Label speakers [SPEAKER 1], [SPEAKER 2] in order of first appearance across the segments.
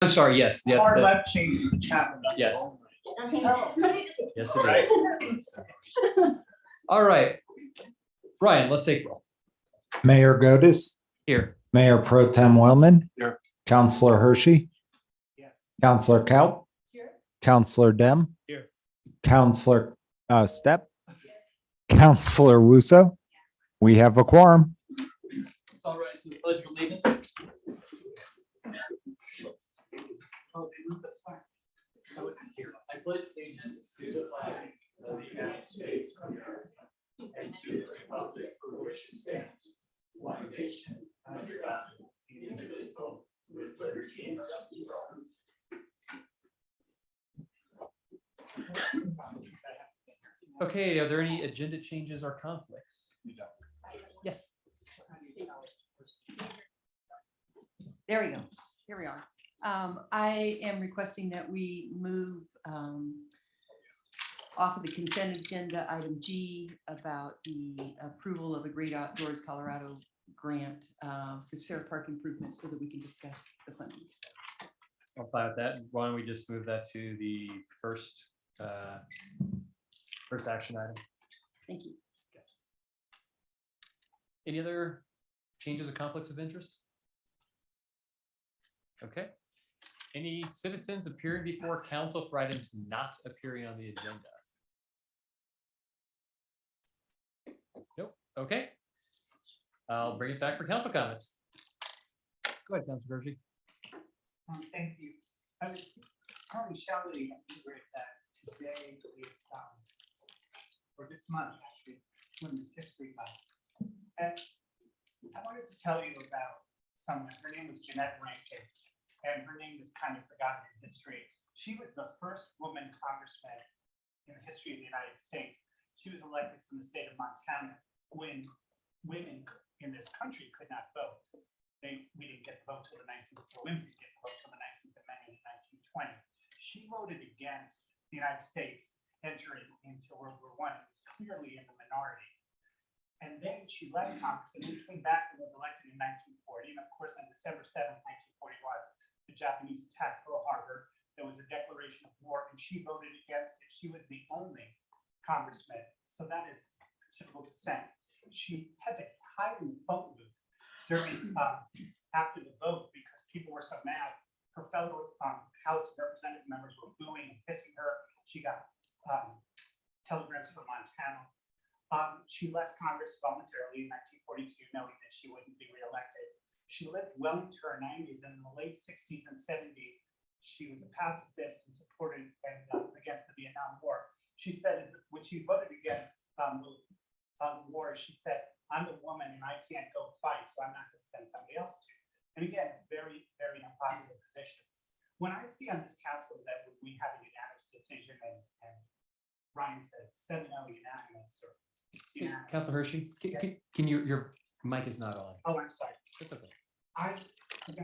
[SPEAKER 1] I'm sorry. Yes. Yes.
[SPEAKER 2] Far left changes the chapter.
[SPEAKER 1] Yes.
[SPEAKER 3] Oh.
[SPEAKER 1] Yes, it is. All right. Brian, let's take roll.
[SPEAKER 4] Mayor Godis,
[SPEAKER 1] Here.
[SPEAKER 4] Mayor Pro Tem Wellman.
[SPEAKER 5] Here.
[SPEAKER 4] Counselor Hershey,
[SPEAKER 2] Yes.
[SPEAKER 4] Counselor Kaup.
[SPEAKER 3] Here.
[SPEAKER 4] Counselor Dem.
[SPEAKER 1] Here.
[SPEAKER 4] Counselor Stepp. Counselor Wusso. We have a quorum.
[SPEAKER 1] It's all right. So the pledge of allegiance. Oh, they moved the flag. I wasn't here. I pledge allegiance to the flag of the United States of America and to the republic for which it stands, one nation, under God, indivisible, with liberty and justice for all. Okay, are there any agenda changes or conflicts? Yes.
[SPEAKER 3] There we go. Here we are. I am requesting that we move off of the consent agenda item G about the approval of a Great Outdoors Colorado grant for Sarah Park improvements so that we can discuss the funding.
[SPEAKER 1] I'll apply with that. Why don't we just move that to the first action item?
[SPEAKER 3] Thank you.
[SPEAKER 1] Any other changes or conflicts of interest? Okay. Any citizens appearing before council for items not appearing on the agenda? Nope. Okay. I'll bring it back for council comments. Go ahead, Councilor Hershey.
[SPEAKER 2] Thank you. I was probably shouting that today is, or this month actually, Women's History Month. And I wanted to tell you about someone. Her name was Jeanette Rankin, and her name is kind of forgotten in history. She was the first woman congressman in the history of the United States. She was elected from the state of Montana when women in this country could not vote. We didn't get the vote till the 19th, or women didn't get the vote till the 19th Amendment in 1920. She voted against the United States entering into World War I. It was clearly in the minority. And then she left Congress and then came back and was elected in 1940. And of course, on December 7th, 1941, the Japanese attacked Pearl Harbor. There was a declaration of war, and she voted against it. She was the only congressman. So that is considerable dissent. She had to hide in the phone booth during after the vote because people were so mad. Her fellow House of Representative members were booing and hissing her. She got telegrams from Montana. She left Congress voluntarily in 1942, knowing that she wouldn't be reelected. She lived well into her 90s, and in the late 60s and 70s, she was a pacifist and supported against the Vietnam War. She said when she voted against the war, she said, "I'm a woman and I can't go fight, so I'm not going to send somebody else to." And again, very, very unpopular position. When I see on this council that we have a unanimous decision, and Ryan says 7-0 unanimous, or
[SPEAKER 1] Councilor Hershey, can your mic is not on.
[SPEAKER 2] oh, I'm sorry.
[SPEAKER 1] It's okay.
[SPEAKER 2] I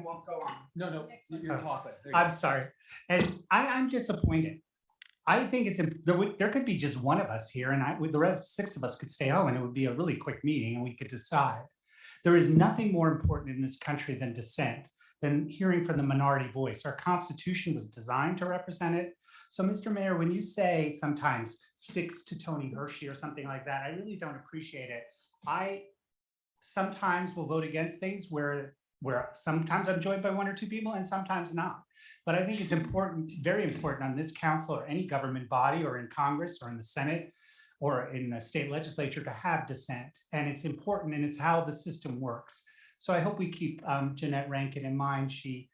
[SPEAKER 2] won't go on.
[SPEAKER 1] No, you're talking.
[SPEAKER 2] I'm sorry. And I'm disappointed. I think there could be just one of us here, and the rest 6 of us could stay home, and it would be a really quick meeting, and we could decide. There is nothing more important in this country than dissent, than hearing from the minority voice. Our Constitution was designed to represent it. So, Mr. Mayor, when you say sometimes 6 to Tony Hershey or something like that, I really don't appreciate it. I sometimes will vote against things where sometimes I'm joined by 1 or 2 people and sometimes not. But I think it's important, very important on this council or any government body or in Congress or in the Senate or in the state legislature to have dissent. And it's important, and it's how the system works. So I hope we keep Jeanette Rankin in mind. She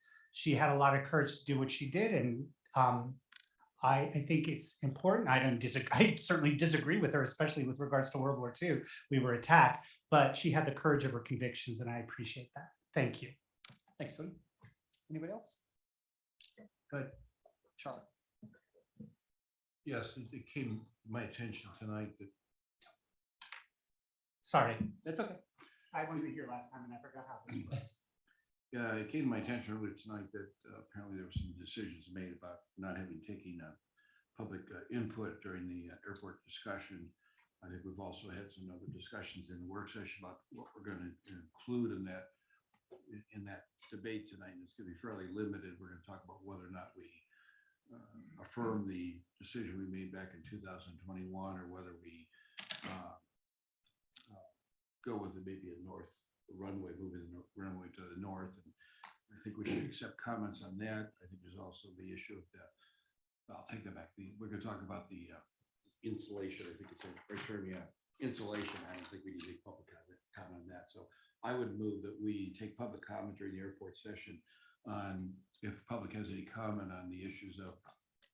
[SPEAKER 2] had a lot of courage to do what she did. And I think it's important. I certainly disagree with her, especially with regards to World War II. We were attacked, but she had the courage of her convictions, and I appreciate that. Thank you.
[SPEAKER 1] Thanks, Tony. Anybody else? Good. Charlie.
[SPEAKER 5] Yes, it came to my attention tonight that
[SPEAKER 2] Sorry,
[SPEAKER 1] That's okay.
[SPEAKER 2] I wasn't here last time and I forgot how this works.
[SPEAKER 5] yeah, it came to my attention earlier tonight that apparently there were some decisions made about not taking public input during the airport discussion. I think we've also had some other discussions in the work session about what we're going to include in that debate tonight. And it's going to be fairly limited. We're going to talk about affirm the decision we made back in 2021, or whether we go with maybe a north runway, moving the runway to the north. And I think we should accept comments on that. I think there's also the issue of the, I'll take that back. We're going to talk about the insulation. I think it's a right term, yeah. Insulation. I don't think we need to make public comment on that. So I would move that we take public comment during the airport session on if the public has any comment on the issues of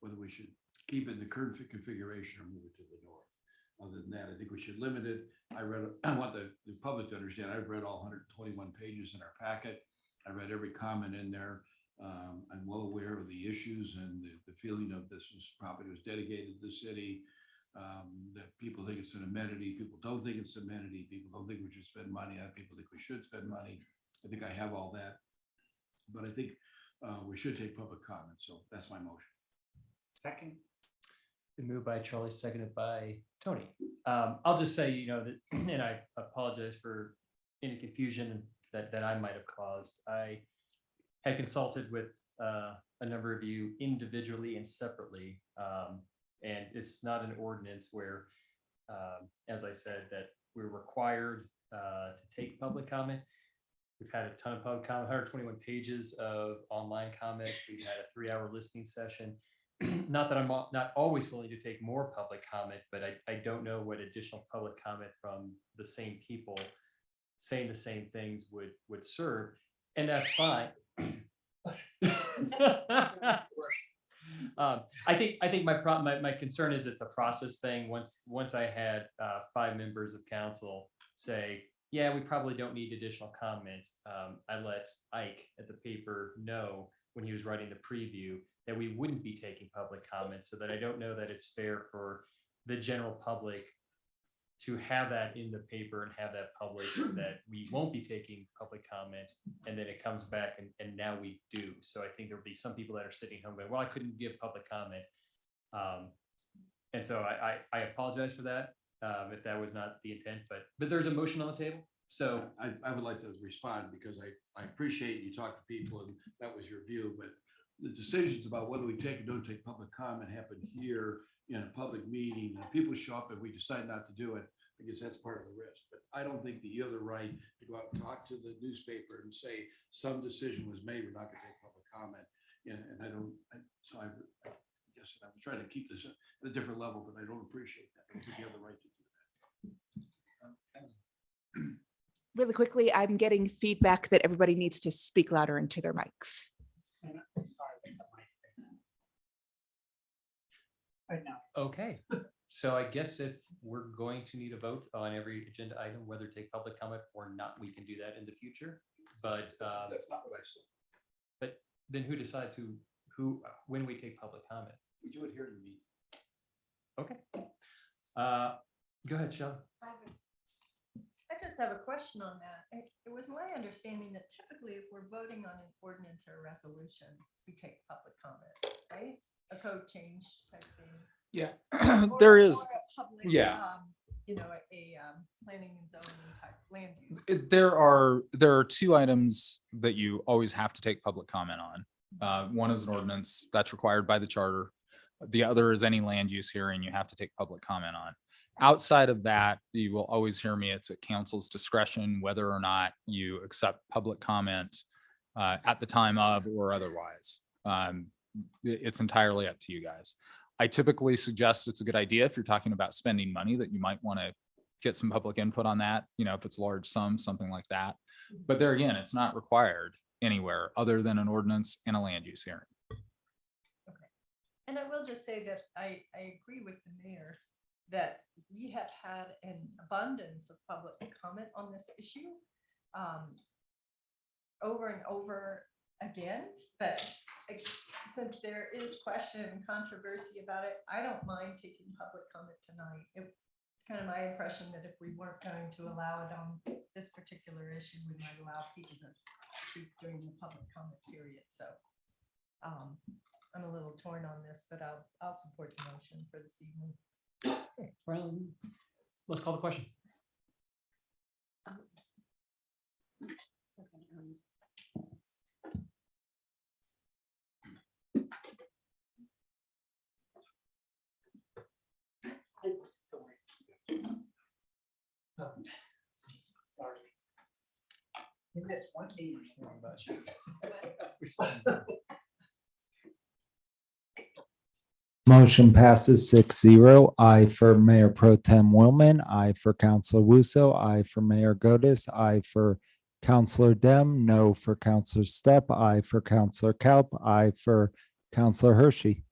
[SPEAKER 5] whether we should keep it in the current configuration or move it to the north. Other than that, I think we should limit it. I want the public to understand, I've read all 121 pages in our packet. I read every comment in there. I'm well aware of the issues and the feeling of property was dedicated to the city. That people think it's an amenity. People don't think it's an amenity. People don't think we should spend money. Other people think we should spend money. I think I have all that. But I think we should take public comment. So that's my motion.
[SPEAKER 2] Second.
[SPEAKER 6] Been moved by Charlie, seconded by Tony. I'll just say, that, and I apologize for any confusion that I might have caused. I had consulted with a number of you individually and separately. And it's not an ordinance where, as I said, that we're required to take public comment. We've had a ton of public comment, 121 pages of online comment. We've had a 3-hour listening session. Not that I'm not always willing to take more public comment, but I don't know what additional public comment from the same people saying the same things would serve, and that's fine. I think my concern is it's a process thing. Once I had 5 members of council say, yeah, we probably don't need additional comment. I let Ike at the paper know when he was writing the preview that we wouldn't be taking public comments, so that I don't know that it's fair for the general public to have that in the paper and have that published that we won't be taking public comment, and then it comes back and now we do. So I think there'll be some people that are sitting home going, well, I couldn't give public comment. And so I apologize for that, if that was not the intent, but there's a motion on the table. So
[SPEAKER 5] I would like to respond because I appreciate you talk to people and that was your view, but the decisions about whether we take or don't take public comment happen here in a public meeting. And if people show up and we decide not to do it, I guess that's part of the risk. But I don't think that you have the right to go out and talk to the newspaper and say some decision was made, we're not going to take public comment. And I guess I was trying to keep this at a different level, but I don't appreciate that. I think you have the right to do that.
[SPEAKER 7] Really quickly, I'm getting feedback that everybody needs to speak louder into their mics.
[SPEAKER 2] And I'm sorry with the mic thing. Right now.
[SPEAKER 6] okay. So I guess if we're going to need a vote on every agenda item, whether to take public comment or not, we can do that in the future. But
[SPEAKER 5] That's not what I said.
[SPEAKER 6] but then who decides who when we take public comment?
[SPEAKER 5] We do it here in the meeting.
[SPEAKER 6] Okay. Go ahead, Shelley.
[SPEAKER 8] I just have a question on that. It was my understanding that typically if we're voting on an ordinance or a resolution, we take public comment, right? A code change type thing.
[SPEAKER 9] Yeah,
[SPEAKER 8] Or-
[SPEAKER 9] there is.
[SPEAKER 8] or a public,
[SPEAKER 9] yeah.
[SPEAKER 8] A planning and zoning type land use.
[SPEAKER 9] There are 2 items that you always have to take public comment on. One is an ordinance that's required by the charter. The other is any land use hearing you have to take public comment on. Outside of that, you will always hear me. It's at council's discretion whether or not you accept public comment at the time of or otherwise. It's entirely up to you guys. I typically suggest it's a good idea if you're talking about spending money that you might want to get some public input on that, if it's large sums, something like that. But there again, it's not required anywhere other than an ordinance and a land use hearing.
[SPEAKER 8] Okay. And I will just say that I agree with the mayor that we have had an abundance of public comment on this issue over and over again, but since there is question and controversy about it, I don't mind taking public comment tonight. It's kind of my impression that if we weren't going to allow it on this particular issue, we might allow people to speak during the public comment period. So I'm a little torn on this, but I'll support the motion for this evening.
[SPEAKER 6] Okay, well, let's call the question.
[SPEAKER 2] Sorry. You missed one meeting.
[SPEAKER 4] Motion passes 6-0. Aye for Mayor Pro Tem Willman, aye for Counselor Wuso, aye for Mayor Godis, aye for Counselor Dem, no for Counselor Stepp, aye for Counselor Kaup, aye for Counselor Hershey.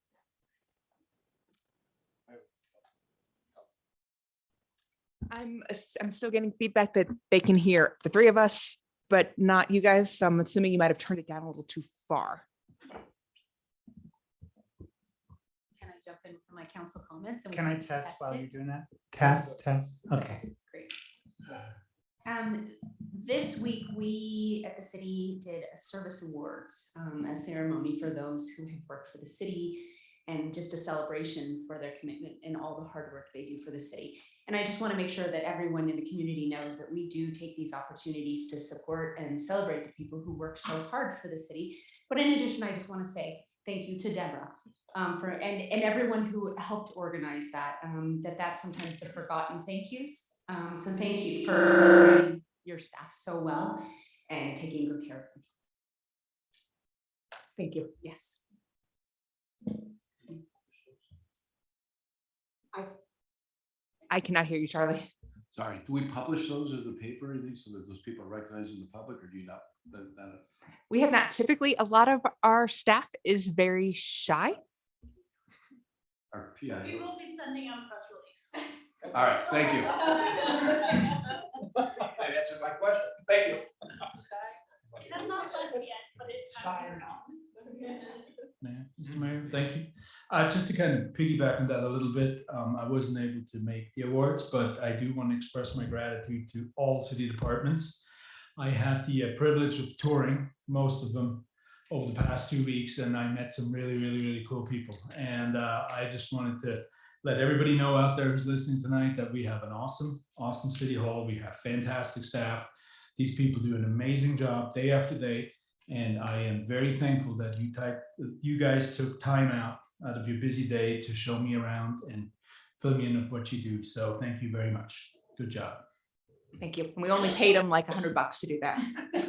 [SPEAKER 7] I'm still getting feedback that they can hear the three of us, but not you guys. So I'm assuming you might have turned it down a little too far.
[SPEAKER 3] Can I jump in for my council comments? and we
[SPEAKER 2] Can I test while
[SPEAKER 3] it?
[SPEAKER 2] you're doing that? Test. Okay.
[SPEAKER 3] Great. This week, we at the city did a service awards, a ceremony for those who have worked for the city and just a celebration for their commitment and all the hard work they do for the city. And I just want to make sure that everyone in the community knows that we do take these opportunities to support and celebrate the people who work so hard for the city. But in addition, I just want to say thank you to Deborah and everyone who helped organize that. That's sometimes the forgotten thank yous. So thank you for serving your staff so well and taking good care of them.
[SPEAKER 7] Thank you.
[SPEAKER 3] Yes.
[SPEAKER 7] I cannot hear you, Charlie.
[SPEAKER 5] Sorry, do we publish those in the paper or anything so that those people are recognized in the public, or do you not?
[SPEAKER 7] We have not. Typically, a lot of our staff is very shy.
[SPEAKER 5] Our PI.
[SPEAKER 10] We will be sending out a press release.
[SPEAKER 5] All right, thank you.
[SPEAKER 1] That answered my question. Thank you.
[SPEAKER 10] It has not left yet, but it.
[SPEAKER 2] Shy or not.
[SPEAKER 11] Mr. Mayor, thank you. Just to kind of piggyback on that a little bit, I wasn't able to make the awards, but I do want to express my gratitude to all city departments. I had the privilege of touring most of them over the past 2 weeks, and I met some really cool people. And I just wanted to let everybody know out there who's listening tonight that we have an awesome city hall. We have fantastic staff. These people do an amazing job day after day. And I am very thankful that you guys took time out of your busy day to show me around and fill me in of what you do. So thank you very much. Good job.
[SPEAKER 7] Thank you. And we only paid them like $100 to do that.
[SPEAKER 3] This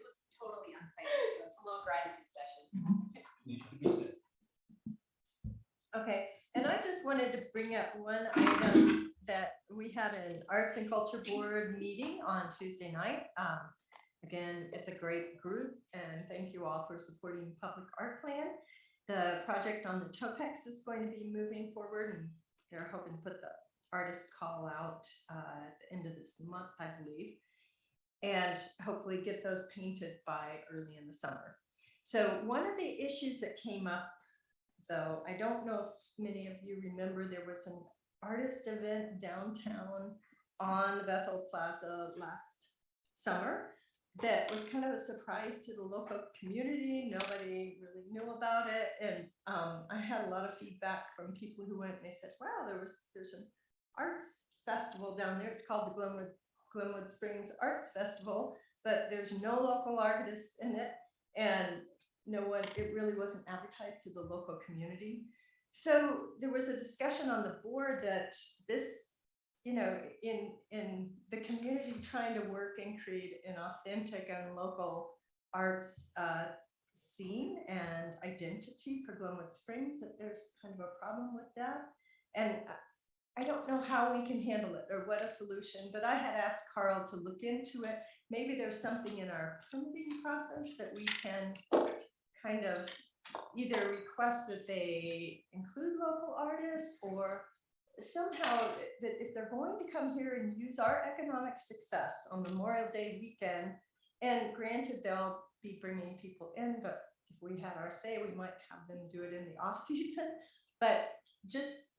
[SPEAKER 3] was totally unplanned. It's a little gratitude session.
[SPEAKER 8] Okay, and I just wanted to bring up one item that we had an Arts and Culture Board meeting on Tuesday night. Again, it's a great group, and thank you all for supporting Public Art Plan. The project on the Topex is going to be moving forward, and they're hoping to put the artist call out at the end of this month, I believe, and hopefully get those painted by early in the summer. So one of the issues that came up, though, I don't know if many of you remember, there was an artist event downtown on the Bethel Plaza last summer that was kind of a surprise to the local community. Nobody really knew about it. And I had a lot of feedback from people who went and they said, wow, there's an arts festival down there. It's called the Glenwood Springs Arts Festival, but there's no local artists in it. And it really wasn't advertised to the local community. So there was a discussion on the board that this, in the community trying to work and create an authentic and local arts scene and identity for Glenwood Springs, that there's kind of a problem with that. And I don't know how we can handle it or what a solution, but I had asked Carl to look into it. Maybe there's something in our permitting process that we can kind of either request that they include local artists, or somehow that if they're going to come here and use our economic success on Memorial Day weekend, and granted they'll be bringing people in, but if we had our say, we might have them do it in the off season. But just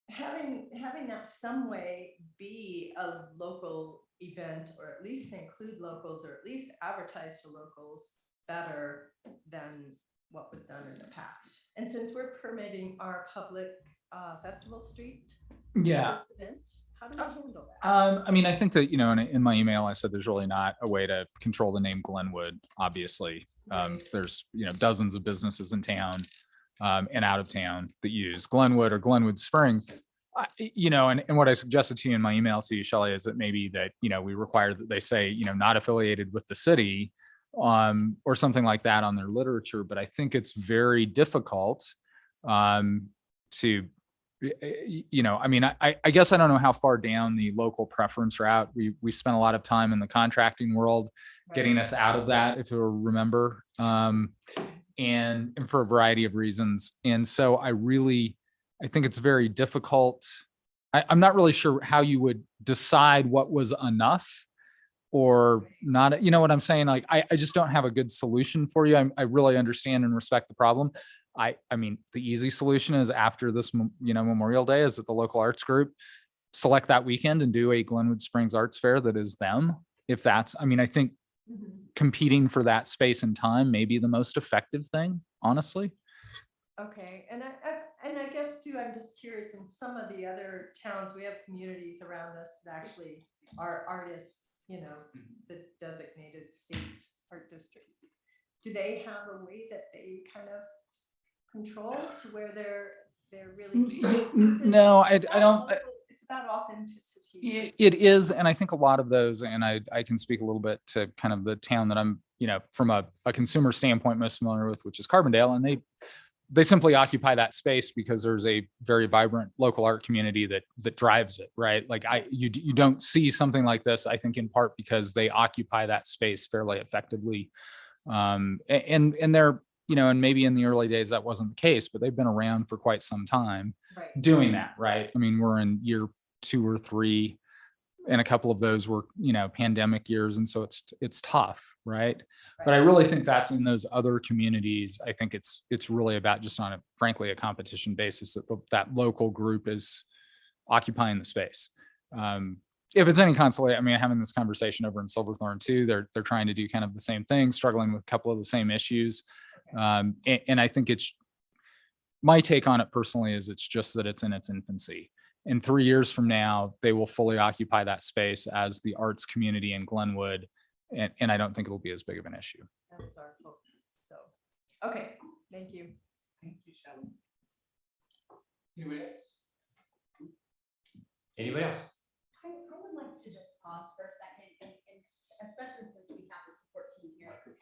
[SPEAKER 8] having that some way be a local event, or at least include locals, or at least advertise to locals better than what was done in the past. And since we're permitting our public festival street
[SPEAKER 9] Yeah.
[SPEAKER 8] event, how do we handle that?
[SPEAKER 9] I mean, I think that, in my email, I said there's really not a way to control the name Glenwood, obviously. There's, dozens of businesses in town and out of town that use Glenwood or Glenwood Springs. And what I suggested to you in my email to you, Shelley, is that maybe that, we require that they say, not affiliated with the city, or something like that on their literature. But I think it's very difficult to, I guess I don't know how far down the local preference route. We spent a lot of time in the contracting world getting us out of that, if you remember, and for a variety of reasons. And so I think it's very difficult. I'm not really sure how you would decide what was enough or not. You know what I'm saying? Like, I just don't have a good solution for you. I really understand and respect the problem. I mean, the easy solution is after this, Memorial Day, is that the local arts group select that weekend and do a Glenwood Springs Arts Fair that is them. If that's, I think competing for that space and time may be the most effective thing, honestly.
[SPEAKER 8] Okay, and I guess too, I'm just curious, in some of the other towns, we have communities around us that actually are artists, the designated state art districts. Do they have a way that they kind of control to where they're really?
[SPEAKER 9] No, I don't.
[SPEAKER 8] It's about authenticity.
[SPEAKER 9] It is, and I think a lot of those, and I can speak a little bit to kind of the town that I'm, from a consumer standpoint most familiar with, which is Carbondale, and they simply occupy that space because there's a very vibrant local art community that drives it, right? Like you don't see something like this, I think, in part because they occupy that space fairly effectively. And they're, and maybe in the early days that wasn't the case, but they've been around for quite some time doing that, right? We're in year 2 or 3, and a couple of those were, pandemic years. And so it's tough, right? But I really think that's in those other communities. I think it's really about just on frankly, a competition basis that local group is occupying the space. If it's any consolation, having this conversation over in Silverthorne too, they're trying to do kind of the same thing, struggling with a couple of the same issues. And I think my take on it personally is it's just that it's in its infancy. In 3 years from now, they will fully occupy that space as the arts community in Glenwood. And I don't think it'll be as big of an issue.
[SPEAKER 8] That's our hope. So, okay, thank you.
[SPEAKER 2] Thank you, Shelley.
[SPEAKER 6] Anybody else? Anybody else?
[SPEAKER 3] I would like to just pause for a second, and especially since we have the support team here. Thank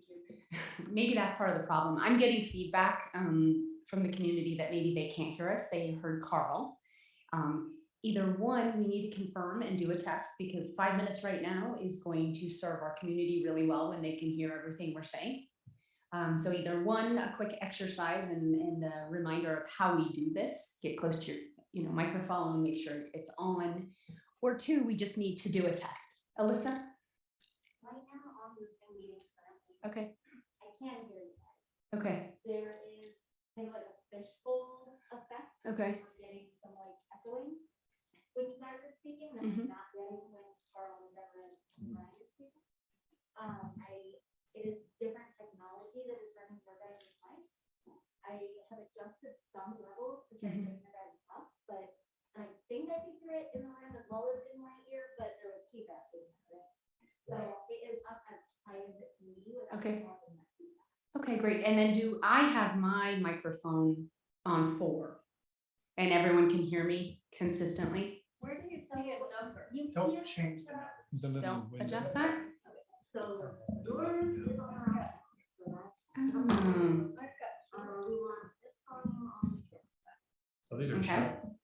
[SPEAKER 3] you. Maybe that's part of the problem. I'm getting feedback from the community that maybe they can't hear us. They heard Carl. Either one, we need to confirm and do a test, because 5 minutes right now is going to serve our community really well when they can hear everything we're saying. So either one, a quick exercise and a reminder of how we do this, get close to your microphone, make sure it's on, or 2, we just need to do a test. Alyssa?
[SPEAKER 10] Right now on the Zoom meeting currently,
[SPEAKER 3] Okay.
[SPEAKER 10] I can hear you guys.
[SPEAKER 3] Okay.
[SPEAKER 10] There is kind of like a fishbowl effect.
[SPEAKER 3] Okay.
[SPEAKER 10] I'm getting some like echoing when you guys are speaking that
[SPEAKER 3] Mhm.
[SPEAKER 10] I'm not getting when Carl and Deborah and Ryan are speaking. It is different technology that is running your guys' mics. I have adjusted some levels to try to bring your guys up, but I think I can hear it in the room as well as in my ear, but there was feedback in it. So it is up as high as it can be without
[SPEAKER 3] Okay.
[SPEAKER 10] having that feedback.
[SPEAKER 3] Okay, great. And then do I have my microphone on 4? And everyone can hear me consistently?
[SPEAKER 8] Where do you see a number?
[SPEAKER 10] You
[SPEAKER 2] Don't
[SPEAKER 10] can't
[SPEAKER 2] change the
[SPEAKER 10] adjust-
[SPEAKER 11] The little
[SPEAKER 3] Don't
[SPEAKER 11] window.
[SPEAKER 3] adjust that?
[SPEAKER 10] So yours is on our, so that's.
[SPEAKER 3] Oh,
[SPEAKER 10] We want this volume on.
[SPEAKER 6] So these are
[SPEAKER 3] Okay.
[SPEAKER 6] channel-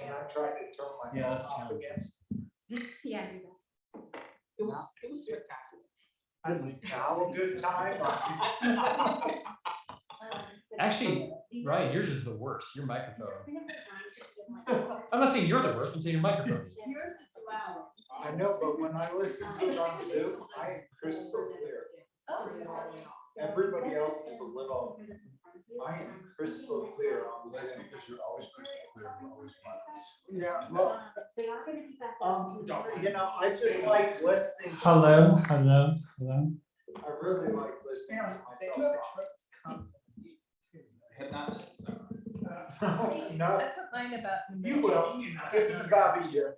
[SPEAKER 2] And I tried to turn my.
[SPEAKER 6] Yeah, that's
[SPEAKER 2] phone off
[SPEAKER 6] challenging.
[SPEAKER 2] again.
[SPEAKER 3] yeah, do that.
[SPEAKER 1] It was spectacular.
[SPEAKER 2] I was have a good time.
[SPEAKER 6] Actually, Ryan, yours is the worst. Your microphone.
[SPEAKER 10] I'm
[SPEAKER 6] I'm not saying you're the worst. I'm saying your microphone is.
[SPEAKER 8] Yours is loud.
[SPEAKER 2] I know, but when I listen to it on Zoom, I am crystal clear.
[SPEAKER 8] Oh,
[SPEAKER 2] Everybody else is a little, I am crystal clear on Zoom.
[SPEAKER 5] Because you're always crystal clear, you're always fine.
[SPEAKER 2] Yeah, well,
[SPEAKER 10] They are gonna be back.
[SPEAKER 2] I just like listening. to
[SPEAKER 11] Hello,
[SPEAKER 2] myself.
[SPEAKER 11] hello, hello.
[SPEAKER 2] I really like listening to myself. No,
[SPEAKER 8] I put mine about. in the
[SPEAKER 2] you
[SPEAKER 8] middle.
[SPEAKER 2] will, give me the Bobby here.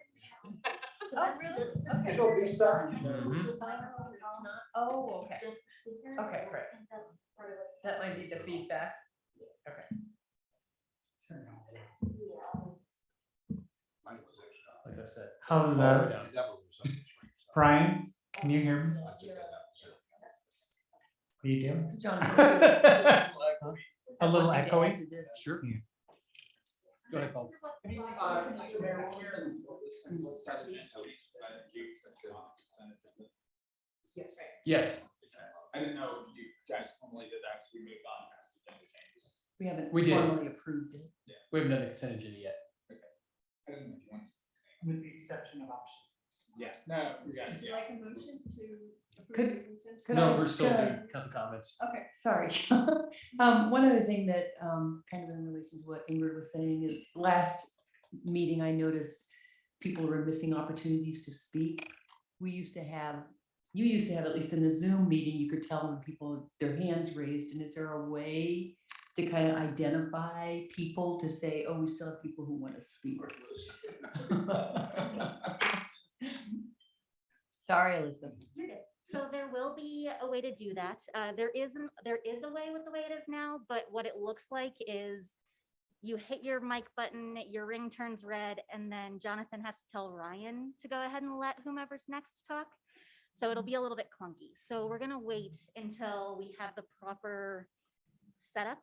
[SPEAKER 8] Oh, really? Okay.
[SPEAKER 2] It'll be something.
[SPEAKER 6] Mhm.
[SPEAKER 8] It's not- Oh, okay. Okay, great. That might be the feedback. Okay.
[SPEAKER 2] How,
[SPEAKER 6] all the way down.
[SPEAKER 2] Brian, can you hear me? Are you doing?
[SPEAKER 8] John.
[SPEAKER 2] A little echoey?
[SPEAKER 6] Sure.
[SPEAKER 2] Yeah.
[SPEAKER 6] Go ahead, Paul. Yes,
[SPEAKER 9] I didn't know if you guys formally did that, because we moved on past the agenda changes.
[SPEAKER 3] We haven't
[SPEAKER 6] We did.
[SPEAKER 3] formally approved it.
[SPEAKER 6] we haven't done the consent agenda yet.
[SPEAKER 9] I didn't know if you wanted.
[SPEAKER 2] With the exception of options.
[SPEAKER 9] Yeah, no, we got it,
[SPEAKER 8] Would you
[SPEAKER 9] yeah.
[SPEAKER 8] like a motion to approve
[SPEAKER 3] Could-
[SPEAKER 8] the consent?
[SPEAKER 3] could
[SPEAKER 6] No,
[SPEAKER 3] I-
[SPEAKER 6] we're still
[SPEAKER 3] could I-
[SPEAKER 6] doing couple comments.
[SPEAKER 8] Okay.
[SPEAKER 3] Sorry. One other thing that, kind of in relation to what Ingrid was saying is last meeting, I noticed people were missing opportunities to speak. You used to have, at least in the Zoom meeting, you could tell when people, their hands raised. And is there a way to kind of identify people to say, oh, we still have people who want to speak? Sorry, Alyssa.
[SPEAKER 10] You're good. So there will be a way to do that. There is a way with the way it is now, but what it looks like is you hit your mic button, your ring turns red, and then Jonathan has to tell Ryan to go ahead and let whomever's next talk. So it'll be a little bit clunky. So we're gonna wait until we have the proper setup,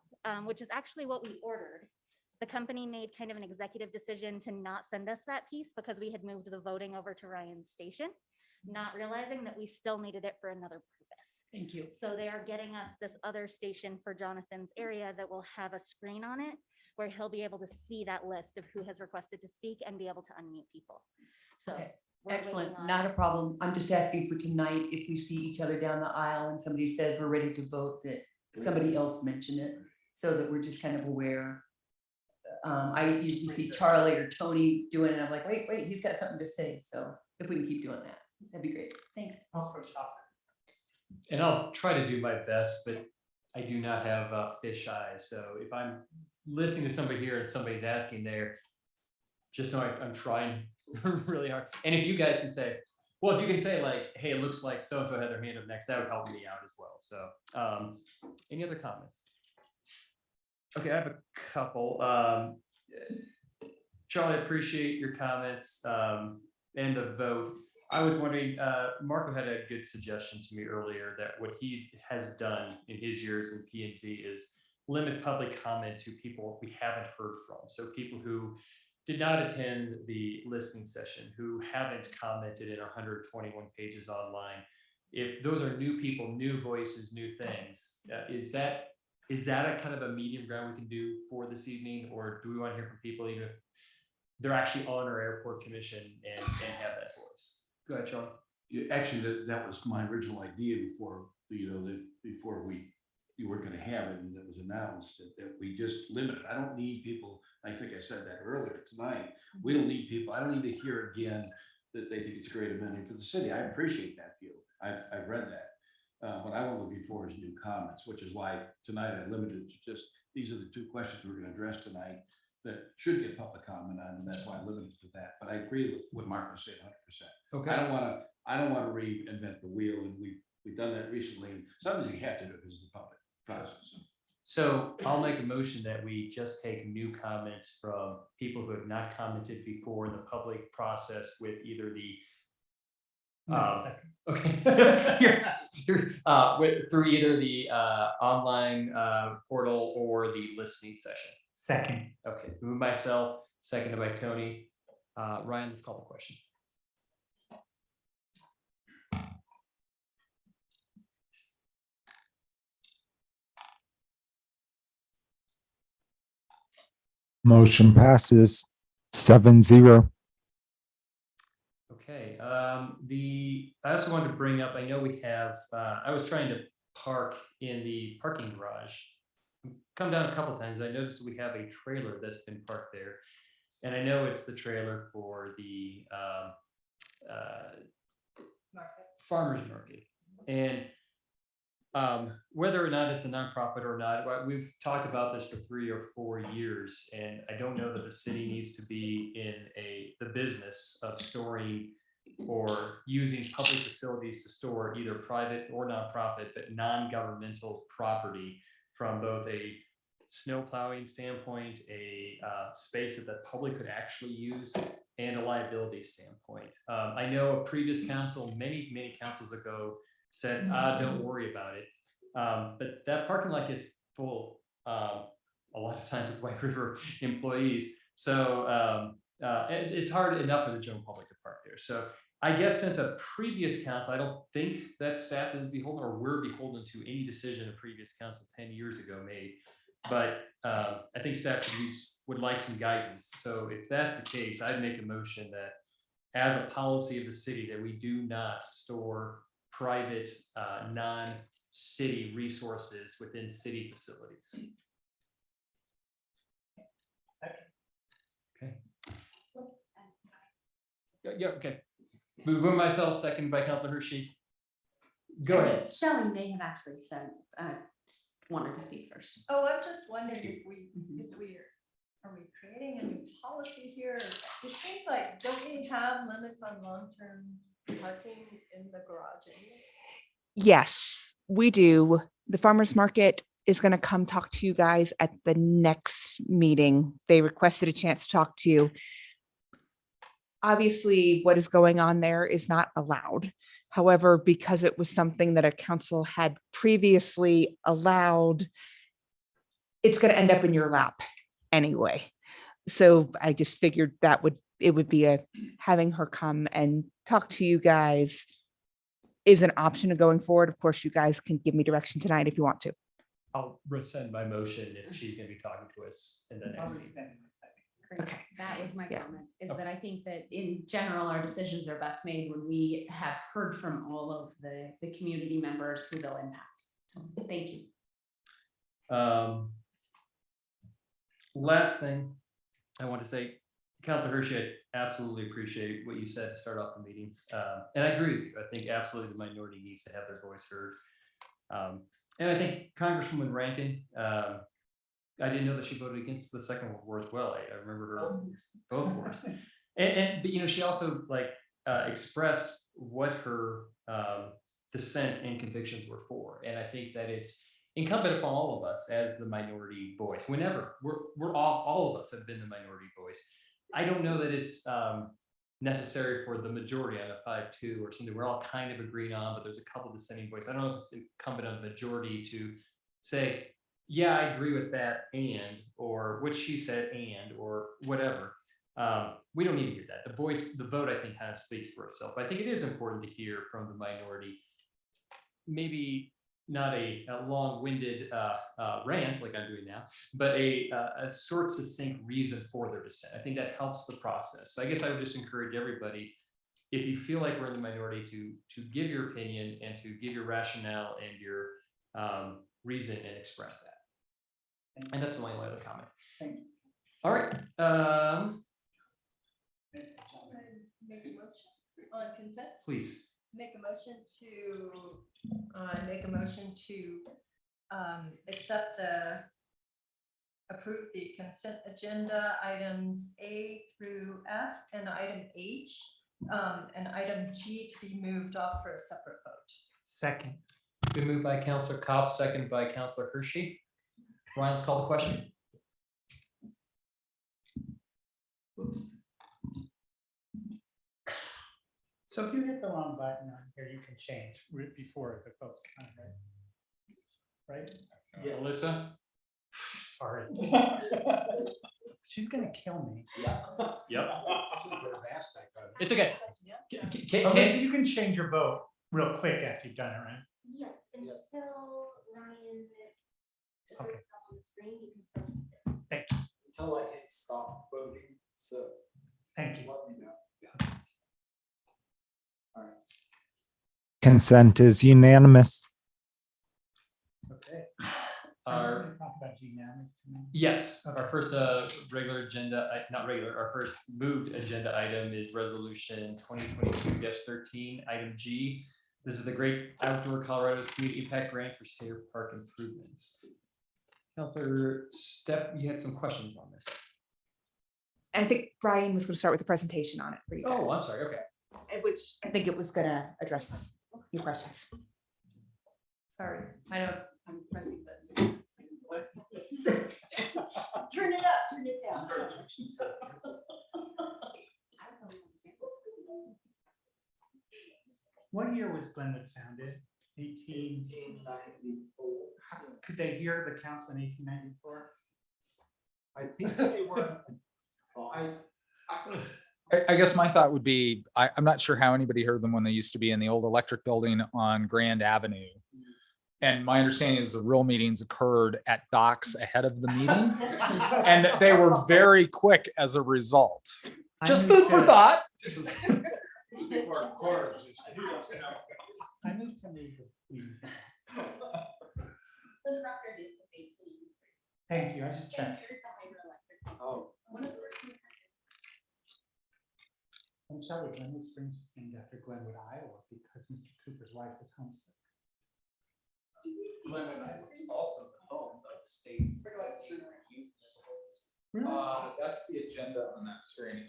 [SPEAKER 10] which is actually what we ordered. The company made kind of an executive decision to not send us that piece because we had moved the voting over to Ryan's station, not realizing that we still needed it for another purpose.
[SPEAKER 3] Thank you.
[SPEAKER 10] So they are getting us this other station for Jonathan's area that will have a screen on it where he'll be able to see that list of who has requested to speak and be able to unmute people. So
[SPEAKER 3] Okay.
[SPEAKER 10] we're
[SPEAKER 3] Excellent,
[SPEAKER 10] waiting on-
[SPEAKER 3] not a problem. I'm just asking for tonight, if we see each other down the aisle and somebody says we're ready to vote, that somebody else mention it, so that we're just kind of aware. I usually see Charlie or Tony doing it, and I'm like, wait, he's got something to say, so if we can keep doing that, that'd be great. Thanks.
[SPEAKER 6] And I'll try to do my best, but I do not have fish eyes. So if I'm listening to somebody here and somebody's asking there, just know I'm trying really hard. And if you guys can say, well, if you can say like, hey, it looks like so-and-so had their hand up next, that would help me out as well. So any other comments? Okay, I have a couple. Charlie, I appreciate your comments and the vote. I was wondering, Marco had a good suggestion to me earlier that what he has done in his years in P&Z is limit public comment to people we haven't heard from. So people who did not attend the listening session, who haven't commented in our 121 pages online. If those are new people, new voices, new things, is that a kind of a medium ground we can do for this evening? Or do we want to hear from people even if they're actually on our airport commission and have that voice? Go ahead, Charlie.
[SPEAKER 5] Yeah, actually, that was my original idea before, before you were gonna have it and it was announced that we just limit it. I don't need people, I think I said that earlier tonight. We don't need people, I don't need to hear again that they think it's a great amendment for the city. I appreciate that view. I've read that. What I'm looking for is new comments, which is why tonight I limited to just, these are the two questions we're gonna address tonight that should get public comment on, and that's why I limited to that. But I agree with what Mark was saying 100%.
[SPEAKER 6] Okay.
[SPEAKER 5] I don't want to reinvent the wheel, and we've done that recently. And sometimes you have to do it because of the public process.
[SPEAKER 6] So I'll make a motion that we just take new comments from people who have not commented before in the public process with either the okay. Through either the online portal or the listening session.
[SPEAKER 2] Second.
[SPEAKER 6] Okay, move myself, seconded by Tony. Ryan, let's call the question.
[SPEAKER 4] Motion passes 7-0.
[SPEAKER 6] Okay, I also wanted to bring up, I know we have, I was trying to park in the parking garage. Come down a couple times, I noticed we have a trailer that's been parked there. And I know it's the trailer for the farmer's market. And whether or not it's a nonprofit or not, we've talked about this for 3 or 4 years, and I don't know that the city needs to be in the business of storing or using public facilities to store either private or nonprofit, but non-governmental property from both a snow plowing standpoint, a space that the public could actually use, and a liability standpoint. I know a previous council, many councils ago, said, don't worry about it. But that parking lot gets full a lot of times with White River employees. So it's hard enough for the general public to park there. So I guess since a previous council, I don't think that staff is beholden or we're beholden to any decision a previous council 10 years ago made. But I think staff would like some guidance. So if that's the case, I'd make a motion that as a policy of the city that we do not store private, non-city resources within city facilities. Okay. Yeah, okay. Move myself, second by Councilor Hershey. Go ahead.
[SPEAKER 3] Shelley may have actually said, wanted to speak first.
[SPEAKER 8] Oh, I'm just wondering if are we creating a new policy here? It seems like, don't we have limits on long-term parking in the garage anyway?
[SPEAKER 7] Yes, we do. The farmer's market is going to come talk to you guys at the next meeting. They requested a chance to talk to you. Obviously, what is going on there is not allowed. However, because it was something that a council had previously allowed, it's going to end up in your lap anyway. So I just figured it would be having her come and talk to you guys is an option of going forward. Of course, you guys can give me direction tonight if you want to.
[SPEAKER 6] I'll rescind my motion if she's gonna be talking to us in the next meeting.
[SPEAKER 7] Okay.
[SPEAKER 3] That was my
[SPEAKER 7] Yeah.
[SPEAKER 3] comment, is that I think that in general, our decisions are best made when we have heard from all of the community members who they'll impact. So, thank you.
[SPEAKER 6] Last thing I want to say, Councilor Hershey, I absolutely appreciate what you said to start off the meeting. And I agree with you. I think absolutely the minority needs to have their voice heard. And I think Congresswoman Rankin, I didn't know that she voted against the second World War as well. I remember her both wars. But you know, she also expressed what her dissent and convictions were for. And I think that it's incumbent upon all of us as the minority voice. Whenever we're all of us have been the minority voice. I don't know that it's necessary for the majority on a 5-2 or something we're all kind of agreeing on, but there's a couple dissenting voices. I don't know if it's incumbent on the majority to say, yeah, I agree with that, or what she said, or whatever. We don't need to hear that. The vote, I think, kind of speaks for itself. But I think it is important to hear from the minority, maybe not a long-winded rant like I'm doing now, but a short, succinct reason for their dissent. I think that helps the process. So I guess I would just encourage everybody, if you feel like we're in the minority, to give your opinion and to give your rationale and your reason and express that. And that's the only other comment.
[SPEAKER 2] Thank you.
[SPEAKER 6] All right.
[SPEAKER 8] Make a motion on consent.
[SPEAKER 6] Please.
[SPEAKER 8] Make a motion to approve the consent agenda items A through F and item H, and item G to be moved off for a separate vote.
[SPEAKER 2] Second.
[SPEAKER 6] Been moved by Councilor Kopp, seconded by Councilor Hershey. Ryan, let's call the question.
[SPEAKER 2] Oops. So if you hit the wrong button on here, you can change before the vote's counted, right?
[SPEAKER 6] Yeah, Alyssa.
[SPEAKER 2] Sorry. She's gonna kill me.
[SPEAKER 6] Yep. It's okay.
[SPEAKER 2] Alyssa, you can change your vote real quick after you've done it, right?
[SPEAKER 10] Yes, until Ryan.
[SPEAKER 2] Okay.
[SPEAKER 10] On the screen, you can still.
[SPEAKER 2] Thank you.
[SPEAKER 1] Until I hit stop voting, so
[SPEAKER 2] Thank you.
[SPEAKER 1] let me know. All right.
[SPEAKER 4] Consent is unanimous.
[SPEAKER 6] Okay.
[SPEAKER 2] Are we gonna talk about unanimous tonight?
[SPEAKER 6] Yes, our first regular agenda, not regular, our first moved agenda item is resolution 2022-13, item G. This is the Great Outdoor Colorado's Community Impact Grant for Sayre Park improvements. Councilor Stepp, you had some questions on this.
[SPEAKER 7] I think Brian was going to start with the presentation on it for you guys.
[SPEAKER 6] Oh, I'm sorry. Okay.
[SPEAKER 7] Which I think it was going to address your questions.
[SPEAKER 3] Sorry, I'm pressing the.
[SPEAKER 8] Turn it up, turn it down.
[SPEAKER 2] What year was Glenwood founded?
[SPEAKER 1] 1894.
[SPEAKER 2] Could they hear the council in 1894?
[SPEAKER 1] I think they were.
[SPEAKER 9] I guess my thought would be, I'm not sure how anybody heard them when they used to be in the old electric building on Grand Avenue. And my understanding is the real meetings occurred at docks ahead of the meeting. And they were very quick as a result. Just food for thought.
[SPEAKER 2] I moved to move the meeting.
[SPEAKER 3] For the record, it was 18.
[SPEAKER 2] Thank you, I just
[SPEAKER 3] 10
[SPEAKER 2] checked.
[SPEAKER 3] years of hydroelectric.
[SPEAKER 1] Oh.
[SPEAKER 3] One of the worst in the country.
[SPEAKER 2] And Shelley, Glenwood Springs was named after Glenwood, Iowa, because Mr. Cooper's wife was homesick.
[SPEAKER 1] Glenwood is also the home of the state's.
[SPEAKER 9] That's the agenda on that screen. I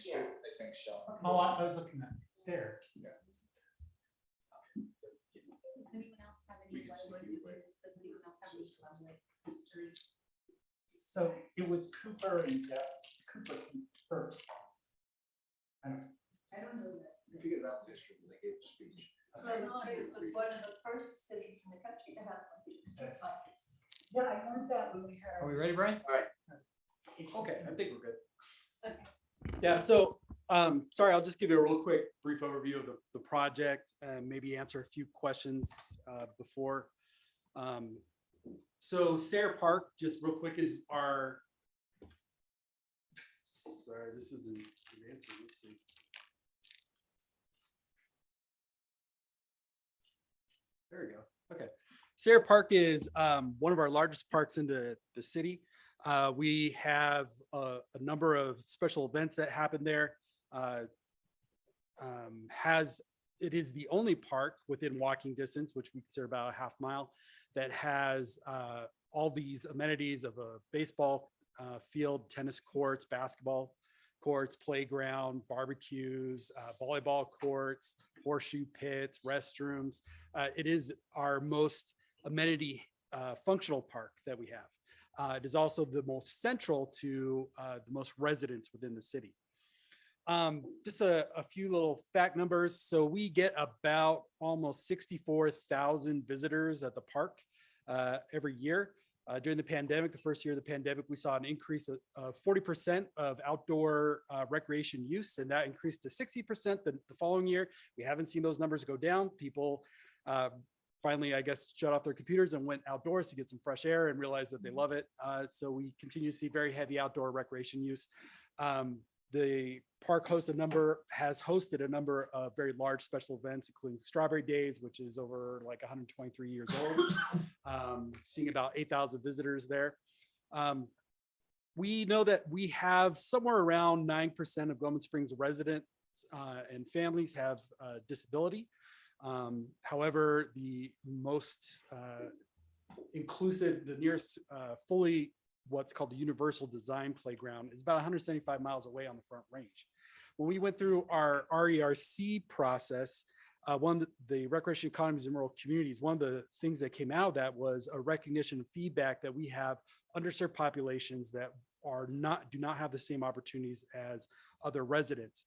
[SPEAKER 9] think, Shelley.
[SPEAKER 2] Oh, I was looking at there.
[SPEAKER 3] Does anyone else have any Glenwood news? Does anyone else have any Glenwood history?
[SPEAKER 2] So it was Cooper and Cooper first.
[SPEAKER 3] I don't know that.
[SPEAKER 5] You figured it out yesterday when they gave the speech.
[SPEAKER 8] Glenwood Springs was one of the first cities in the country to have one.
[SPEAKER 2] Yeah, I learned that when we had.
[SPEAKER 6] Are we ready, Brian?
[SPEAKER 12] Okay, I think we're good.
[SPEAKER 3] Okay.
[SPEAKER 12] Yeah, so, sorry, I'll just give you a real quick brief overview of the project and maybe answer a few questions before. So Sayre Park, just real quick, is our, sorry, this isn't advancing, let's see. There we go, okay. Sayre Park is one of our largest parks in the city. We have a number of special events that happen there. It is the only park within walking distance, which we consider about a half mile, that has all these amenities of a baseball field, tennis courts, basketball courts, playground, barbecues, volleyball courts, horseshoe pits, restrooms. It is our most amenity functional park that we have. It is also the most central to the most residents within the city. Just a few little fact numbers. So we get about almost 64,000 visitors at the park every year. During the pandemic, the first year of the pandemic, we saw an increase of 40% of outdoor recreation use, and that increased to 60% the following year. We haven't seen those numbers go down. People finally, I guess, shut off their computers and went outdoors to get some fresh air and realized that they love it. So we continue to see very heavy outdoor recreation use. The park has hosted a number of very large special events, including Strawberry Days, which is over like 123 years old, seeing about 8,000 visitors there. We know that we have somewhere around 9% of Glenwood Springs residents and families have disability. However, the most inclusive, the nearest fully what's called the universal design playground is about 175 miles away on the Front Range. When we went through our RERC process, one of the recreation economies in rural communities, one of the things that came out of that was a recognition and feedback that we have underserved populations that do not have the same opportunities as other residents,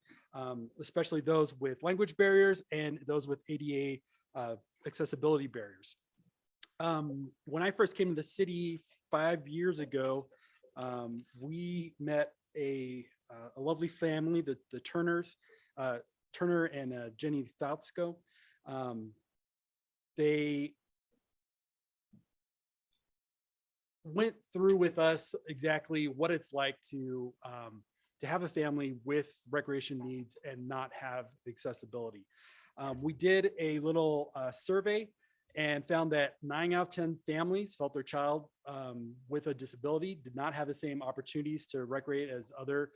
[SPEAKER 12] especially those with language barriers and those with ADA accessibility barriers. When I first came to the city 5 years ago, we met a lovely family, the Turners, Turner and Jenny Fautsco. They went through with us exactly what it's like to have a family with recreation needs and not have accessibility. We did a little survey and found that 9 out of 10 families felt their child with a disability did not have the same opportunities to recreate as other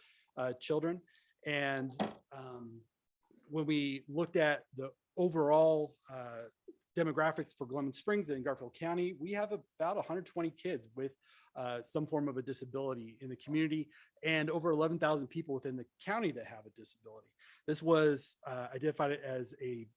[SPEAKER 12] children. And when we looked at the overall demographics for Glenwood Springs and Garfield County, we have about 120 kids with some form of a disability in the community and over 11,000 people within the county that have a disability. This was identified as a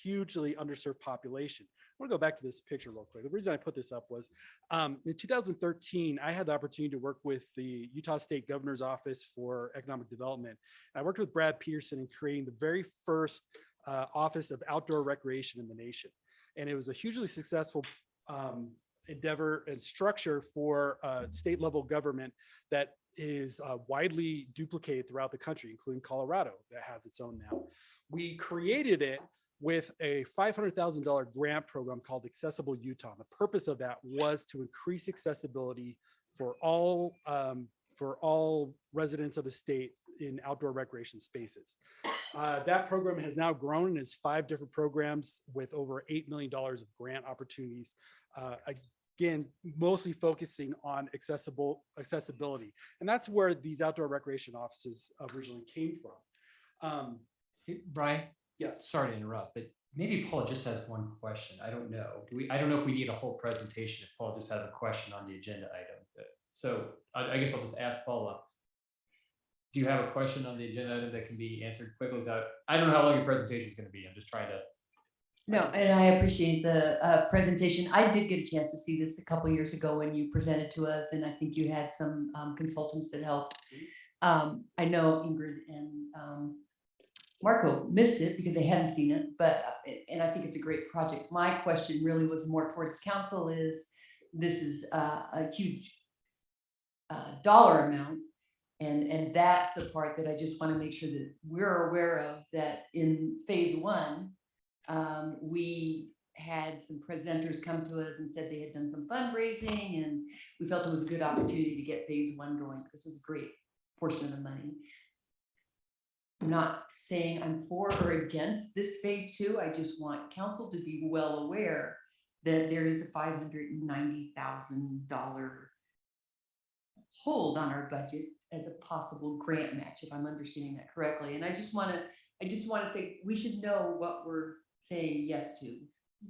[SPEAKER 12] hugely underserved population. want to go back to this picture real quick. The reason I put this up was in 2013, I had the opportunity to work with the Utah State Governor's Office for Economic Development. I worked with Brad Pearson in creating the very first Office of Outdoor Recreation in the nation. And it was a hugely successful endeavor and structure for state level government that is widely duplicated throughout the country, including Colorado that has its own now. We created it with a $500,000 grant program called Accessible Utah. The purpose of that was to increase accessibility for all residents of the state in outdoor recreation spaces. That program has now grown and is 5 different programs with over $8 million of grant opportunities. Again, mostly focusing on accessibility. And that's where these outdoor recreation offices originally came from.
[SPEAKER 6] Hey, Brian,
[SPEAKER 12] Yes.
[SPEAKER 6] sorry to interrupt, but maybe Paul just has one question. I don't know. I don't know if we need a whole presentation if Paul just has a question on the agenda item. So I guess I'll just ask Paula. Do you have a question on the agenda item that can be answered quickly without, I don't know how long your presentation is going to be. I'm just trying to.
[SPEAKER 13] No, and I appreciate the presentation. I did get a chance to see this a couple of years ago when you presented to us, and I think you had some consultants that helped. I know Ingrid and Marco missed it because they hadn't seen it, but and I think it's a great project. My question really was more towards council is this is a huge dollar amount. And that's the part that I just want to make sure that we're aware of, that in phase 1, we had some presenters come to us and said they had done some fundraising, and we felt it was a good opportunity to get phase 1 going. This was a great portion of the money. I'm not saying I'm for or against this phase 2. I just want council to be well aware that there is a $590,000 hold on our budget as a possible grant match, if I'm understanding that correctly. And I just want to say we should know what we're saying yes to,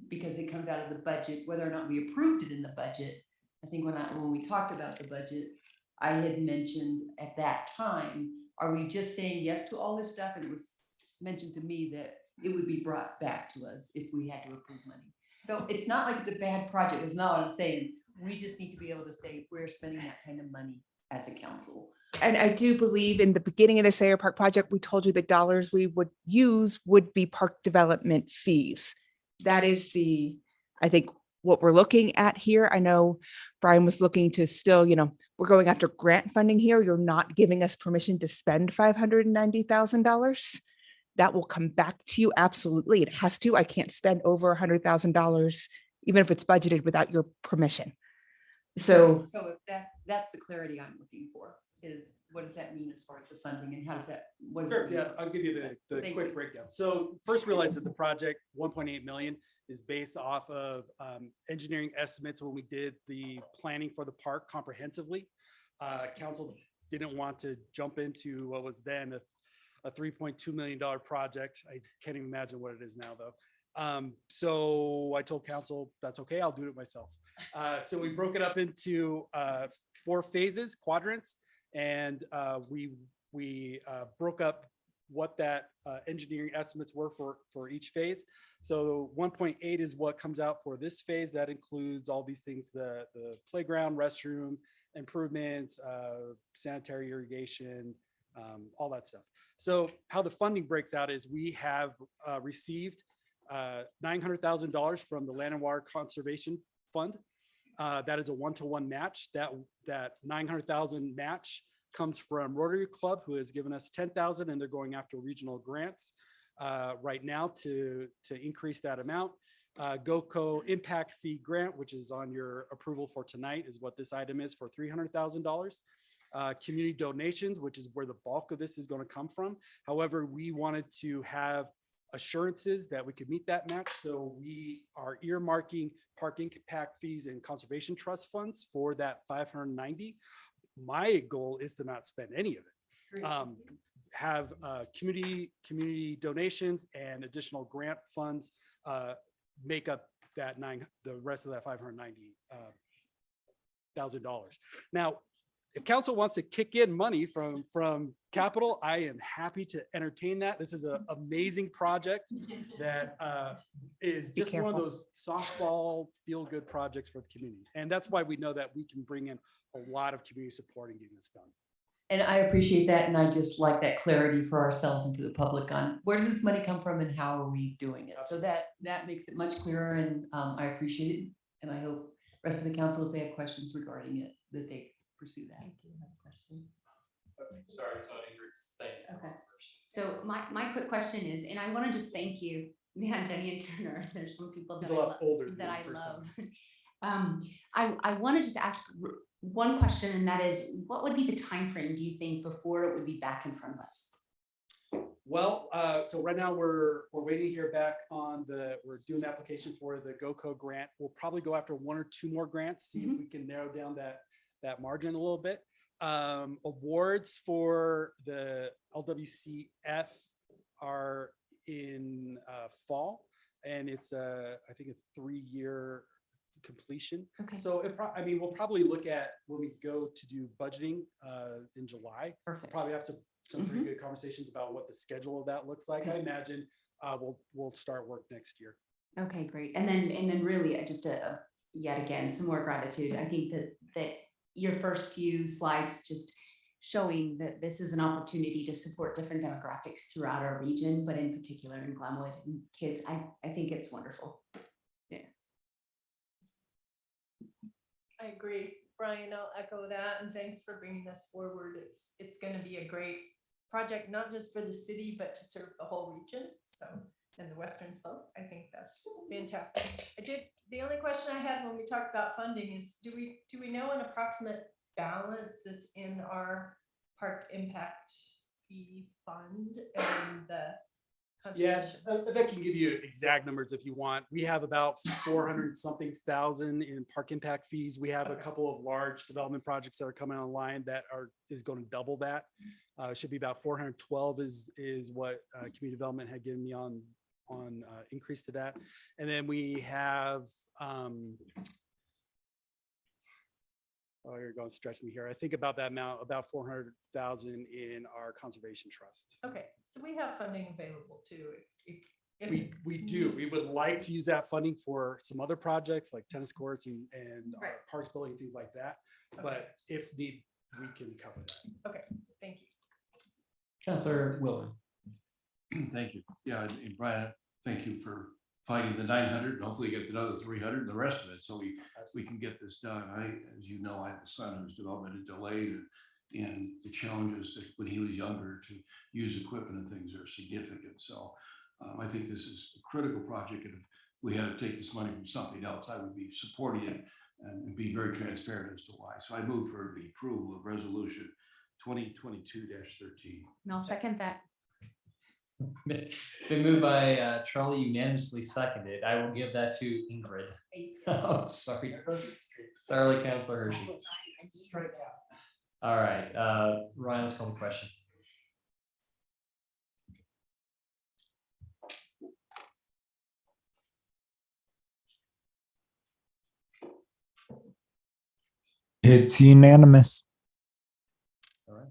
[SPEAKER 13] because it comes out of the budget, whether or not we approved it in the budget. I think when we talked about the budget, I had mentioned at that time, are we just saying yes to all this stuff? And it was mentioned to me that it would be brought back to us if we had to approve money. So it's not like it's a bad project. It's not what I'm saying. We just need to be able to say we're spending that kind of money as a council.
[SPEAKER 7] And I do believe in the beginning of the Sayre Park project, we told you the dollars we would use would be park development fees. That is I think, what we're looking at here. I know Brian was looking to still, we're going after grant funding here. You're not giving us permission to spend $590,000. That will come back to you. Absolutely. It has to. I can't spend over $100,000, even if it's budgeted, without your permission. So
[SPEAKER 13] if that's the clarity I'm looking for, is what does that mean as far as the funding, and how does that, what does
[SPEAKER 12] Sure,
[SPEAKER 13] it mean?
[SPEAKER 12] yeah, I'll give you the
[SPEAKER 13] Thank
[SPEAKER 12] quick
[SPEAKER 13] you.
[SPEAKER 12] breakdown. So first, realize that the project 1.8 million is based off of engineering estimates when we did the planning for the park comprehensively. Council didn't want to jump into what was then a $3.2 million project. I can't even imagine what it is now, though. So I told council, that's okay, I'll do it myself. So we broke it up into 4 phases, quadrants, and we broke up what that engineering estimates were for each phase. So 1.8 is what comes out for this phase. That includes all these things, the playground, restroom improvements, sanitary irrigation, all that stuff. So how the funding breaks out is we have received $900,000 from the Land and Water Conservation Fund. That is a 1-to-1 match. That $900,000 match comes from Rotary Club, who has given us $10,000, and they're going after regional grants right now to increase that amount. GoCo Impact Fee Grant, which is on your approval for tonight, is what this item is, for $300,000. Community donations, which is where the bulk of this is going to come from. However, we wanted to have assurances that we could meet that match, so we are earmarking park impact fees and conservation trust funds for that 590. My goal is to not spend any of it. Have community donations and additional grant funds make up the rest of that $590,000. Now, if council wants to kick in money from capital, I am happy to entertain that. This is an amazing project that is
[SPEAKER 7] Be
[SPEAKER 12] just one of
[SPEAKER 7] careful.
[SPEAKER 12] those softball, feel-good projects for the community. And that's why we know that we can bring in a lot of community support in getting this done.
[SPEAKER 13] And I appreciate that, and I just like that clarity for ourselves and for the public on where does this money come from and how are we doing it? So that makes it much clearer, and I appreciate it. And I hope the rest of the council, if they have questions regarding it, that they pursue that.
[SPEAKER 6] Sorry, so Ingrid's thing.
[SPEAKER 3] Okay. So my quick question is, and I want to just thank you, yeah, Jenny and Turner. There's some people
[SPEAKER 12] He's
[SPEAKER 3] that
[SPEAKER 12] a lot older than
[SPEAKER 3] that
[SPEAKER 12] me,
[SPEAKER 3] I
[SPEAKER 12] first
[SPEAKER 3] love. I want to just ask one question, and that is, what would be the time frame, do you think, before it would be back in front of us?
[SPEAKER 12] Well, so right now we're waiting to hear back on we're doing the application for the GoCo grant. We'll probably go after 1 or 2 more grants, see if we can narrow down that margin a little bit. Awards for the LWCF are in fall, and it's I think a 3-year completion.
[SPEAKER 3] Okay.
[SPEAKER 12] So I mean, we'll probably look at when we go to do budgeting in July.
[SPEAKER 3] Perfect.
[SPEAKER 12] Probably have some pretty good conversations about what the schedule of that looks like. I imagine we'll start work next year.
[SPEAKER 3] Okay, great. And then really just yet again, some more gratitude. I think that your first few slides just showing that this is an opportunity to support different demographics throughout our region, but in particular in Glenwood and kids, I think it's wonderful. Yeah.
[SPEAKER 8] I agree, Brian, I'll echo that, and thanks for bringing this forward. It's going to be a great project, not just for the city, but to serve the whole region. So, and the Western Slope, I think that's fantastic. The only question I had when we talked about funding is, do we know an approximate balance that's in our park impact fee fund and the
[SPEAKER 12] Yeah,
[SPEAKER 8] conservation?
[SPEAKER 12] that can give you exact numbers if you want. We have about 400 something thousand in park impact fees. We have a couple of large development projects that are coming online that is going to double that. Should be about 412 is what community development had given me on increase to that. And then we have oh, you're going to stretch me here. I think about that amount, about 400,000 in our conservation trust.
[SPEAKER 8] Okay, so we have funding available too. If
[SPEAKER 12] We do. We would like to use that funding for some other projects like tennis courts and
[SPEAKER 8] Right.
[SPEAKER 12] parks building, things like that.
[SPEAKER 8] Okay.
[SPEAKER 12] But if need, we can cover that.
[SPEAKER 8] Okay, thank you.
[SPEAKER 6] Councilor Wilman.
[SPEAKER 5] Thank you. Yeah, and Brian, thank you for fighting the 900 and hopefully get another 300 and the rest of it so we can get this done. As you know, I have a son whose development is delayed and the challenges that when he was younger to use equipment and things are significant. So I think this is a critical project, and if we had to take this money from something else, I would be supporting it and be very transparent as to why. So I move for the approval of resolution 2022-13.
[SPEAKER 3] And I'll second that.
[SPEAKER 6] Been moved by Charlie, unanimously seconded. I will give that to Ingrid. Oh, sorry. Sorry, Councilor Hershey.
[SPEAKER 2] Straight out.
[SPEAKER 6] All right, Ryan, let's call the question.
[SPEAKER 4] It's unanimous.
[SPEAKER 6] All right.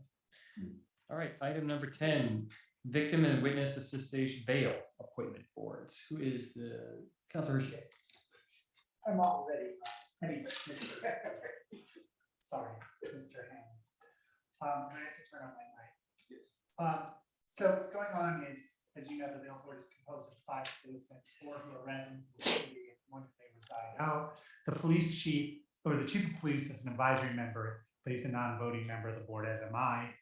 [SPEAKER 6] All right, item number 10, victim and witness association bail appointment boards. Who is the Councilor Hershey?
[SPEAKER 2] I'm all ready. Sorry, Mr. Hammond. I have to turn on my mic. Yes. So what's going on is, as you know, the bail board is composed of 5 citizens, 4 who are residents of the city, and 1 if they reside out. The police chief, or the chief of police is an advisory member, but he's a non-voting member of the board, as am I.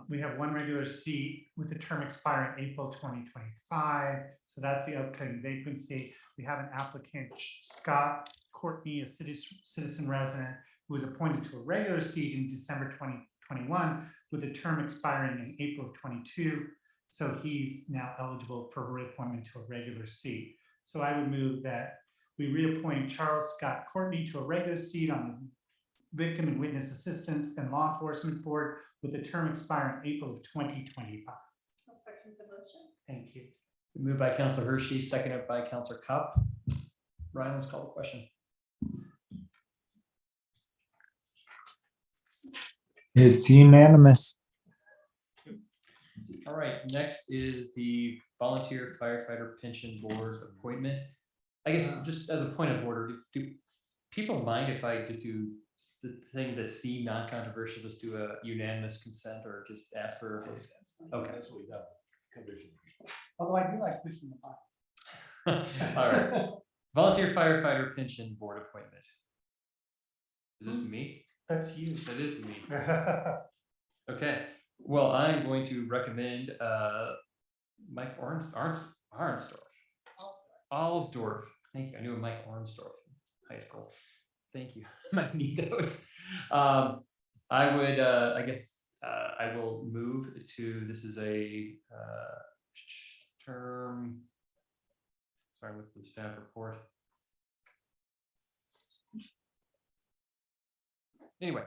[SPEAKER 2] We have 1 regular seat with the term expiring April 2025. So that's the upcoming vacancy. We have an applicant, Scott Courtney, a citizen resident, who was appointed to a regular seat in December 2021 with a term expiring in April of 22. So he's now eligible for reappointment to a regular seat. So I would move that we reappoint Charles Scott Courtney to a regular seat on the Victim and Witness Assistance and Law Enforcement Board with a term expiring April of 2025.
[SPEAKER 8] I'll second the motion.
[SPEAKER 2] Thank you.
[SPEAKER 6] Moved by Councilor Hershey, seconded by Councilor Cup. Ryan, let's call the question.
[SPEAKER 4] It's unanimous.
[SPEAKER 6] All right, next is the volunteer firefighter pension board appointment. I guess just as a point of order, do people mind if I just do the thing that C non-controversial, just do a unanimous consent or just ask for? Okay.
[SPEAKER 12] That's what we got. Condition.
[SPEAKER 2] Although I do like pushing the button.
[SPEAKER 6] All right. Volunteer firefighter pension board appointment. Is this me?
[SPEAKER 2] That's you.
[SPEAKER 6] That is me. Okay, well, I'm going to recommend Mike Arnsdorf. Alsdorf. Thank you. I knew a Mike Arnsdorf in high school. Thank you. Might need those. I would, I guess, I will move to, this is a term. Sorry, with the staff report. Anyway,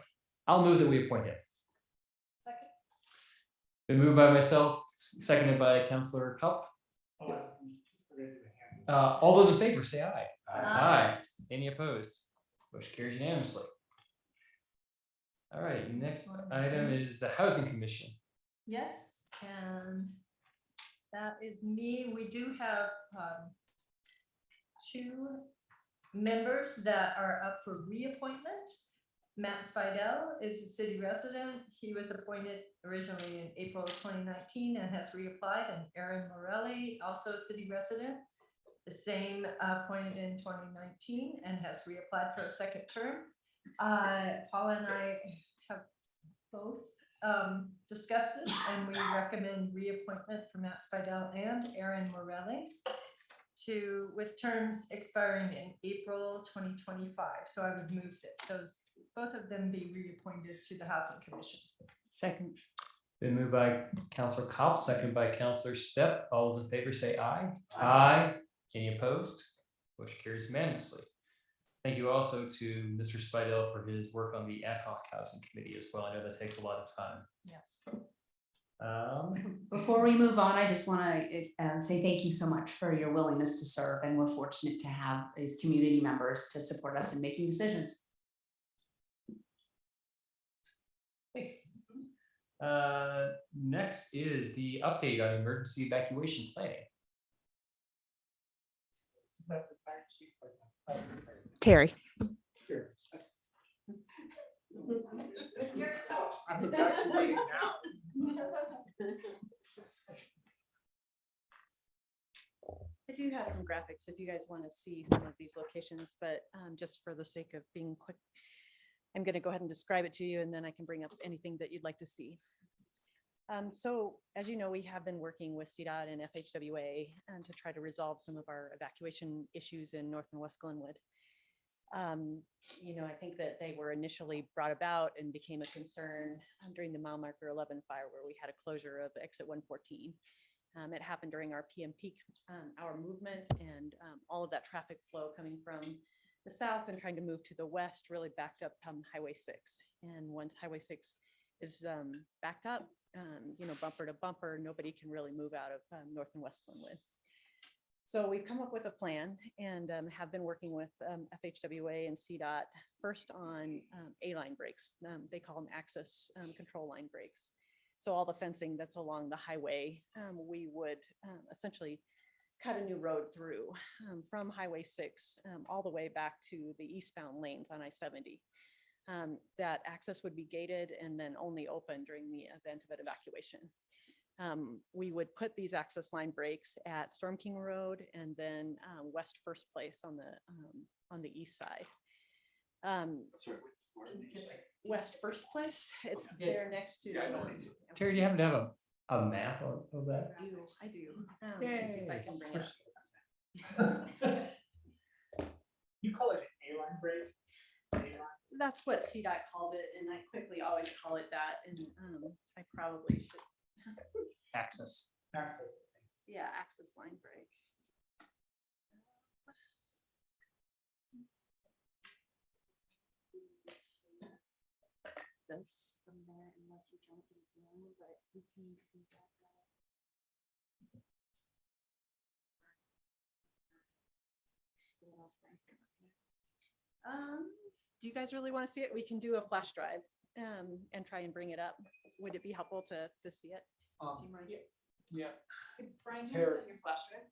[SPEAKER 6] I'll move that we appoint him.
[SPEAKER 8] Second.
[SPEAKER 6] Been moved by myself, seconded by Councilor Cup. All those in favor, say aye. Aye. Any opposed? Motion carries unanimously. All right, next item is the Housing Commission.
[SPEAKER 8] Yes, and that is me. We do have 2 members that are up for reappointment. Matt Spidell is a city resident. He was appointed originally in April of 2019 and has reapplied. And Aaron Morelli, also a city resident, the same, appointed in 2019 and has reapplied for a second term. Paula and I have both discussed this, and we recommend reappointment for Matt Spidell and Aaron Morelli with terms expiring in April 2025. So I would move that both of them be reappointed to the Housing Commission.
[SPEAKER 13] Second.
[SPEAKER 6] Been moved by Councilor Kopp, seconded by Councilor Stepp. All those in favor say aye. Aye. Any opposed? Motion carries unanimously. Thank you also to Mr. Spidell for his work on the ad hoc housing committee as well. I know that takes a lot of time.
[SPEAKER 8] Yes.
[SPEAKER 3] Before we move on, I just want to say thank you so much for your willingness to serve, and we're fortunate to have these community members to support us in making decisions.
[SPEAKER 6] Thanks. Next is the update on emergency evacuation planning.
[SPEAKER 7] Terry.
[SPEAKER 2] I'm evacuating now.
[SPEAKER 14] I do have some graphics if you guys want to see some of these locations, but just for the sake of being quick, I'm going to go ahead and describe it to you, and then I can bring up anything that you'd like to see. So as you know, we have been working with CDOT and FHWA to try to resolve some of our evacuation issues in North and West Glenwood. You know, I think that they were initially brought about and became a concern during the mile marker 11 fire, where we had a closure of exit 114. It happened during our PM peak hour movement, and all of that traffic flow coming from the south and trying to move to the west really backed up Highway 6. And once Highway 6 is backed up, you know, bumper to bumper, nobody can really move out of North and West Glenwood. So we've come up with a plan and have been working with FHWA and CDOT first on A-line breaks. They call them access control line breaks. So all the fencing that's along the highway, we would essentially cut a new road through from Highway 6 all the way back to the eastbound lanes on I-70. That access would be gated and then only open during the event of an evacuation. We would put these access line breaks at Storm King Road and then West First Place on the east side. West First Place, it's there next to.
[SPEAKER 6] Terry, do you happen to have a map of that?
[SPEAKER 14] I do. Let's see if I can bring it.
[SPEAKER 2] You call it an A-line break?
[SPEAKER 14] That's what CDOT calls it, and I quickly always call it that, and I probably should.
[SPEAKER 6] Access.
[SPEAKER 14] Yeah, access line break. This
[SPEAKER 10] from there unless you jump to Zoom, but we can do that.
[SPEAKER 14] Do you guys really want to see it? We can do a flash drive and try and bring it up? Would it be helpful to see it? Do you mind?
[SPEAKER 1] Yes. Yeah.
[SPEAKER 14] Brian, you
[SPEAKER 1] Terry.
[SPEAKER 14] have your flash drive?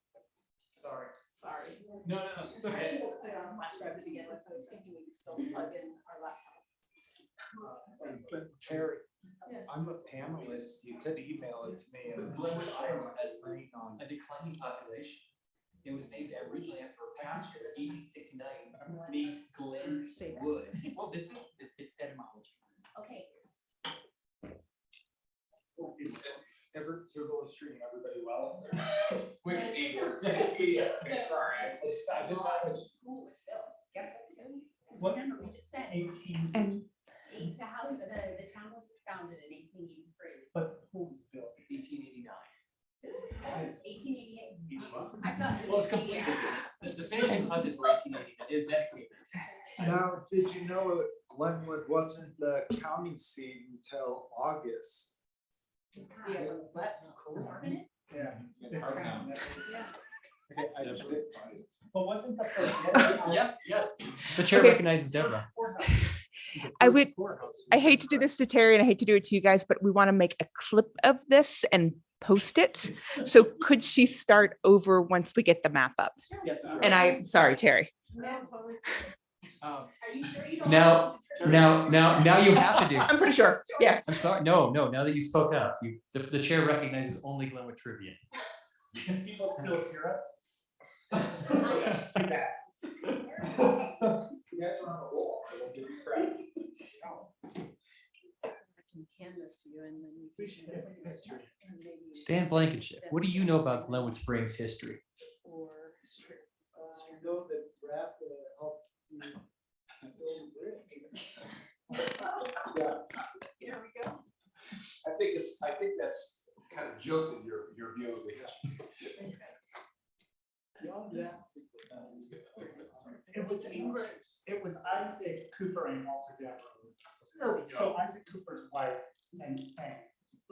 [SPEAKER 1] Sorry.
[SPEAKER 14] Sorry.
[SPEAKER 1] No, it's
[SPEAKER 14] I
[SPEAKER 1] okay.
[SPEAKER 14] should have put it on a flash drive to begin with, so I was thinking we could still plug in our laptops.
[SPEAKER 15] But Terry,
[SPEAKER 14] Yes.
[SPEAKER 15] I'm a panelist. You could email it to me. And
[SPEAKER 1] Glenwood, Iowa has
[SPEAKER 15] screen on.
[SPEAKER 1] a declining population. It was named originally after a pastor in 1869 named Glenwood. Well, this is, it's etymology.
[SPEAKER 3] Okay.
[SPEAKER 15] Ever, you're going streaming everybody well?
[SPEAKER 1] Wikipedia. Sorry.
[SPEAKER 15] I did not.
[SPEAKER 3] School was built. Guess what?
[SPEAKER 15] What?
[SPEAKER 3] Remember, we just said.
[SPEAKER 15] 18.
[SPEAKER 7] And
[SPEAKER 3] The house, the town was founded in 1883.
[SPEAKER 15] But who was built?
[SPEAKER 1] 1889.
[SPEAKER 3] That was 1888. I've got.
[SPEAKER 1] Well, it's completed. The finishing touches were 1889. It's dedicated.
[SPEAKER 15] Now, did you know Glenwood wasn't the county seat until August?
[SPEAKER 3] Yeah, what?
[SPEAKER 15] Yeah.
[SPEAKER 3] Yeah.
[SPEAKER 15] Okay, I just did. But wasn't the first?
[SPEAKER 1] Yes.
[SPEAKER 6] The chair
[SPEAKER 7] Okay.
[SPEAKER 6] recognizes Deborah.
[SPEAKER 7] I hate to do this to Terry and I hate to do it to you guys, but we want to make a clip of this and post it. So could she start over once we get the map up?
[SPEAKER 1] Yes.
[SPEAKER 7] And I'm sorry, Terry.
[SPEAKER 3] Yeah, totally. Are you sure you don't?
[SPEAKER 6] Now you have to do.
[SPEAKER 7] I'm pretty sure. Yeah.
[SPEAKER 6] I'm sorry. No, now that you spoke up, the chair recognizes only Glenwood Tribune.
[SPEAKER 15] Can people still hear us? You guys are on a roll. I will give you credit.
[SPEAKER 14] I can hand this to you and then you can. and maybe-
[SPEAKER 6] Dan Blankenship, what do you know about Glenwood Springs history?
[SPEAKER 14] Or.
[SPEAKER 15] I know that Brad helped you build the bridge. Yeah.
[SPEAKER 14] Here we go.
[SPEAKER 5] I think that's kind of jilted your view of the history.
[SPEAKER 2] It was Ingrid, it was Isaac Cooper and Walter Deborah. So Isaac Cooper's wife and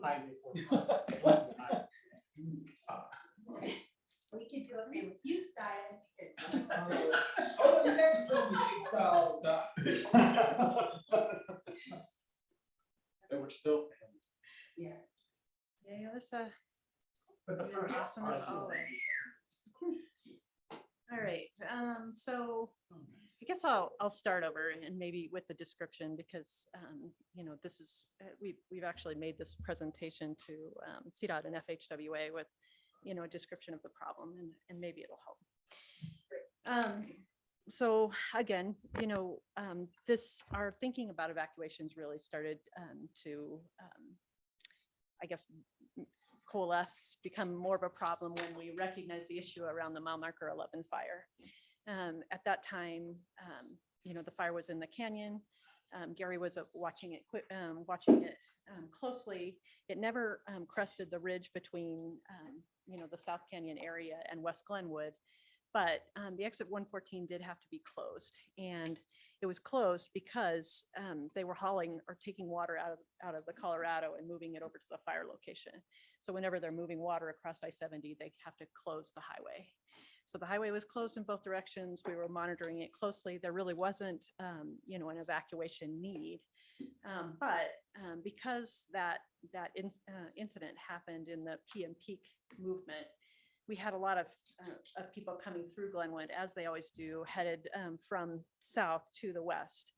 [SPEAKER 2] Isaac was.
[SPEAKER 3] We could do a family feud style.
[SPEAKER 15] Oh, the next film we can style
[SPEAKER 1] But we're still.
[SPEAKER 3] Yeah.
[SPEAKER 14] Yeah, that's
[SPEAKER 2] But the first.
[SPEAKER 14] awesome as always. All right, so I guess I'll start over and maybe with the description because, this is, we've actually made this presentation to CDOT and FHWA with, a description of the problem and maybe it'll help. So again, our thinking about evacuations really started to, I guess, coalesce, become more of a problem when we recognized the issue around the mile marker 11 fire. At that time, the fire was in the canyon. Gary was watching it closely. It never crested the ridge between, the South Canyon area and West Glenwood, but the exit 114 did have to be closed. And it was closed because they were hauling or taking water out of the Colorado and moving it over to the fire location. So whenever they're moving water across I-70, they have to close the highway. So the highway was closed in both directions. We were monitoring it closely. There really wasn't, an evacuation need. But because that incident happened in the PM peak movement, we had a lot of people coming through Glenwood, as they always do, headed from south to the west.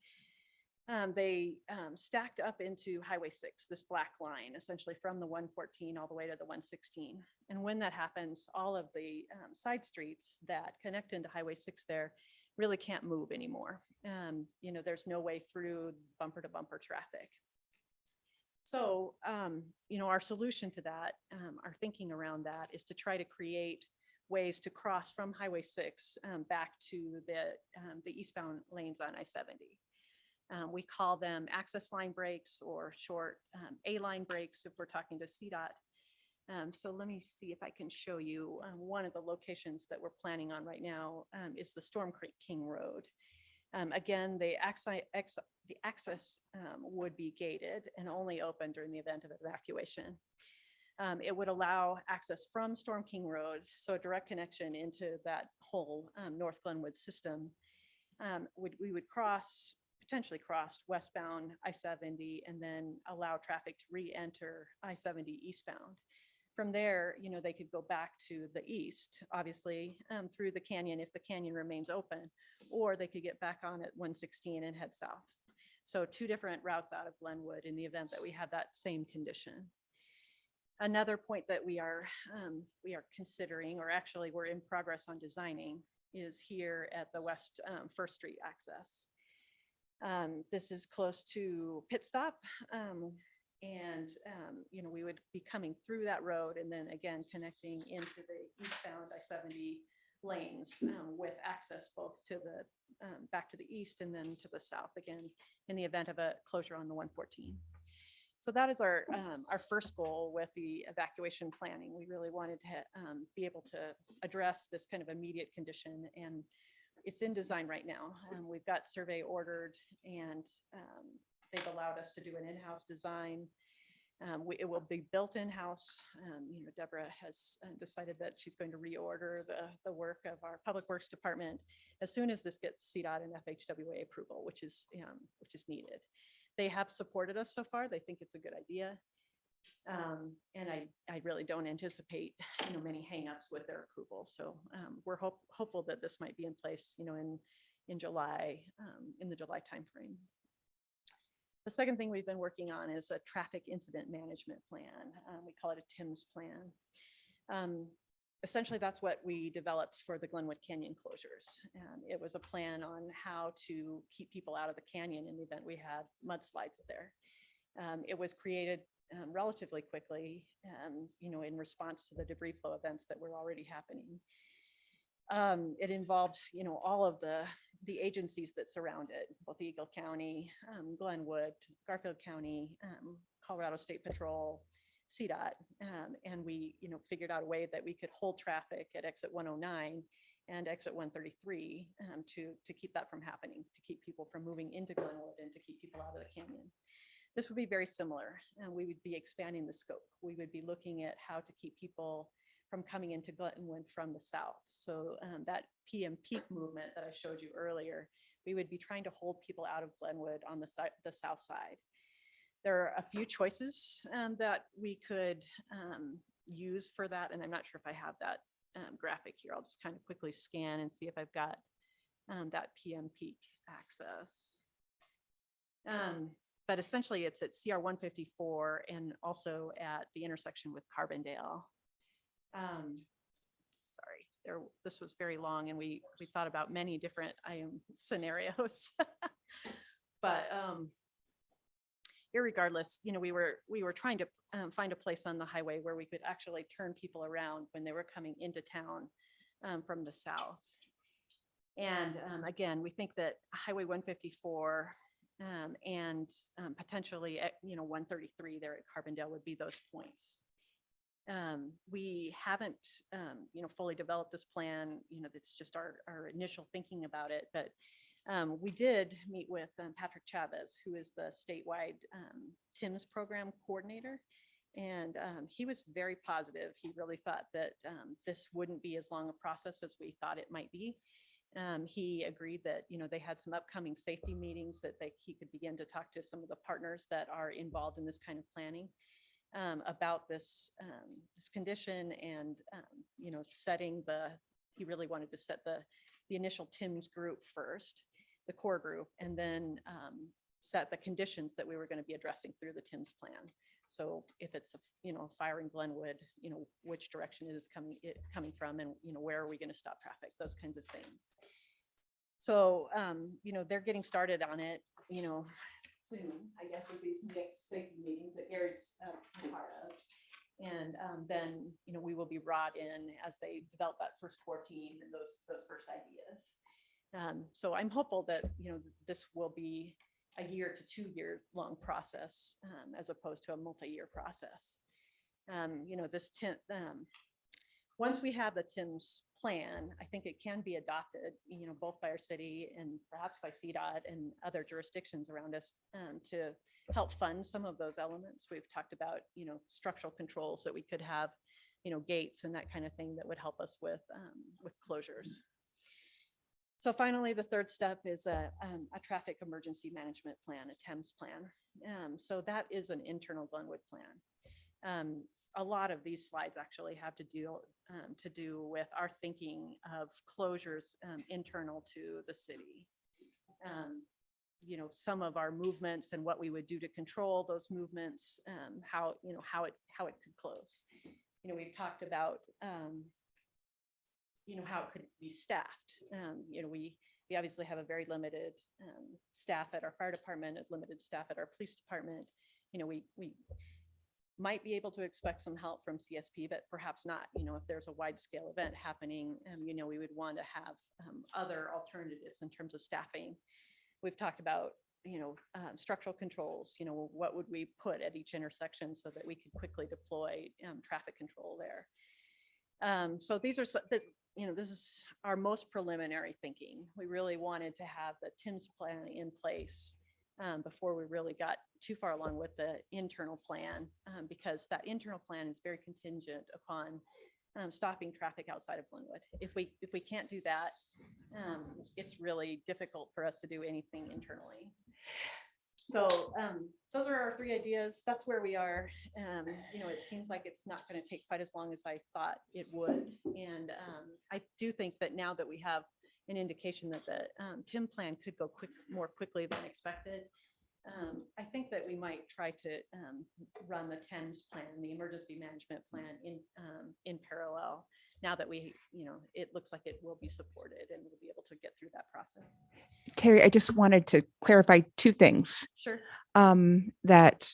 [SPEAKER 14] They stacked up into Highway 6, this black line, essentially from the 114 all the way to the 116. And when that happens, all of the side streets that connect into Highway 6 there really can't move anymore. There's no way through bumper to bumper traffic. So, our solution to that, our thinking around that is to try to create ways to cross from Highway 6 back to the eastbound lanes on I-70. We call them access line breaks or short A-line breaks if we're talking to CDOT. So let me see if I can show you one of the locations that we're planning on right now is the Storm Creek King Road. Again, the access would be gated and only open during the event of evacuation. It would allow access from Storm King Road, so a direct connection into that whole North Glenwood system. We would cross potentially crossed westbound I-70 and then allow traffic to re-enter I-70 eastbound. From there, they could go back to the east, obviously, through the canyon if the canyon remains open, or they could get back on at 116 and head south. So 2 different routes out of Glenwood in the event that we have that same condition. Another point that we are considering, or actually we're in progress on designing, is here at the West First Street access. This is close to Pit Stop. We would be coming through that road and then again connecting into the eastbound I-70 lanes with access both to the back to the east and then to the south again in the event of a closure on the 114. So that is our first goal with the evacuation planning. We really wanted to be able to address this kind of immediate condition, and it's in design right now. We've got survey ordered, and they've allowed us to do an in-house design. It will be built in-house. Deborah has decided that she's going to reorder the work of our Public Works Department as soon as this gets CDOT and FHWA approval, which is needed. They have supported us so far. They think it's a good idea. And I really don't anticipate, many hangups with their approval. So we're hopeful that this might be in place, in July, in the July timeframe. The second thing we've been working on is a traffic incident management plan. We call it a TIMS plan. Essentially, that's what we developed for the Glenwood Canyon closures. It was a plan on how to keep people out of the canyon in the event we had mudslides there. It was created relatively quickly, in response to the debris flow events that were already happening. It involved, all of the agencies that surround it, both Eagle County, Glenwood, Garfield County, Colorado State Patrol, CDOT, and we, figured out a way that we could hold traffic at exit 109 and exit 133 to keep that from happening, to keep people from moving into Glenwood and to keep people out of the canyon. This would be very similar, and we would be expanding the scope. We would be looking at how to keep people from coming into Glenwood from the south. So that PM peak movement that I showed you earlier, we would be trying to hold people out of Glenwood on the south side. There are a few choices that we could use for that, and I'm not sure if I have that graphic here. I'll just kind of quickly scan and see if I've got that PM peak access. But essentially it's at CR 154 and also at the intersection with Carbondale. Sorry, this was very long, and we thought about many different scenarios. But irregardless, we were trying to find a place on the highway where we could actually turn people around when they were coming into town from the south. And again, we think that Highway 154 and potentially 133 there at Carbondale would be those points. We haven't fully developed this plan. That's just our initial thinking about it, but we did meet with Patrick Chavez, who is the statewide TIMS program coordinator, and he was very positive. He really thought that this wouldn't be as long a process as we thought it might be. He agreed that they had some upcoming safety meetings that he could begin to talk to some of the partners that are involved in this kind of planning about this condition, and he really wanted to set the initial TIMS group first, the core group, and then set the conditions that we were going to be addressing through the TIMS plan. So if it's a fire in Glenwood, which direction it is coming from, and where are we going to stop traffic, those kinds of things. So they're getting started on it, soon, I guess, with these next safety meetings that Gary's a part of. And then, we will be brought in as they develop that first core team and those first ideas. So I'm hopeful that, this will be a 1 to 2 year long process as opposed to a multi-year process. Once we have the TIMS plan, I think it can be adopted, both by our city and perhaps by CDOT and other jurisdictions around us to help fund some of those elements. We've talked about, structural controls that we could have, gates and that kind of thing that would help us with closures. So finally, the third step is a traffic emergency management plan, a TEMS plan. So that is an internal Glenwood plan. A lot of these slides actually have to do with our thinking of closures internal to the city. You know, some of our movements and what we would do to control those movements, how it could close. You know, we've talked about how it could be staffed. You know, we obviously have a very limited staff at our fire department, a limited staff at our police department. You know, we might be able to expect some help from CSP, but perhaps not. You know, if there's a wide scale event happening, we would want to have other alternatives in terms of staffing. We've talked about, structural controls, what would we put at each intersection so that we could quickly deploy traffic control there. So these are, this is our most preliminary thinking. We really wanted to have the TIMS plan in place before we really got too far along with the internal plan, because that internal plan is very contingent upon stopping traffic outside of Glenwood. If we can't do that, it's really difficult for us to do anything internally. So those are our three ideas. That's where we are. It seems like it's not going to take quite as long as I thought it would. And I do think that now that we have an indication that the TIM plan could go more quickly than expected, I think that we might try to run the TEMS plan, the emergency management plan in parallel. Now that it looks like it will be supported and we'll be able to get through that process.
[SPEAKER 7] Terry, I just wanted to clarify two things.
[SPEAKER 14] Sure.
[SPEAKER 7] That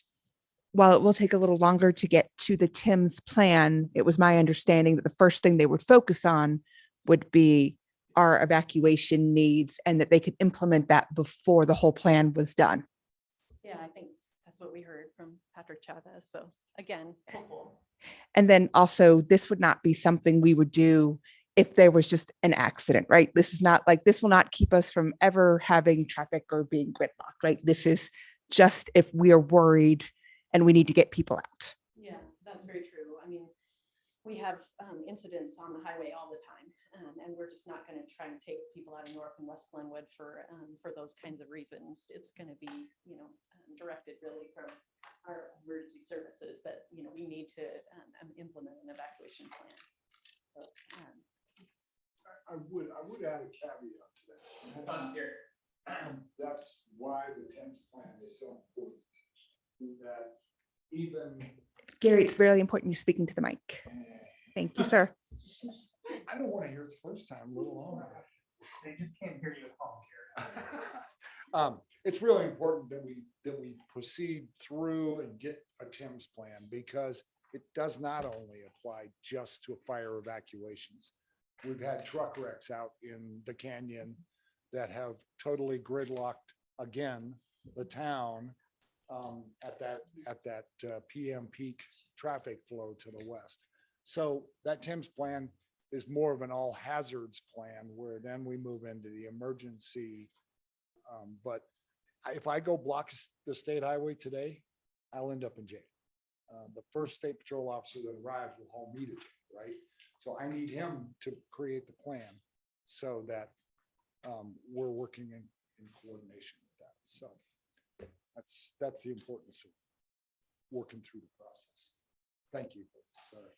[SPEAKER 7] while it will take a little longer to get to the TIMS plan, it was my understanding that the first thing they would focus on would be our evacuation needs and that they could implement that before the whole plan was done.
[SPEAKER 14] Yeah, I think that's what we heard from Patrick Chavez. So again, hopeful.
[SPEAKER 7] And then also, this would not be something we would do if there was just an accident, right? This is not like, this will not keep us from ever having traffic or being gridlocked, right? This is just if we are worried and we need to get people out.
[SPEAKER 14] Yeah, that's very true. I mean, we have incidents on the highway all the time, and we're just not going to try and take people out of North and West Glenwood for those kinds of reasons. It's going to be, directed really from our emergency services that, we need to implement an evacuation plan. So,
[SPEAKER 15] I would add a caveat to that. That's why the TEMS plan is so important. That even
[SPEAKER 7] Gary, it's really important you speaking to the mic. Thank you, sir.
[SPEAKER 15] I don't want to hear it the first time, let alone.
[SPEAKER 2] They just can't hear you at home, Gary.
[SPEAKER 15] It's really important that we proceed through and get a TIMS plan, because it does not only apply just to fire evacuations. We've had truck wrecks out in the canyon that have totally gridlocked again the town at that PM peak traffic flow to the west. So that TIMS plan is more of an all hazards plan, where then we move into the emergency. But if I go block the state highway today, I'll end up in jail. The first state patrol officer that arrives will haul me to jail, right? So I need him to create the plan so that we're working in coordination with that. So that's the importance of working through the process. Thank you. Sorry.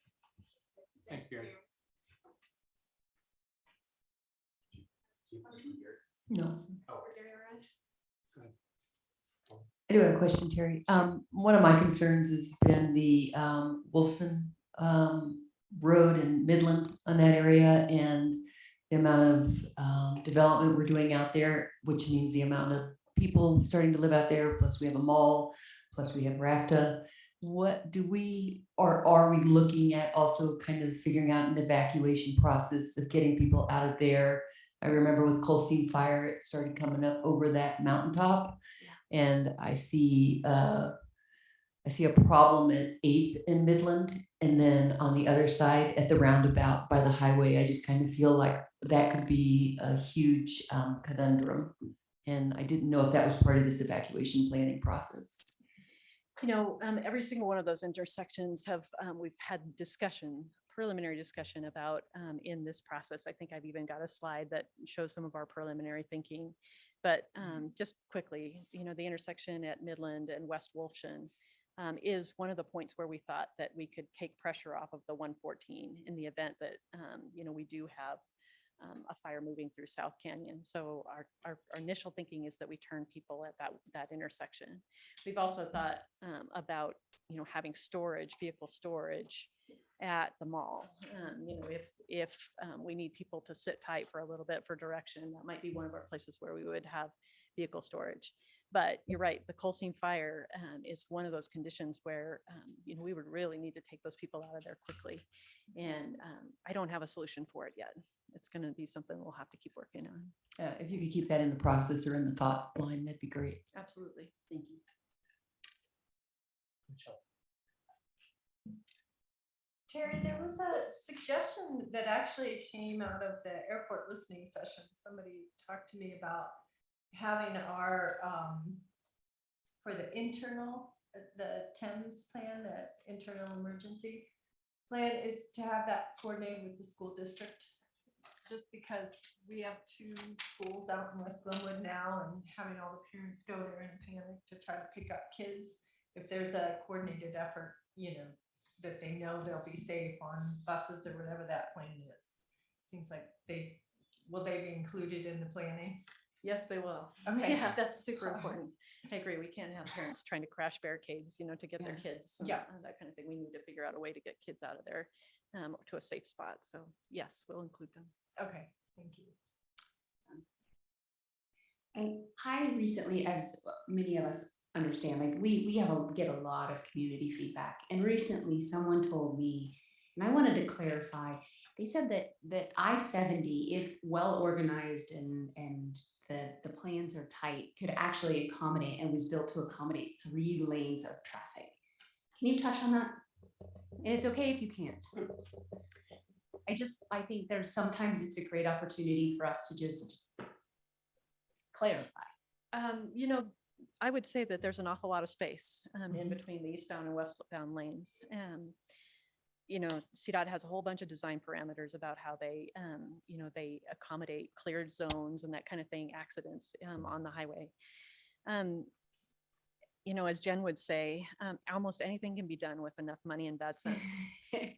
[SPEAKER 6] Thanks, Gary.
[SPEAKER 13] No.
[SPEAKER 6] Oh.
[SPEAKER 13] I do have a question, Terry. One of my concerns has been the Wolfson Road in Midland on that area, and the amount of development we're doing out there, which means the amount of people starting to live out there, plus we have a mall, plus we have RAFTA. What do we, or are we looking at also kind of figuring out an evacuation process of getting people out of there? I remember with Colseam Fire, it started coming up over that mountaintop. And I see a problem at 8th and Midland. And then on the other side at the roundabout by the highway, I just kind of feel like that could be a huge conundrum. And I didn't know if that was part of this evacuation planning process.
[SPEAKER 14] every single one of those intersections have, we've had discussion preliminary discussion about in this process. I think I've even got a slide that shows some of our preliminary thinking. But just quickly, the intersection at Midland and West Wolfson is one of the points where we thought that we could take pressure off of the 114 in the event that, we do have a fire moving through South Canyon. So our initial thinking is that we turn people at that intersection. We've also thought about, having vehicle storage at the mall. If we need people to sit tight for a little bit for direction, that might be one of our places where we would have vehicle storage. But you're right, the coal seam fire is one of those conditions where, we would really need to take those people out of there quickly. And I don't have a solution for it yet. It's going to be something we'll have to keep working on.
[SPEAKER 13] If you could keep that in the process or in the thought line, that'd be great.
[SPEAKER 14] Absolutely.
[SPEAKER 13] Thank you.
[SPEAKER 8] Terry, there was a suggestion that actually came out of the airport listening session. Somebody talked to me about having our, for the TEMS plan, the internal emergency plan, is to have that coordinated with the school district. Just because we have 2 schools out in West Glenwood now, and having all the parents go there in a panic to try to pick up kids. If there's a coordinated effort, that they know they'll be safe on buses or whatever that plan is. Seems like will they be included in the planning?
[SPEAKER 14] Yes, they will.
[SPEAKER 8] Okay.
[SPEAKER 14] Yeah, that's super important. I agree. We can't have parents trying to crash barricades, to get their kids.
[SPEAKER 8] Yeah.
[SPEAKER 14] That kind of thing. We need to figure out a way to get kids out of there to a safe spot. So yes, we'll include them.
[SPEAKER 8] Okay, thank you.
[SPEAKER 3] And I recently, as many of us understand, like we get a lot of community feedback. And recently someone told me, and I wanted to clarify, they said that I-70, if well organized and the plans are tight, could actually accommodate and was built to accommodate 3 lanes of traffic. Can you touch on that? And it's okay if you can't. I think sometimes it's a great opportunity for us to just clarify.
[SPEAKER 14] I would say that there's an awful lot of space in between the eastbound and westbound lanes. CDOT has a whole bunch of design parameters about how they, they accommodate cleared zones and that kind of thing, accidents on the highway. As Jen would say, almost anything can be done with enough money and bad sense.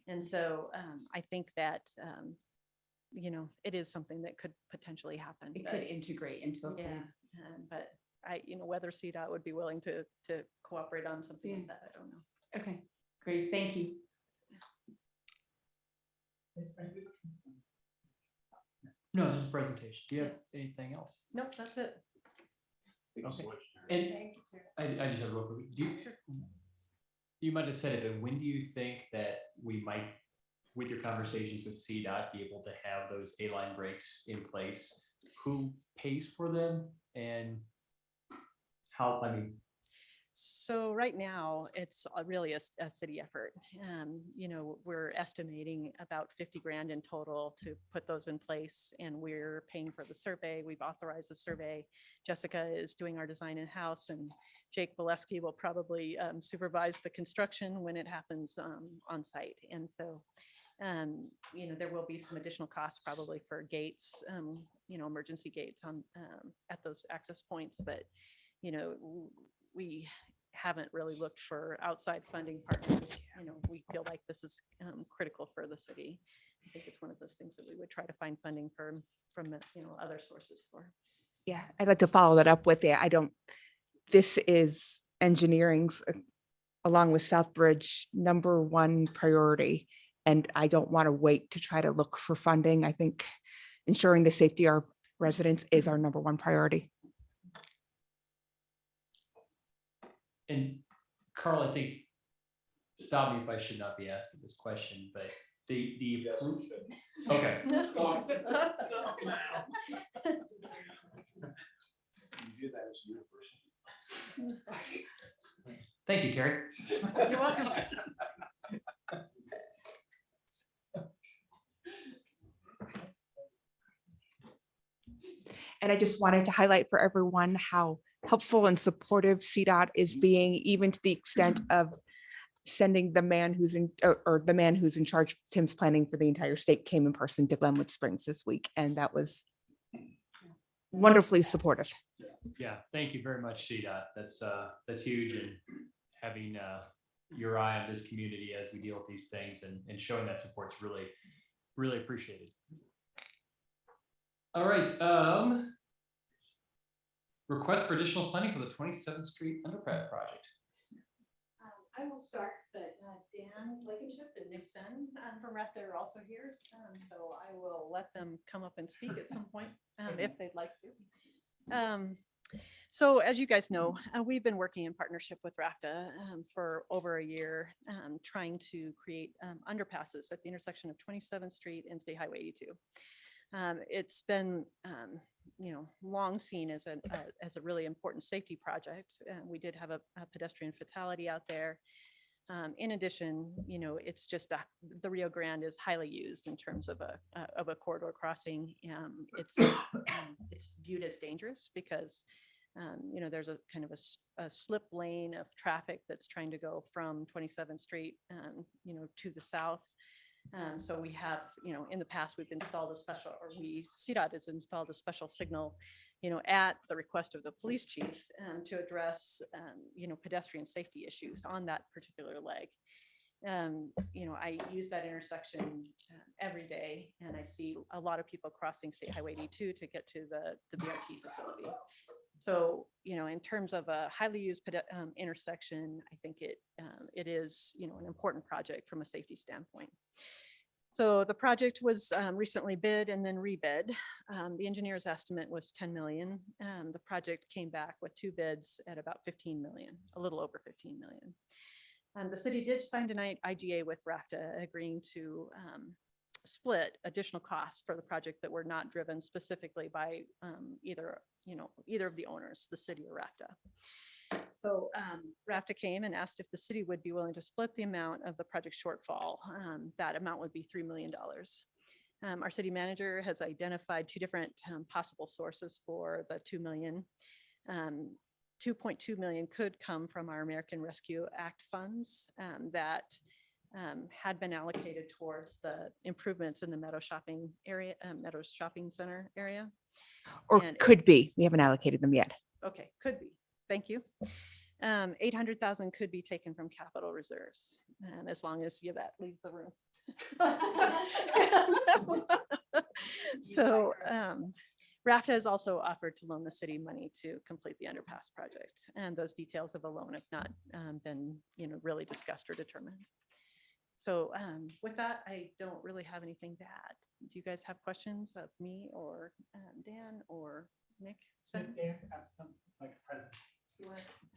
[SPEAKER 14] And so I think that, it is something that could potentially happen.
[SPEAKER 3] It could integrate into a plan.
[SPEAKER 14] But whether CDOT would be willing to cooperate on something like that, I don't know.
[SPEAKER 3] Okay, great. Thank you.
[SPEAKER 6] No, this is a presentation. Do you have anything else?
[SPEAKER 14] Nope, that's it.
[SPEAKER 6] Okay. And
[SPEAKER 8] Thank you, Terry.
[SPEAKER 6] I just have a real quick, you might have said it, but when do you think that we might, with your conversations with CDOT, be able to have those A-line brakes in place? Who pays for them and how,
[SPEAKER 14] So right now, it's really a city effort. We're estimating about 50 grand in total to put those in place, and we're paying for the survey. We've authorized the survey. Jessica is doing our design in-house, and Jake Valesky will probably supervise the construction when it happens on site. And so, there will be some additional costs probably for gates, emergency gates at those access points, but we haven't really looked for outside funding partners. We feel like this is critical for the city. I think it's one of those things that we would try to find funding from other sources for.
[SPEAKER 7] Yeah, I'd like to follow that up with it. This is engineering's, along with Southbridge, #1 priority. And I don't want to wait to try to look for funding. I think ensuring the safety of our residents is our #1 priority.
[SPEAKER 6] and Carl, I think, stop me if I should not be asking this question, but the okay. Thank you, Terry.
[SPEAKER 14] You're welcome.
[SPEAKER 7] And I just wanted to highlight for everyone how helpful and supportive CDOT is being, even to the extent of sending the man who's in, or the man who's in charge of Tim's planning for the entire state came in person to Glenwood Springs this week, and that was wonderfully supportive.
[SPEAKER 6] Yeah, thank you very much, CDOT. That's huge, and having your eye on this community as we deal with these things and showing that support's really, really appreciated. All right, request for additional funding for the 27th Street Undercraft project.
[SPEAKER 14] I will start, but Dan Blankenship and Nick Sen from RAPTA are also here. So I will let them come up and speak at some point if they'd like to. So as you guys know, we've been working in partnership with RAPTA for over a year, trying to create underpasses at the intersection of 27th Street and State Highway 82. It's been, long seen as a really important safety project. We did have a pedestrian fatality out there. In addition, it's just the Rio Grande is highly used in terms of a corridor crossing. It's viewed as dangerous because there's a kind of a slip lane of traffic that's trying to go from 27th Street, to the south. So we have, in the past, we've installed a special, or CDOT has installed a special signal, at the request of the police chief to address, pedestrian safety issues on that particular leg. I use that intersection every day, and I see a lot of people crossing State Highway 82 to get to the BRT facility. So, in terms of a highly used intersection, I think it is, an important project from a safety standpoint. So the project was recently bid and then rebid. The engineer's estimate was 10 million. The project came back with two bids at about 15 million, a little over 15 million. The city did sign tonight IGA with RAFTA agreeing to split additional costs for the project that were not driven specifically by either of the owners, the city or RAFTA. So RAFTA came and asked if the city would be willing to split the amount of the project shortfall. That amount would be $3 million. Our city manager has identified two different possible sources for the 2 million. 2.2 million could come from our American Rescue Act funds that had been allocated towards the improvements in the Meadows Shopping area, Meadows Shopping Center area.
[SPEAKER 7] Or could be. We haven't allocated them yet.
[SPEAKER 14] Okay, could be. Thank you. 800,000 could be taken from capital reserves, as long as Yvette leaves the room. So RAFTA has also offered to loan the city money to complete the underpass project, and those details of a loan have not been, really discussed or determined. So with that, I don't really have anything to add. Do you guys have questions of me or Dan or Nick?
[SPEAKER 2] Did Dan have some like a present?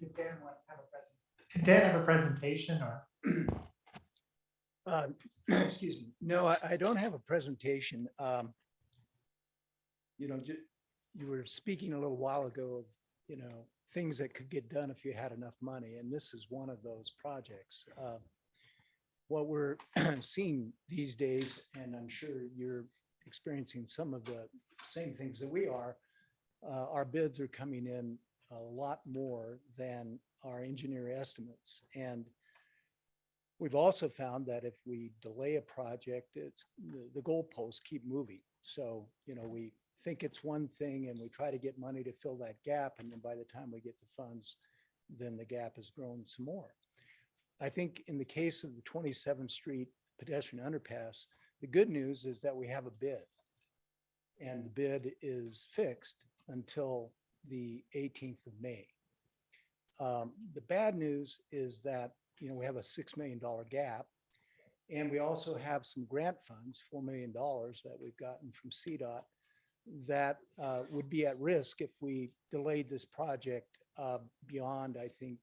[SPEAKER 2] Did Dan have a present? Did Dan have a presentation or?
[SPEAKER 16] Excuse me. No, I don't have a presentation. You were speaking a little while ago of, things that could get done if you had enough money. And this is one of those projects. What we're seeing these days, and I'm sure you're experiencing some of the same things that we are, our bids are coming in a lot more than our engineer estimates. And we've also found that if we delay a project, it's the goalposts keep moving. So, we think it's one thing and we try to get money to fill that gap. And then by the time we get the funds, then the gap has grown some more. I think in the case of the 27th Street pedestrian underpass, the good news is that we have a bid. And the bid is fixed until the 18th of May. The bad news is that, we have a $6 million gap. And we also have some grant funds, $4 million that we've gotten from CDOT that would be at risk if we delayed this project beyond, I think,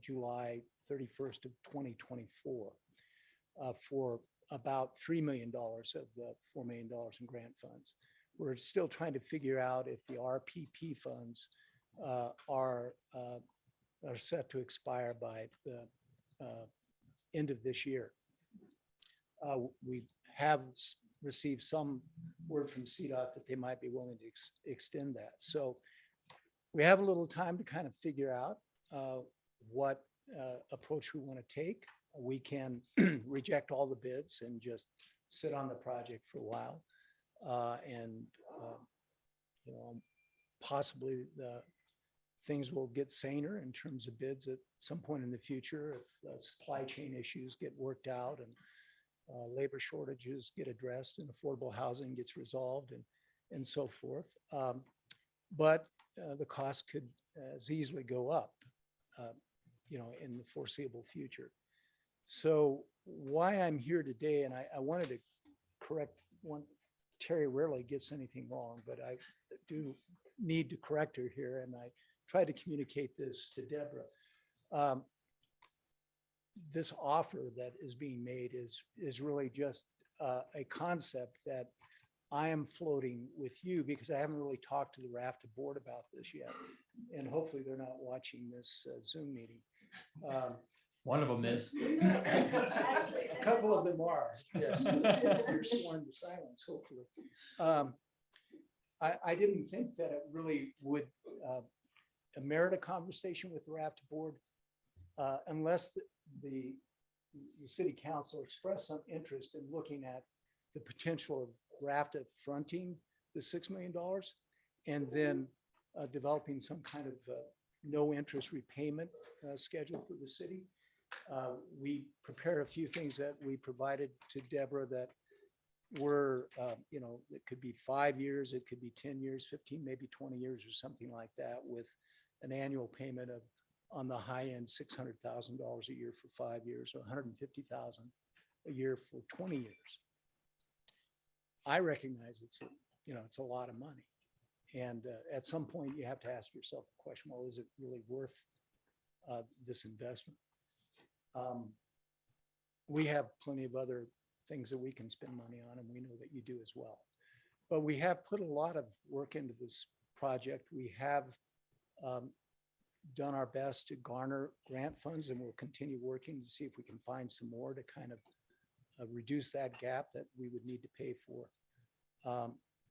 [SPEAKER 16] July 31st of 2024 for about $3 million of the $4 million in grant funds. We're still trying to figure out if the RPP funds are set to expire by the end of this year. We have received some word from CDOT that they might be willing to extend that. So we have a little time to kind of figure out what approach we want to take. we can reject all the bids and just sit on the project for a while. And, you know, possibly the things will get saner in terms of bids at some point in the future if supply chain issues get worked out and labor shortages get addressed and affordable housing gets resolved and so forth. But the cost could as easily go up, you know, in the foreseeable future. So why I'm here today, and I wanted to correct one, Terry rarely gets anything wrong, but I do need to correct her here, and I try to communicate this to Deborah. This offer that is being made is really just a concept that I am floating with you because I haven't really talked to the RAFTA board about this yet. And hopefully they're not watching this Zoom meeting.
[SPEAKER 6] One of them is.
[SPEAKER 16] A couple of them are, yes. You're sworn to silence, hopefully. I didn't think that it really would merit a conversation with the RAFTA board unless the city council expressed some interest in looking at the potential of RAFTA fronting the $6 million and then developing some kind of no interest repayment schedule for the city. We prepared a few things that we provided to Deborah that were, you know, it could be 5 years, it could be 10 years, 15, maybe 20 years or something like that with an annual payment of on the high end, $600,000 a year for 5 years or $150,000 a year for 20 years. I recognize it's a, you know, it's a lot of money. And at some point you have to ask yourself the question, well, is it really worth this investment? We have plenty of other things that we can spend money on, and we know that you do as well. But we have put a lot of work into this project. We have done our best to garner grant funds, and we'll continue working to see if we can find some more to kind of reduce that gap that we would need to pay for.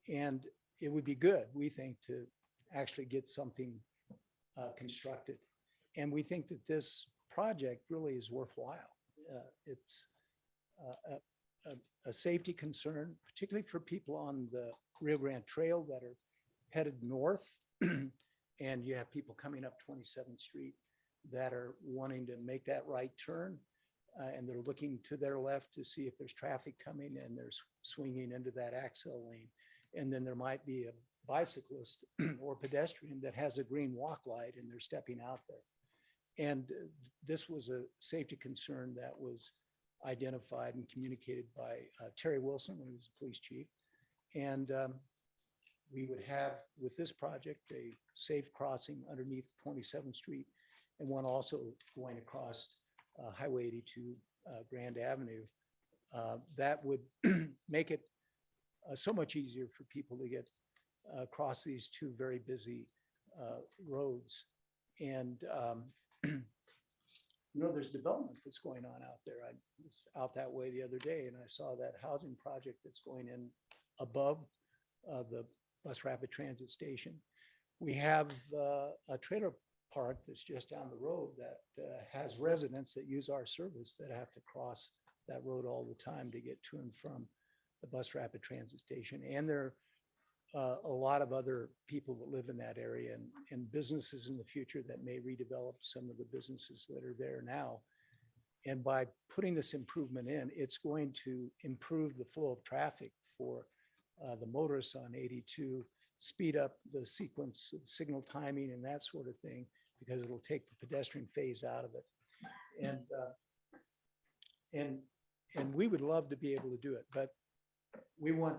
[SPEAKER 16] And it would be good, we think, to actually get something constructed. And we think that this project really is worthwhile. It's a safety concern, particularly for people on the Rio Grande Trail that are headed north. And you have people coming up 27th Street that are wanting to make that right turn. And they're looking to their left to see if there's traffic coming and they're swinging into that accel lane. And then there might be a bicyclist or pedestrian that has a green walk light and they're stepping out there. And this was a safety concern that was identified and communicated by Terry Wilson when he was the police chief. And we would have, with this project, a safe crossing underneath 27th Street and one also going across Highway 82 Grand Avenue. That would make it so much easier for people to get across these two very busy roads. And you know, there's development that's going on out there. I was out that way the other day and I saw that housing project that's going in above the Bus Rapid Transit Station. We have a trailer park that's just down the road that has residents that use our service that have to cross that road all the time to get to and from the Bus Rapid Transit Station. And there are a lot of other people that live in that area and businesses in the future that may redevelop some of the businesses that are there now. And by putting this improvement in, it's going to improve the flow of traffic for the motorists on 82, speed up the sequence of signal timing and that sort of thing, because it'll take the pedestrian phase out of it. And we would love to be able to do it, but we want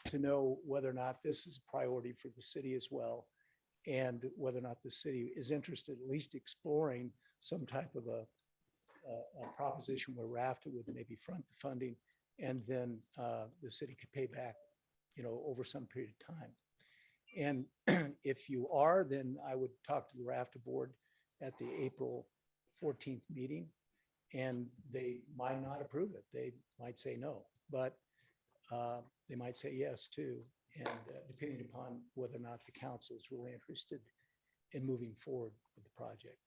[SPEAKER 16] to know whether or not this is a priority for the city as well, and whether or not the city is interested, at least exploring some type of a proposition where RAFTA would maybe front the funding, and then the city could pay back, you know, over some period of time. And if you are, then I would talk to the RAFTA board at the April 14th meeting, and they might not approve it. They might say no, but they might say yes too. And depending upon whether or not the council is really interested in moving forward with the project.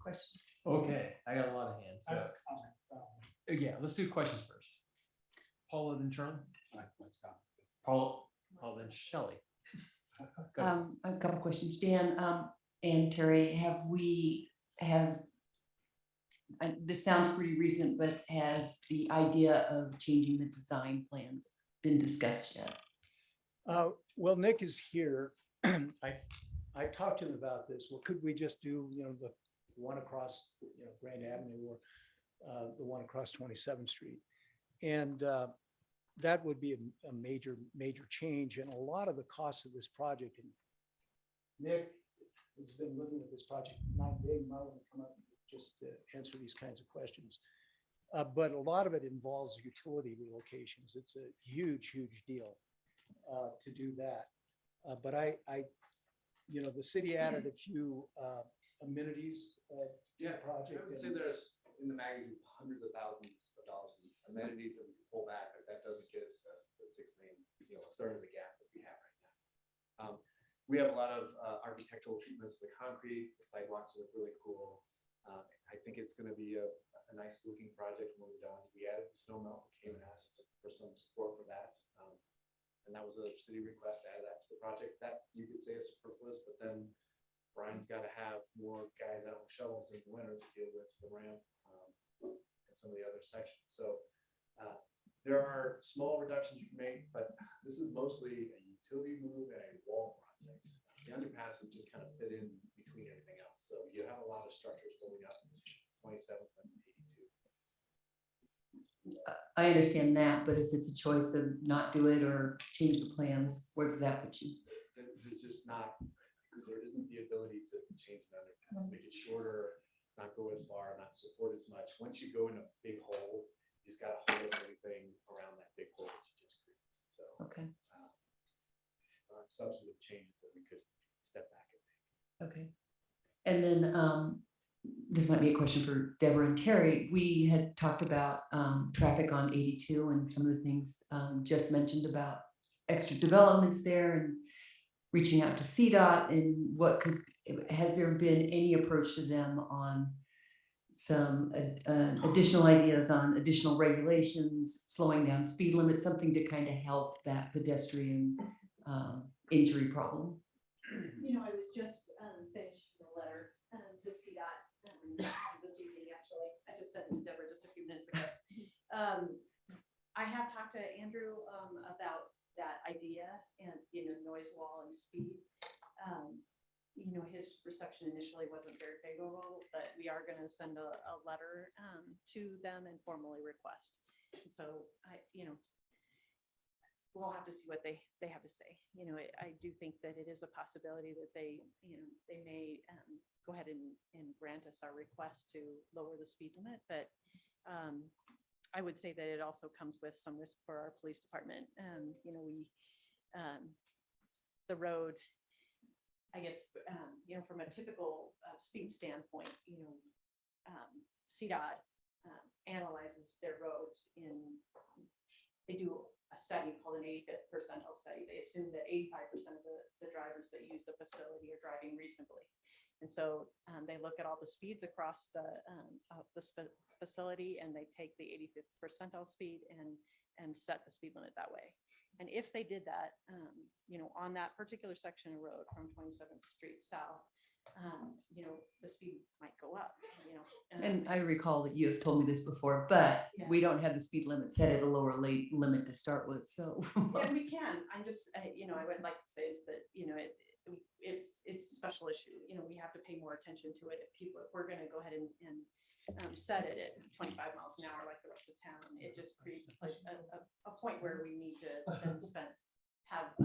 [SPEAKER 2] Question.
[SPEAKER 6] Okay, I got a lot of hands.
[SPEAKER 2] I have
[SPEAKER 6] So,
[SPEAKER 2] a comment,
[SPEAKER 6] yeah, let's do questions first. Paula, then Charlie. Paul, then Shelley. Go ahead.
[SPEAKER 13] A couple questions. Dan, and Terry, this sounds pretty recent, but has the idea of changing the design plans been discussed yet?
[SPEAKER 16] Well, Nick is here. I talked to him about this. Well, could we just do, the one across, Grand Avenue or the one across 27th Street? And that would be a major change. And a lot of the costs of this project, and Nick has been living with this project 9 days, might want to come up and just answer these kinds of questions. But a lot of it involves utility relocations. It's a huge deal to do that. But the city added a few amenities to the project.
[SPEAKER 17] I would say there's in the magnitude of hundreds of thousands of dollars in amenities that we pull back. That doesn't get us the 6 million, a third of the gap that we have right now. We have a lot of architectural treatments of the concrete. The sidewalks look really cool. I think it's going to be a nice looking project when we're done. We added the snow melt. We came and asked for some support for that. And that was a city request to add that to the project. That you could say is superfluous, but then Brian's got to have more guys out with shovels in the winter to deal with the ramp and some of the other sections. So there are small reductions you can make, but this is mostly a utility move and a wall project. The underpass is just kind of fit in between everything else. So you have a lot of structures going up 27th and 82.
[SPEAKER 13] I understand that, but if it's a choice of not do it or change the plans, where does that put you?
[SPEAKER 17] There's just not, there isn't the ability to change an underpass, make it shorter, not go as far, not support as much. Once you go in a big hole, you just got to hold everything around that big hole that you just created. So,
[SPEAKER 13] Okay.
[SPEAKER 17] Substantive changes that we could step back and make.
[SPEAKER 13] Okay. And then this might be a question for Deborah and Terry. We had talked about traffic on 82 and some of the things just mentioned about extra developments there and reaching out to CDOT and has there been any approach to them on some additional ideas on additional regulations, slowing down speed limits, something to kind of help that pedestrian injury problem?
[SPEAKER 14] I was just finishing the letter to CDOT this evening, actually. I just sent it to Deborah just a few minutes ago. I have talked to Andrew about that idea and, noise wall and speed. His reception initially wasn't very favorable, but we are going to send a letter to them and formally request. And so we'll have to see what they have to say. I do think that it is a possibility that they may go ahead and grant us our request to lower the speed limit, but I would say that it also comes with some risk for our police department. The road, I guess, from a typical speed standpoint, CDOT analyzes their roads they do a study called an 85th percentile study. They assume that 85% of the drivers that use the facility are driving reasonably. And so they look at all the speeds across the facility and they take the 85th percentile speed and set the speed limit that way. And if they did that, on that particular section of road from 27th Street South, the speed might go up,
[SPEAKER 13] And I recall that you have told me this before, but
[SPEAKER 14] Yeah.
[SPEAKER 13] we don't have the speed limit set at a lower limit to start with, so.
[SPEAKER 14] And we can, I would like to say is that, it's a special issue. We have to pay more attention to it. If we're going to go ahead and set it at 25 miles an hour like the rest of town, it just creates a point where we need to then have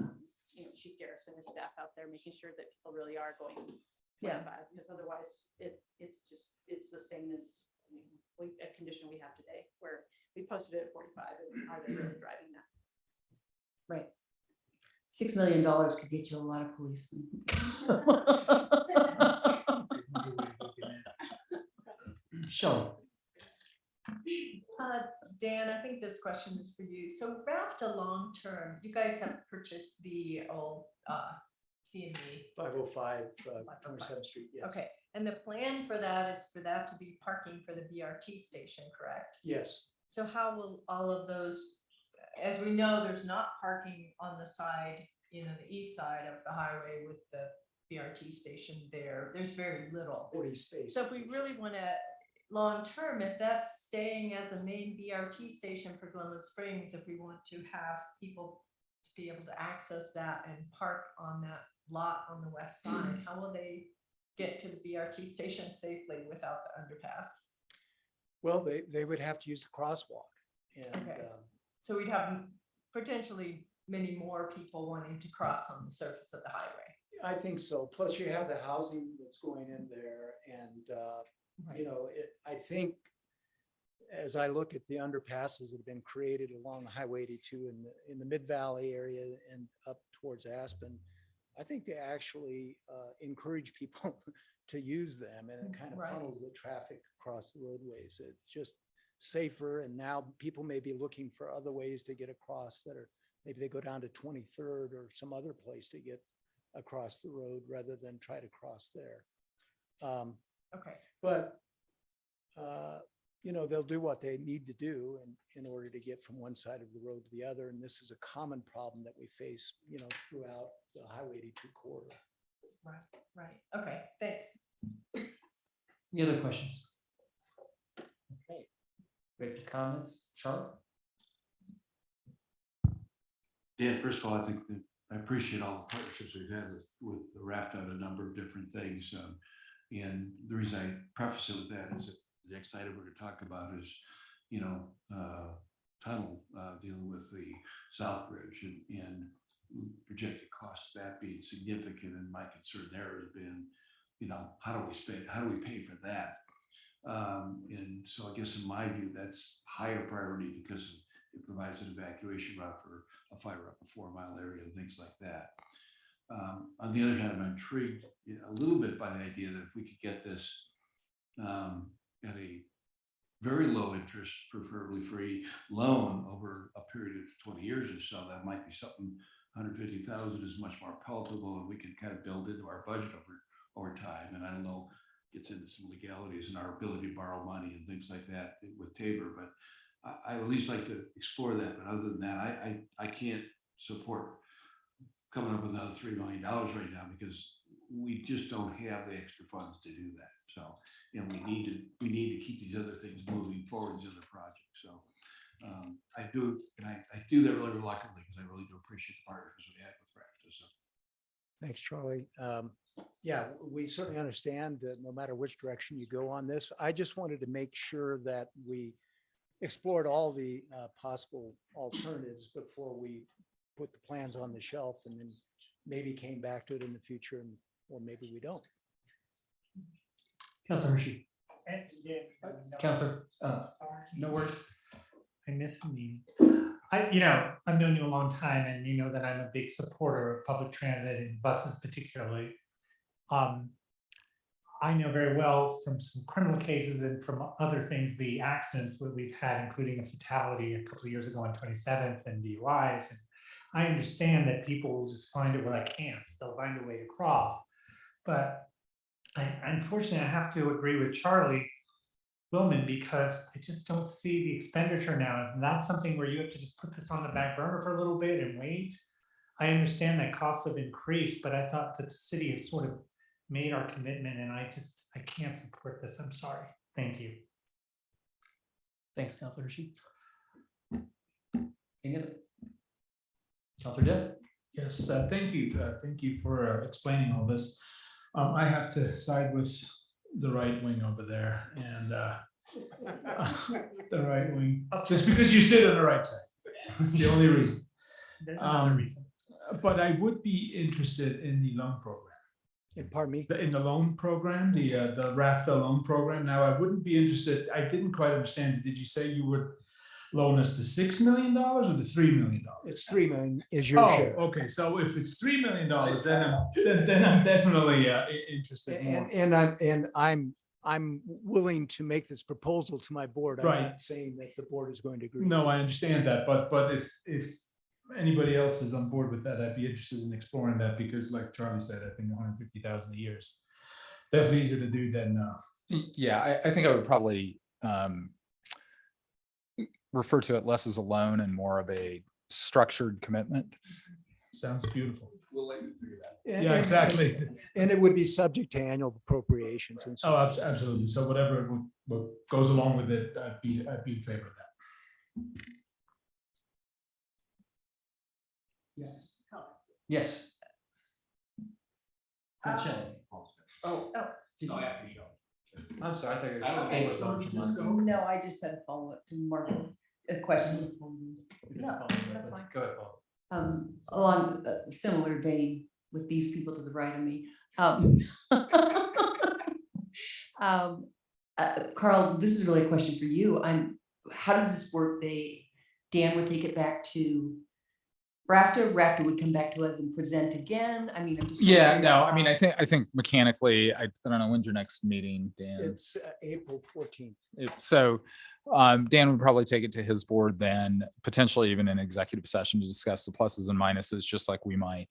[SPEAKER 14] Chief Garrison and staff out there making sure that people really are going 25, because otherwise it's the same as a condition we have today where we posted it at 45 and are they really driving that?
[SPEAKER 13] Right. $6 million could get you a lot of policemen.
[SPEAKER 6] Shelley.
[SPEAKER 8] Dan, I think this question is for you. So wrapped a long term, you guys have purchased the old CME.
[SPEAKER 16] 505 27th Street, yes.
[SPEAKER 8] Okay, and the plan for that is for that to be parking for the BRT station, correct?
[SPEAKER 16] Yes.
[SPEAKER 8] So how will all of those, as we know, there's not parking on the side, the east side of the highway with the BRT station there. There's very little.
[SPEAKER 16] 40 spaces.
[SPEAKER 8] So if we really want to, long term, if that's staying as a main BRT station for Glenwood Springs, if we want to have people to be able to access that and park on that lot on the west side, how will they get to the BRT station safely without the underpass?
[SPEAKER 16] Well, they would have to use the crosswalk. And
[SPEAKER 8] Okay. So we'd have potentially many more people wanting to cross on the surface of the highway.
[SPEAKER 16] I think so. Plus you have the housing that's going in there. And, I think as I look at the underpasses that have been created along Highway 82 in the Mid-Valley area and up towards Aspen, I think they actually encourage people to use them, and it kind of funnels the traffic across the roadways. It's just safer, and now people may be looking for other ways to get across that are, maybe they go down to 23rd or some other place to get across the road rather than try to cross there.
[SPEAKER 8] Okay.
[SPEAKER 16] But, they'll do what they need to do in order to get from one side of the road to the other. And this is a common problem that we face, throughout the Highway 82 corridor.
[SPEAKER 8] Right. Okay, thanks.
[SPEAKER 6] Any other questions? Okay. Great some comments. Charlotte?
[SPEAKER 5] Yeah, first of all, I think that I appreciate all the partnerships we've had with the raft on a number of different things. And the reason I preface it with that is that the next item we're going to talk about is, tunnel dealing with the South Bridge and projected costs of that being significant. And my concern there has been, how do we pay for that? And so I guess in my view, that's higher priority because it provides an evacuation route for a fire up a 4-mile area and things like that. On the other hand, I'm intrigued a little bit by the idea that if we could get this at a very low interest, preferably free loan over a period of 20 years or so, that might be something. 150,000 is much more palatable, and we can kind of build into our budget over time. And I don't know, gets into some legalities and our ability to borrow money and things like that with Tabor, but I would at least like to explore that. But other than that, I can't support coming up with another $3 million right now because we just don't have the extra funds to do that. So, we need to keep these other things moving forward, these other projects. So I do, and I do that really reluctantly because I really do appreciate the partners we had with RAFTA. So.
[SPEAKER 16] Thanks, Charlie. Yeah, we certainly understand that no matter which direction you go on this. I just wanted to make sure that we explored all the possible alternatives before we put the plans on the shelf and then maybe came back to it in the future, or maybe we don't.
[SPEAKER 6] Councilor Hershey. Councilor, no worries.
[SPEAKER 2] I miss a meeting. I've known you a long time, and you know that I'm a big supporter of public transit and buses particularly. I know very well from some criminal cases and from other things, the accidents that we've had, including a fatality a couple of years ago on 27th and DUIs. And I understand that people will just find it where they can't. They'll find a way to cross. But unfortunately, I have to agree with Charlie Wilman because I just don't see the expenditure now. It's not something where you have to just put this on the back burner for a little bit and wait. I understand that costs have increased, but I thought that the city has sort of made our commitment, and I can't support this. I'm sorry. Thank you.
[SPEAKER 6] Thanks, Councilor Hershey. Any other? Councilor Deb?
[SPEAKER 11] Yes, thank you. Thank you for explaining all this. I have to side with the right wing over there, and the right wing, just because you sit on the right side. That's the only reason.
[SPEAKER 2] There's another reason.
[SPEAKER 11] But I would be interested in the loan program.
[SPEAKER 16] Pardon me?
[SPEAKER 11] In the loan program, the RAFTA loan program. Now, I wouldn't be interested. I didn't quite understand. Did you say you would loan us the $6 million or the $3 million?
[SPEAKER 16] It's $3 million is your share.
[SPEAKER 11] Okay. So if it's $3 million, then I'm definitely interested more.
[SPEAKER 16] And I'm willing to make this proposal to my board. I'm
[SPEAKER 11] Right.
[SPEAKER 16] not saying that the board is going to agree.
[SPEAKER 11] No, I understand that, but if anybody else is on board with that, I'd be interested in exploring that because like Charlie said, I think 150,000 a year is definitely easier to do than,
[SPEAKER 9] Yeah, I think I would probably refer to it less as a loan and more of a structured commitment.
[SPEAKER 11] sounds beautiful.
[SPEAKER 9] We'll let you figure that.
[SPEAKER 11] Yeah, exactly.
[SPEAKER 16] And it would be subject to annual appropriations and so.
[SPEAKER 11] Oh, absolutely. So whatever what goes along with it, I'd be in favor of that.
[SPEAKER 6] Yes. Yes. Shelley.
[SPEAKER 14] Oh.
[SPEAKER 6] Oh, after Shelley. I'm sorry, I thought you were.
[SPEAKER 13] Okay,
[SPEAKER 6] Okay,
[SPEAKER 13] so we just no, I just had a follow-up to Mark, a question.
[SPEAKER 14] No, that's fine.
[SPEAKER 6] Go ahead, Paul.
[SPEAKER 13] Along a similar vein with these people to the right of me. Carl, this is really a question for you. How does this work? Dan would take it back to Rafta would come back to us and present again. I mean, I'm just.
[SPEAKER 9] Yeah, no, I mean, I think mechanically, I don't know, when's your next meeting, Dan?
[SPEAKER 16] It's April 14th.
[SPEAKER 9] So Dan would probably take it to his board then, potentially even an executive session to discuss the pluses and minuses, just like we might.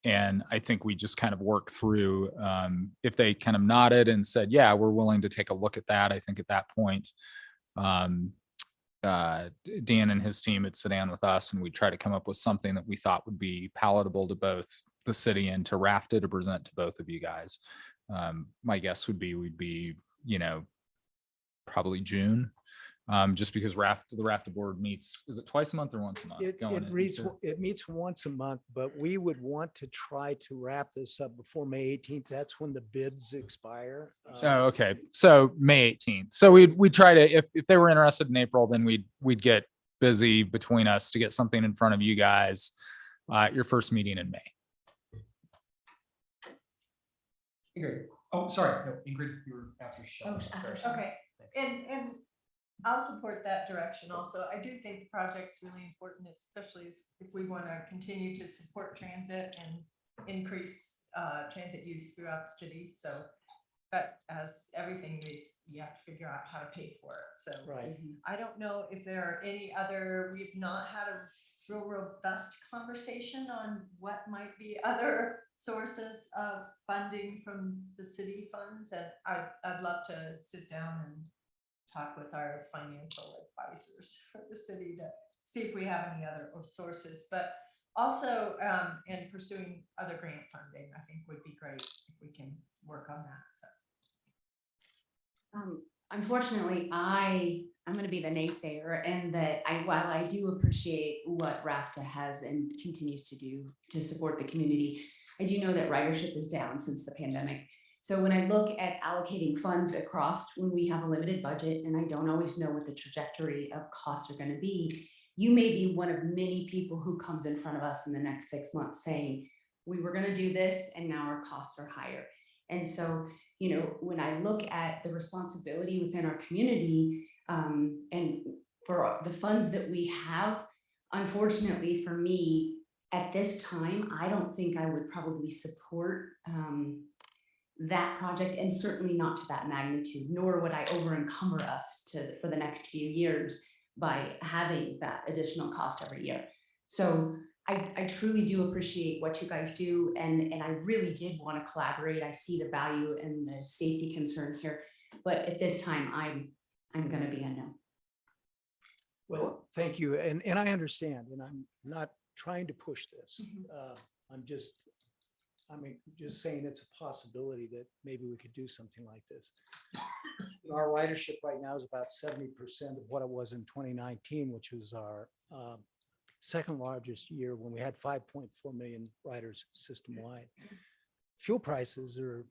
[SPEAKER 9] And I think we just kind of work through, if they kind of nodded and said, yeah, we're willing to take a look at that. I think at that point, Dan and his team would sit down with us and we try to come up with something that we thought would be palatable to both the city and to Rafta to present to both of you guys. My guess would be we'd be, probably June, just because the Rafta board meets, is it twice a month or once a month?
[SPEAKER 16] It meets once a month, but we would want to try to wrap this up before May 18th. That's when the bids expire.
[SPEAKER 9] Oh, okay. So May 18th. So we'd try to, if they were interested in April, then we'd get busy between us to get something in front of you guys, your first meeting in May.
[SPEAKER 6] Ingrid. Oh, sorry. No, Ingrid, you were after Shelley.
[SPEAKER 8] Okay, and I'll support that direction also. I do think the project's really important, especially if we want to continue to support transit and increase transit use throughout the city. So, but as everything is, you have to figure out how to pay for it. So
[SPEAKER 16] Right.
[SPEAKER 8] I don't know if there are any other, we've not had a real robust conversation on what might be other sources of funding from the city funds. And I'd love to sit down and talk with our financial advisors for the city to see if we have any other sources, but also in pursuing other grant funding, I think would be great if we can work on that. So.
[SPEAKER 3] Unfortunately, I'm going to be the naysayer, and that while I do appreciate what Rafta has and continues to do to support the community, I do know that ridership is down since the pandemic. So when I look at allocating funds across when we have a limited budget, and I don't always know what the trajectory of costs are going to be, you may be one of many people who comes in front of us in the next 6 months saying, we were going to do this and now our costs are higher. And so, when I look at the responsibility within our community, and for the funds that we have, unfortunately for me, at this time, I don't think I would probably support that project, and certainly not to that magnitude, nor would I over encumber us for the next few years by having that additional cost every year. So I truly do appreciate what you guys do, and I really did want to collaborate. I see the value and the safety concern here, but at this time, I'm going to be a no.
[SPEAKER 16] Well, thank you, and I understand, and I'm not trying to push this. I'm just saying it's a possibility that maybe we could do something like this. Our ridership right now is about 70% of what it was in 2019, which was our second largest year when we had 5.4 million riders system-wide. Fuel prices are,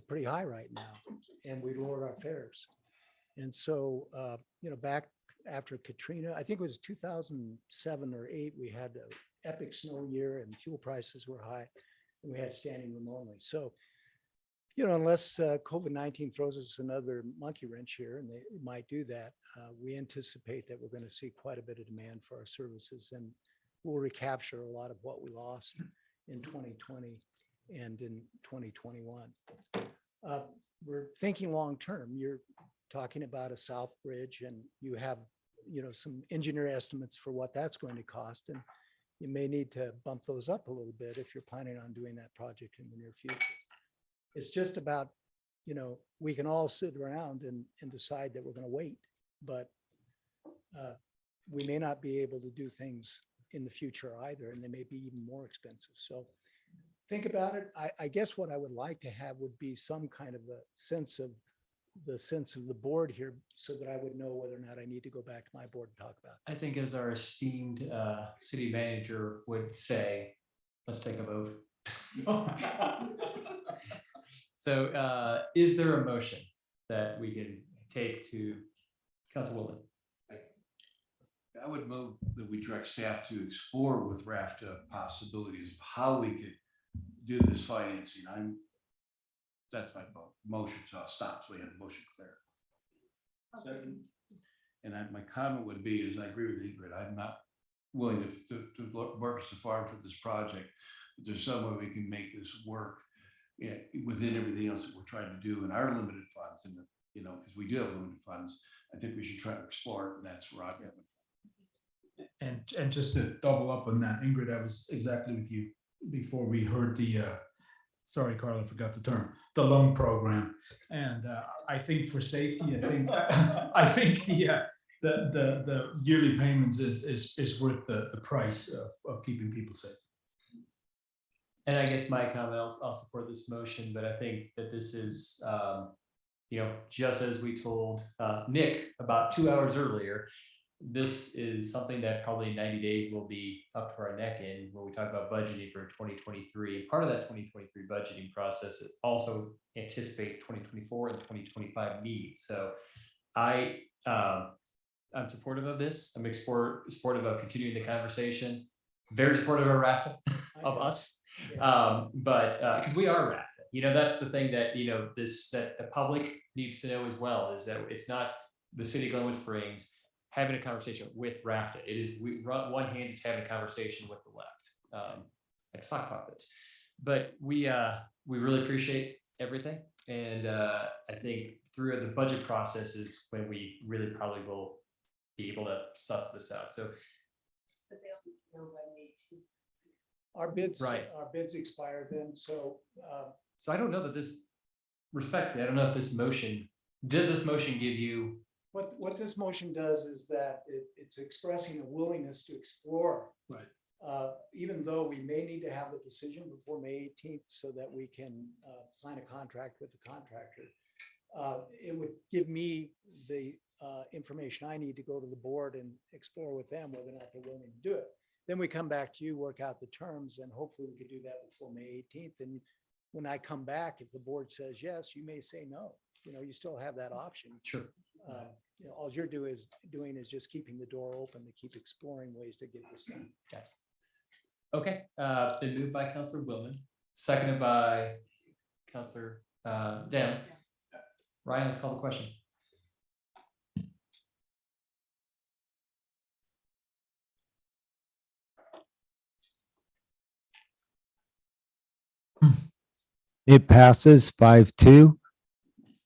[SPEAKER 16] pretty high right now, and we lowered our fares. And so, back after Katrina, I think it was 2007 or 8, we had an epic snow year and fuel prices were high, and we had standing room only. So, unless COVID-19 throws us another monkey wrench here, and they might do that, we anticipate that we're going to see quite a bit of demand for our services, and we'll recapture a lot of what we lost in 2020 and in 2021. We're thinking long-term. You're talking about a South Bridge, and you have some engineer estimates for what that's going to cost. And you may need to bump those up a little bit if you're planning on doing that project in the near future. It's just about, we can all sit around and decide that we're going to wait, but we may not be able to do things in the future either, and they may be even more expensive. So think about it. I guess what I would like to have would be some kind of a sense of the board here, so that I would know whether or not I need to go back to my board and talk about it.
[SPEAKER 6] I think as our esteemed city manager would say, let's take a vote. So is there a motion that we can take to Councilwoman?
[SPEAKER 5] I would move that we direct staff to explore with RAFTA possibilities of how we could do this financing. That's my motion, so I'll stop, so we have the motion clear. Second. And my comment would be, is I agree with Ingrid, I'm not willing to work so far for this project, but there's some way we can make this work within everything else that we're trying to do in our limited funds. And, because we do have limited funds, I think we should try to explore it, and that's where I'm at.
[SPEAKER 11] And just to double up on that, Ingrid, I was exactly with you before we heard the, sorry, Carl, I forgot the term, the loan program. And I think for safety, I think the yearly payments is worth the price of keeping people safe.
[SPEAKER 6] And I guess my comment, I'll support this motion, but I think that this is, just as we told Nick about 2 hours earlier, this is something that probably 90 days will be up to our neck in when we talk about budgeting for 2023. And part of that 2023 budgeting process is also anticipate 2024 and 2025 needs. So I'm supportive of this. I'm supportive of continuing the conversation. Very supportive of RAFTA, of us. But because we are RAFTA, that's the thing that, that the public needs to know as well, is that it's not the city of Glenwood Springs having a conversation with RAFTA. It is, one hand is having a conversation with the left, like sock puppets. But we really appreciate everything. And I think through the budget process is when we really probably will be able to suss this out. So
[SPEAKER 16] our bids,
[SPEAKER 6] right.
[SPEAKER 16] Our bids expire then. So
[SPEAKER 6] I don't know that this, respectfully, I don't know if this motion, does this motion give you?
[SPEAKER 16] What this motion does is that it's expressing a willingness to explore.
[SPEAKER 6] Right.
[SPEAKER 16] Even though we may need to have a decision before May 18th so that we can sign a contract with the contractor. It would give me the information I need to go to the board and explore with them whether or not they're willing to do it. Then we come back to you, work out the terms, and hopefully we could do that before May 18th. And when I come back, if the board says yes, you may say no. You still have that option.
[SPEAKER 6] Sure.
[SPEAKER 16] All you're doing is just keeping the door open to keep exploring ways to get this done.
[SPEAKER 6] Okay. Been moved by Councilor Willman, seconded by Councilor Dem. Ryan, let's call the question.
[SPEAKER 4] It passes 5-2.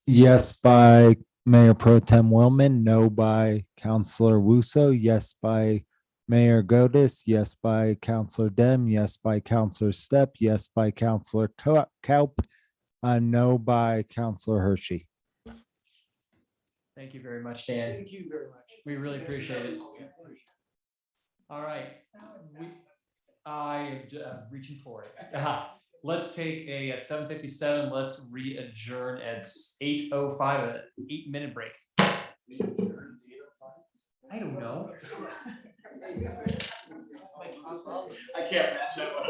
[SPEAKER 4] Yes by Mayor Pro Tem Willman, no by Councilor Wusso, yes by Mayor Godis, yes by Councilor Dem, yes by Councilor Stepp, yes by Councilor Kaup, no by Councilor Hershey.
[SPEAKER 6] Thank you very much, Dan.
[SPEAKER 16] Thank you very much.
[SPEAKER 6] We really appreciate it. All right. I am reaching for it. Let's take a at 7:57. Let's re-adjourn at 8:05, an 8-minute break. I don't know.
[SPEAKER 1] I can't match that one.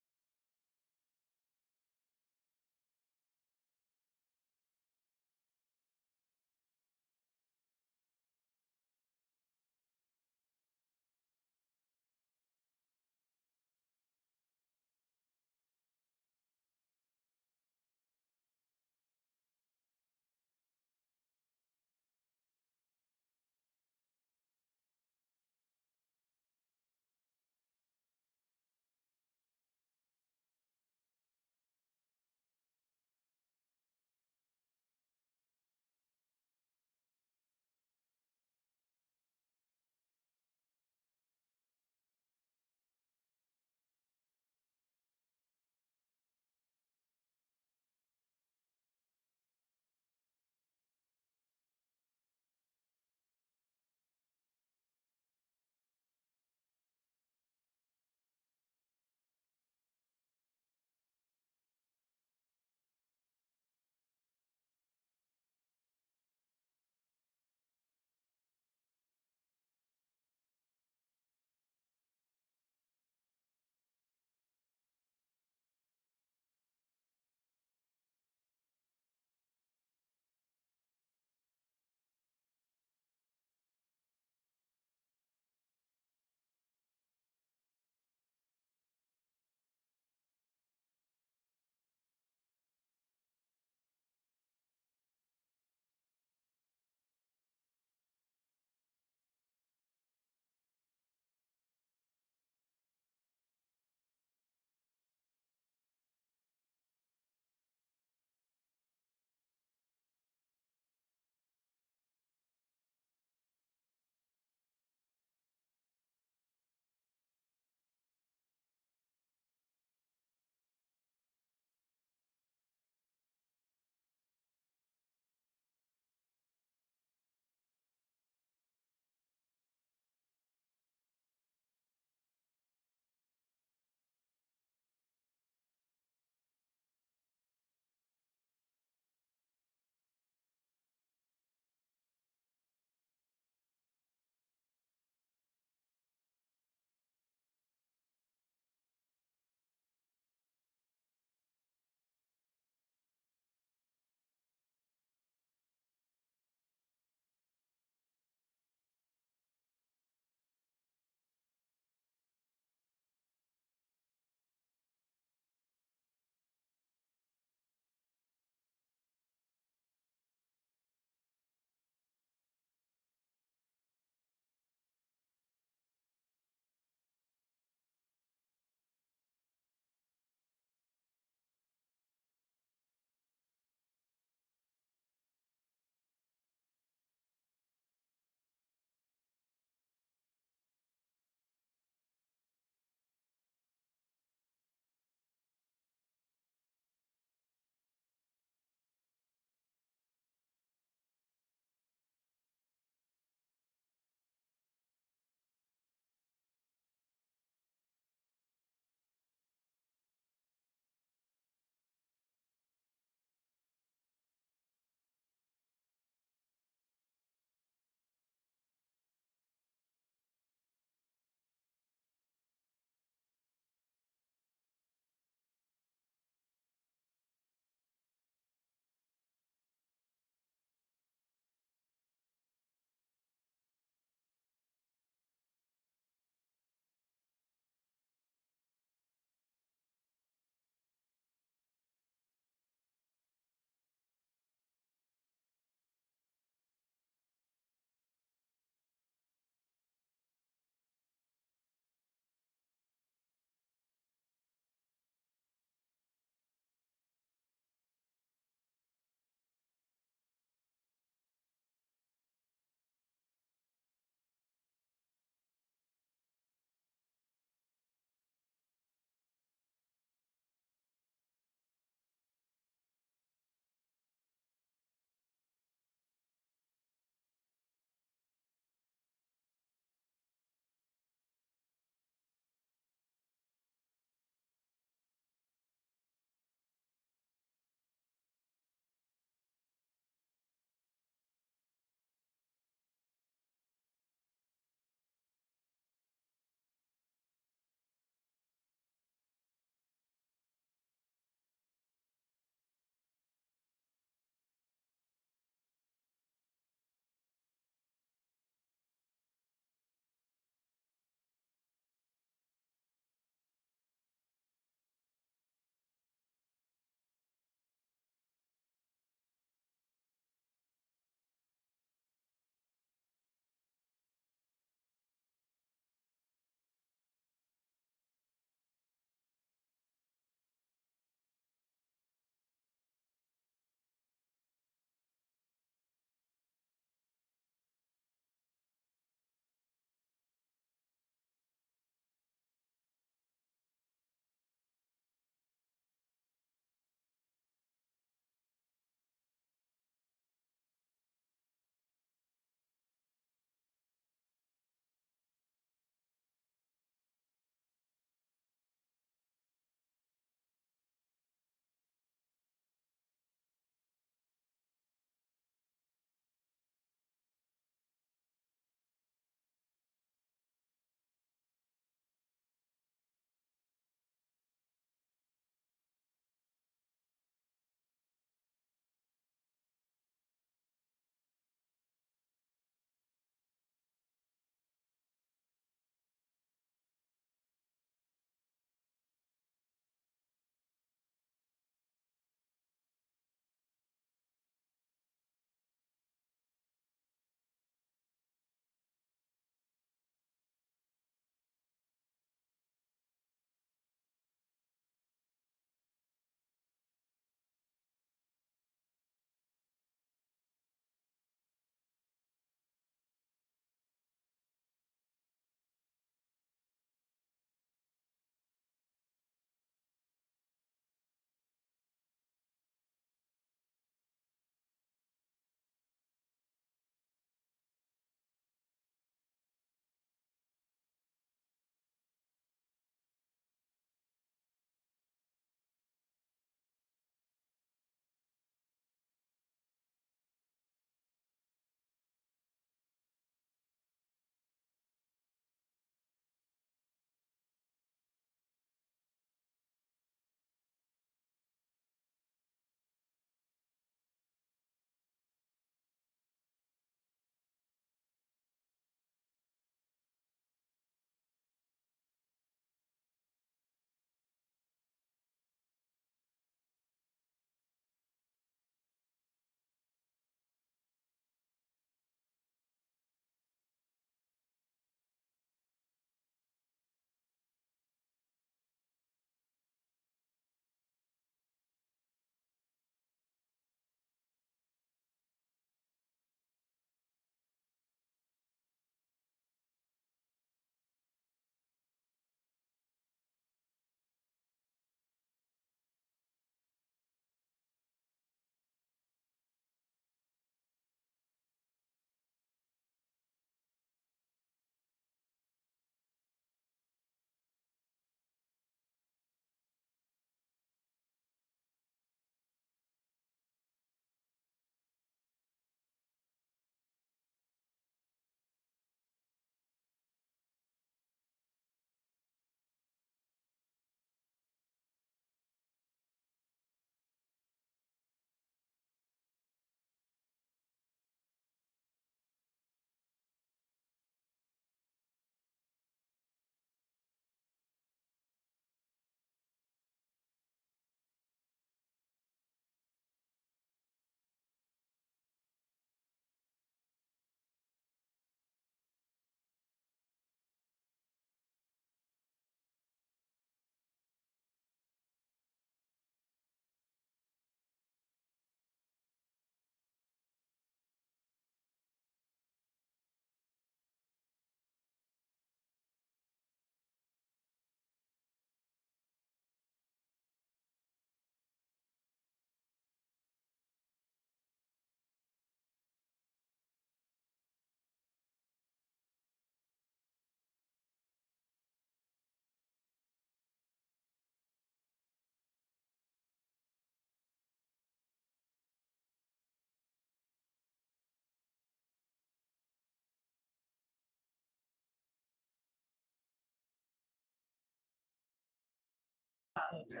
[SPEAKER 14] No,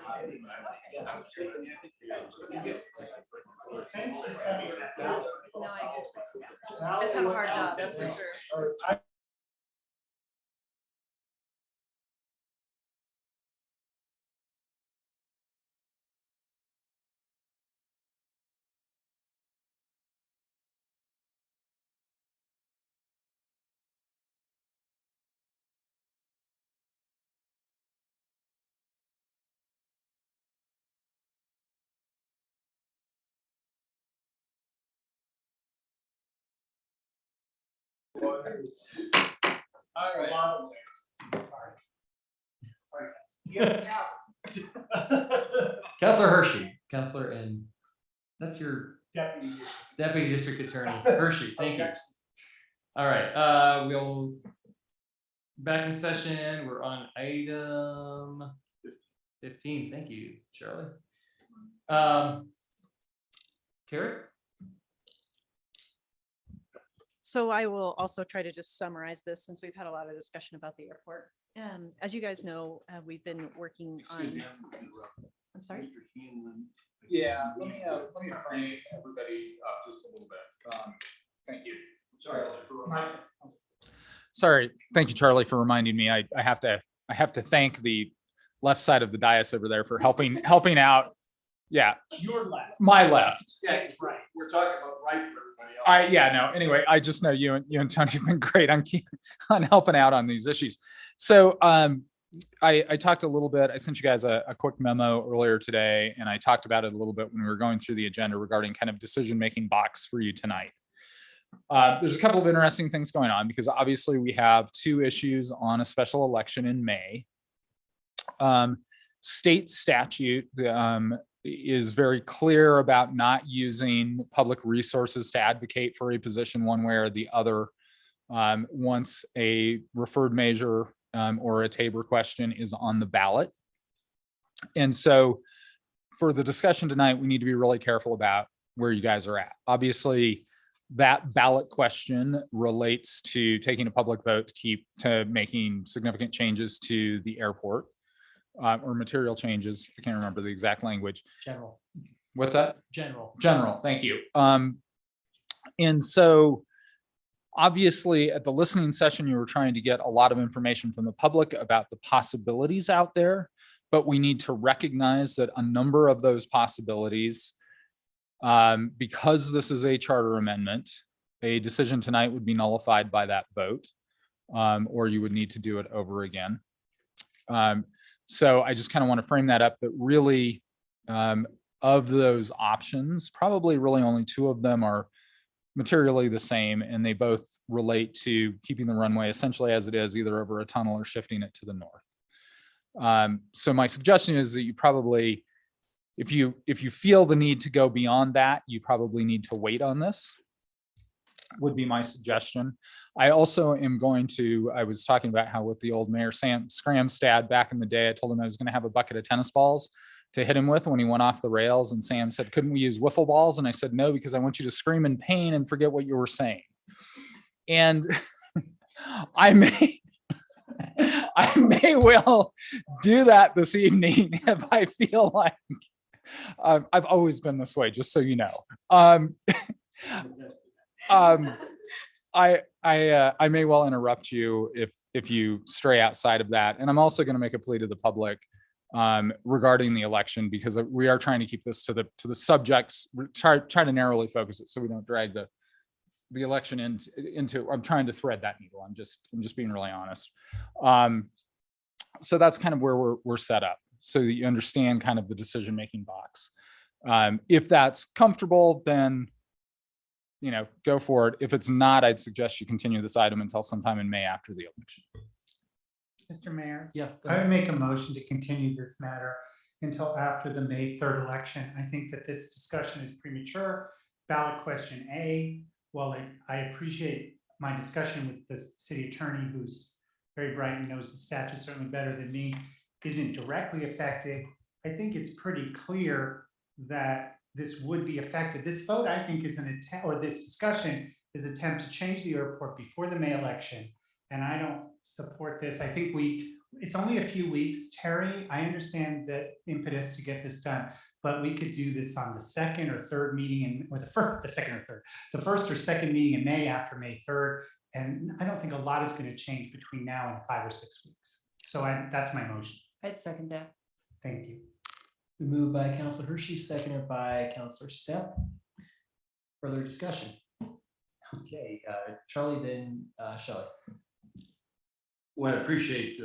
[SPEAKER 14] I agree. You guys have a hard job, that's for sure.
[SPEAKER 1] All right.
[SPEAKER 6] Counselor Hershey, Counselor, and that's your
[SPEAKER 2] Deputy.
[SPEAKER 6] Deputy District Attorney Hershey. Thank you. All right, we'll back in session. We're on item 15. Thank you, Charlie. Carrie?
[SPEAKER 14] So I will also try to just summarize this since we've had a lot of discussion about the airport. As you guys know, we've been working on. I'm sorry.
[SPEAKER 9] Yeah, let me frame everybody up just a little bit. Thank you. Sorry, thank you, Charlie, for reminding me. I have to thank the left side of the dais over there for helping out. Yeah.
[SPEAKER 2] Your left.
[SPEAKER 9] My left.
[SPEAKER 15] Yeah, it's right. We're talking about right for everybody else.
[SPEAKER 9] No. Anyway, I just know you and Tony have been great on helping out on these issues. So I talked a little bit. I sent you guys a quick memo earlier today, and I talked about it a little bit when we were going through the agenda regarding kind of decision-making box for you tonight. There's a couple of interesting things going on because obviously we have two issues on a special election in May. State statute is very clear about not using public resources to advocate for a position one way or the other once a referred measure or a Tabor question is on the ballot. And so for the discussion tonight, we need to be really careful about where you guys are at. Obviously, that ballot question relates to taking a public vote to making significant changes to the airport or material changes. I can't remember the exact language.
[SPEAKER 6] General.
[SPEAKER 9] What's that?
[SPEAKER 6] General.
[SPEAKER 9] General, thank you. And so obviously at the listening session, you were trying to get a lot of information from the public about the possibilities out there, but we need to recognize that a number of those possibilities, because this is a charter amendment, a decision tonight would be nullified by that vote, or you would need to do it over again. So I just kind of want to frame that up that really of those options, probably really only two of them are materially the same, and they both relate to keeping the runway essentially as it is, either over a tunnel or shifting it to the north. So my suggestion is that you probably, if you feel the need to go beyond that, you probably need to wait on this, would be my suggestion. I also am going to, I was talking about how with the old Mayor Sam Scramstad back in the day, I told him I was going to have a bucket of tennis balls to hit him with when he went off the rails. And Sam said, couldn't we use wiffle balls? And I said, no, because I want you to scream in pain and forget what you were saying. And I may well do that this evening if I feel like I've always been this way, just so you know. I may well interrupt you if you stray outside of that. And I'm also going to make a plea to the public regarding the election, because we are trying to keep this to the subjects, try to narrowly focus it so we don't drag the election into. I'm trying to thread that needle. I'm just being really honest. So that's kind of where we're set up, so that you understand kind of the decision-making box. If that's comfortable, then go for it. If it's not, I'd suggest you continue this item until sometime in May after the election.
[SPEAKER 2] Mr. Mayor?
[SPEAKER 6] Yeah.
[SPEAKER 2] I would make a motion to continue this matter until after the May 3rd election. I think that this discussion is premature. Ballot question A, while I appreciate my discussion with the city attorney, who's very bright and knows the statute certainly better than me, isn't directly affected. I think it's pretty clear that this would be affected. This vote, I think, is an attempt, or this discussion is an attempt to change the airport before the May election. And I don't support this. I think we it's only a few weeks, Terry. I understand the impetus to get this done, but we could do this on the second or third meeting or the second or third, the first or second meeting in May after May 3rd. And I don't think a lot is going to change between now and 5 or 6 weeks. So that's my motion.
[SPEAKER 13] I'd second that.
[SPEAKER 2] Thank you.
[SPEAKER 6] We move by Counselor Hershey, seconded by Counselor Stepp. Further discussion? Okay, Charlie, then Shelley.
[SPEAKER 5] Well, I appreciate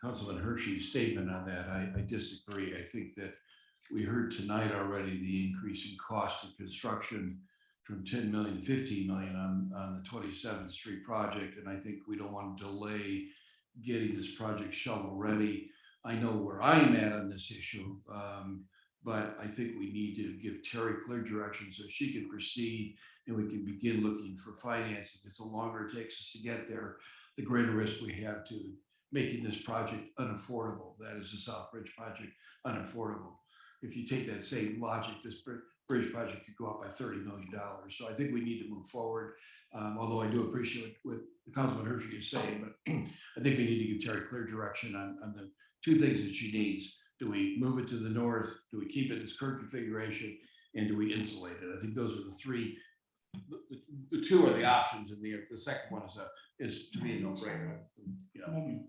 [SPEAKER 5] Councilman Hershey's statement on that. I disagree. I think that we heard tonight already the increase in cost of construction from 10 million to 15 million on the 27th Street project. And I think we don't want to delay getting this project shovel ready. I know where I'm at on this issue, but I think we need to give Terry clear direction so she can proceed and we can begin looking for financing. It's the longer it takes us to get there, the greater risk we have to making this project unaffordable. That is the South Bridge project unaffordable. If you take that same logic, this bridge project could go up by $30 million. So I think we need to move forward. Although I do appreciate what Councilman Hershey is saying, but I think we need to give Terry clear direction on the two things that she needs. Do we move it to the north? Do we keep it as current configuration? And do we insulate it? I think those are the three. The two are the options, and the second one is to me a no-brainer. You know,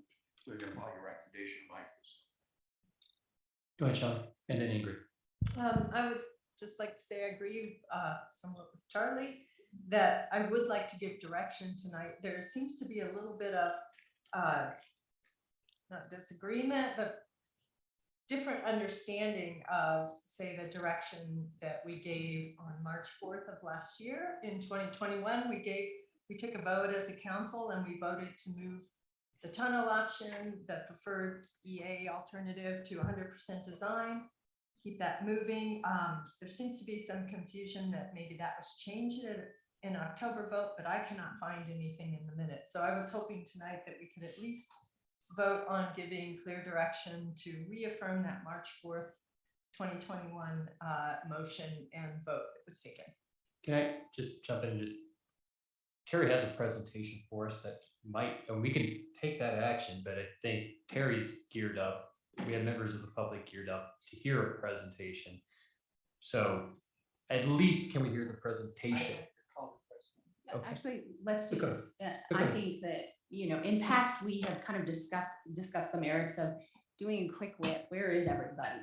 [SPEAKER 5] we're going to follow your recommendation, Mike.
[SPEAKER 6] Go ahead, Shelley, and then Ingrid.
[SPEAKER 8] I would just like to say I agree somewhat with Charlie that I would like to give direction tonight. There seems to be a little bit of not disagreement, but different understanding of, say, the direction that we gave on March 4th of last year. In 2021, we took a vote as a council and we voted to move the tunnel option, the preferred EA alternative to 100% design, keep that moving. There seems to be some confusion that maybe that was changed in October vote, but I cannot find anything in the minutes. So I was hoping tonight that we could at least vote on giving clear direction to reaffirm that March 4th, 2021 motion and vote that was taken.
[SPEAKER 6] Can I just jump in and Terry has a presentation for us that and we can take that action, but I think Terry's geared up. We have members of the public geared up to hear a presentation. So at least can we hear the presentation?
[SPEAKER 3] Okay. Actually, let's do
[SPEAKER 6] Okay.
[SPEAKER 3] this. I think that, in past, we have kind of discussed the merits of doing a quick whip. Where is everybody?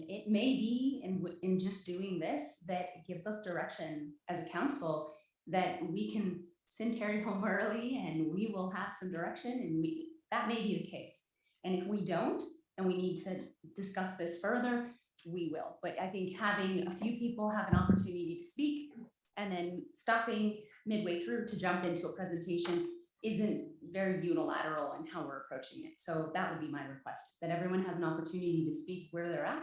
[SPEAKER 3] It may be in just doing this that gives us direction as a council that we can send Terry home early and we will have some direction, and that may be the case. And if we don't, and we need to discuss this further, we will. But I think having a few people have an opportunity to speak and then stopping midway through to jump into a presentation isn't very unilateral in how we're approaching it. So that would be my request, that everyone has an opportunity to speak where they're at,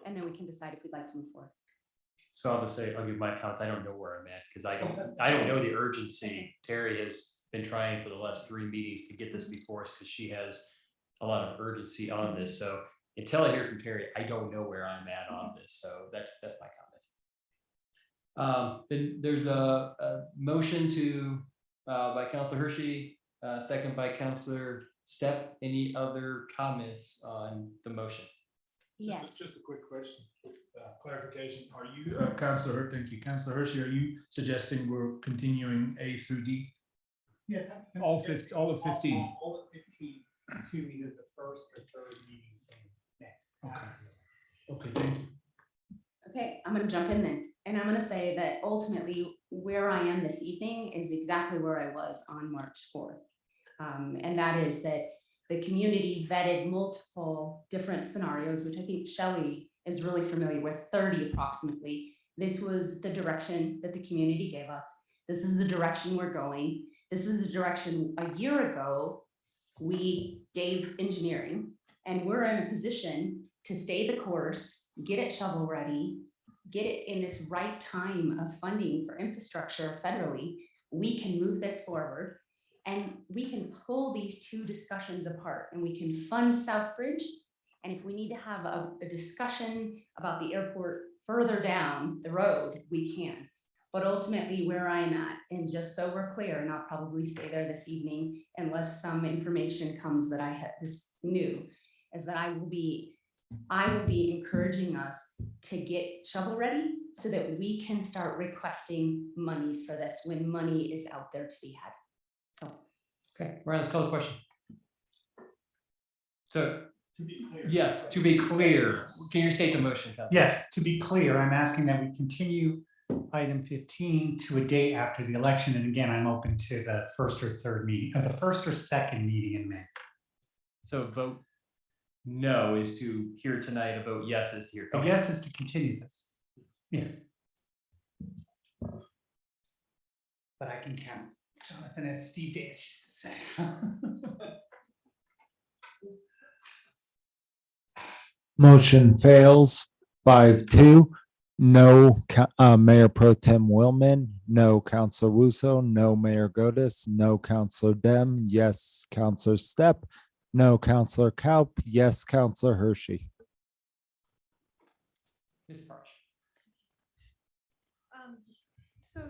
[SPEAKER 3] and then we can decide if we'd like to move forward.
[SPEAKER 6] So I'll just say, I'll give my comments. I don't know where I'm at because I don't know the urgency. Terry has been trying for the last 3 meetings to get this before us because she has a lot of urgency on this. So until I hear from Terry, I don't know where I'm at on this. So that's my comment. Then there's a motion by Councilor Hershey, second by Councilor Stepp. Any other comments on the motion?
[SPEAKER 3] Yes.
[SPEAKER 11] Just a quick question, clarification. Are you, thank you, Councilor Hershey, are you suggesting we're continuing A through D?
[SPEAKER 2] Yes.
[SPEAKER 11] All of 15?
[SPEAKER 2] All of 15 to either the first or third meeting in May.
[SPEAKER 11] Okay, thank you.
[SPEAKER 3] Okay, I'm going to jump in then. And I'm going to say that ultimately where I am this evening is exactly where I was on March 4th. And that is that the community vetted multiple different scenarios, which I think Shelley is really familiar with, 30 approximately. This was the direction that the community gave us. This is the direction we're going. This is the direction a year ago we gave engineering, and we're in a position to stay the course, get it shovel ready, get it in this right time of funding for infrastructure federally. We can move this forward, and we can pull these two discussions apart, and we can fund Southbridge. And if we need to have a discussion about the airport further down the road, we can. But ultimately where I'm at, and just so we're clear, and I'll probably stay there this evening unless some information comes that I have this new, is that I will be encouraging us to get shovel ready so that we can start requesting monies for this when money is out there to be had. So.
[SPEAKER 6] Okay, Ryan, let's call the question. So, yes, to be clear, can you state the motion, Councilor?
[SPEAKER 2] Yes, to be clear, I'm asking that we continue item 15 to a date after the election. And again, I'm open to the first or third meeting, or the first or second meeting in May.
[SPEAKER 6] So vote no is to hear tonight, a vote yes is to hear.
[SPEAKER 2] A yes is to continue this. Yes. But I can count, Jonathan, as Steve Davis used to say.
[SPEAKER 4] Motion fails 5-2. No, Mayor Pro Tem Willman, no Counselor Wuso, no Mayor Godis, no Counselor Dem, yes Counselor Stepp, no Counselor Kaup, yes Counselor Hershey.
[SPEAKER 6] Ms. Parch.
[SPEAKER 14] So,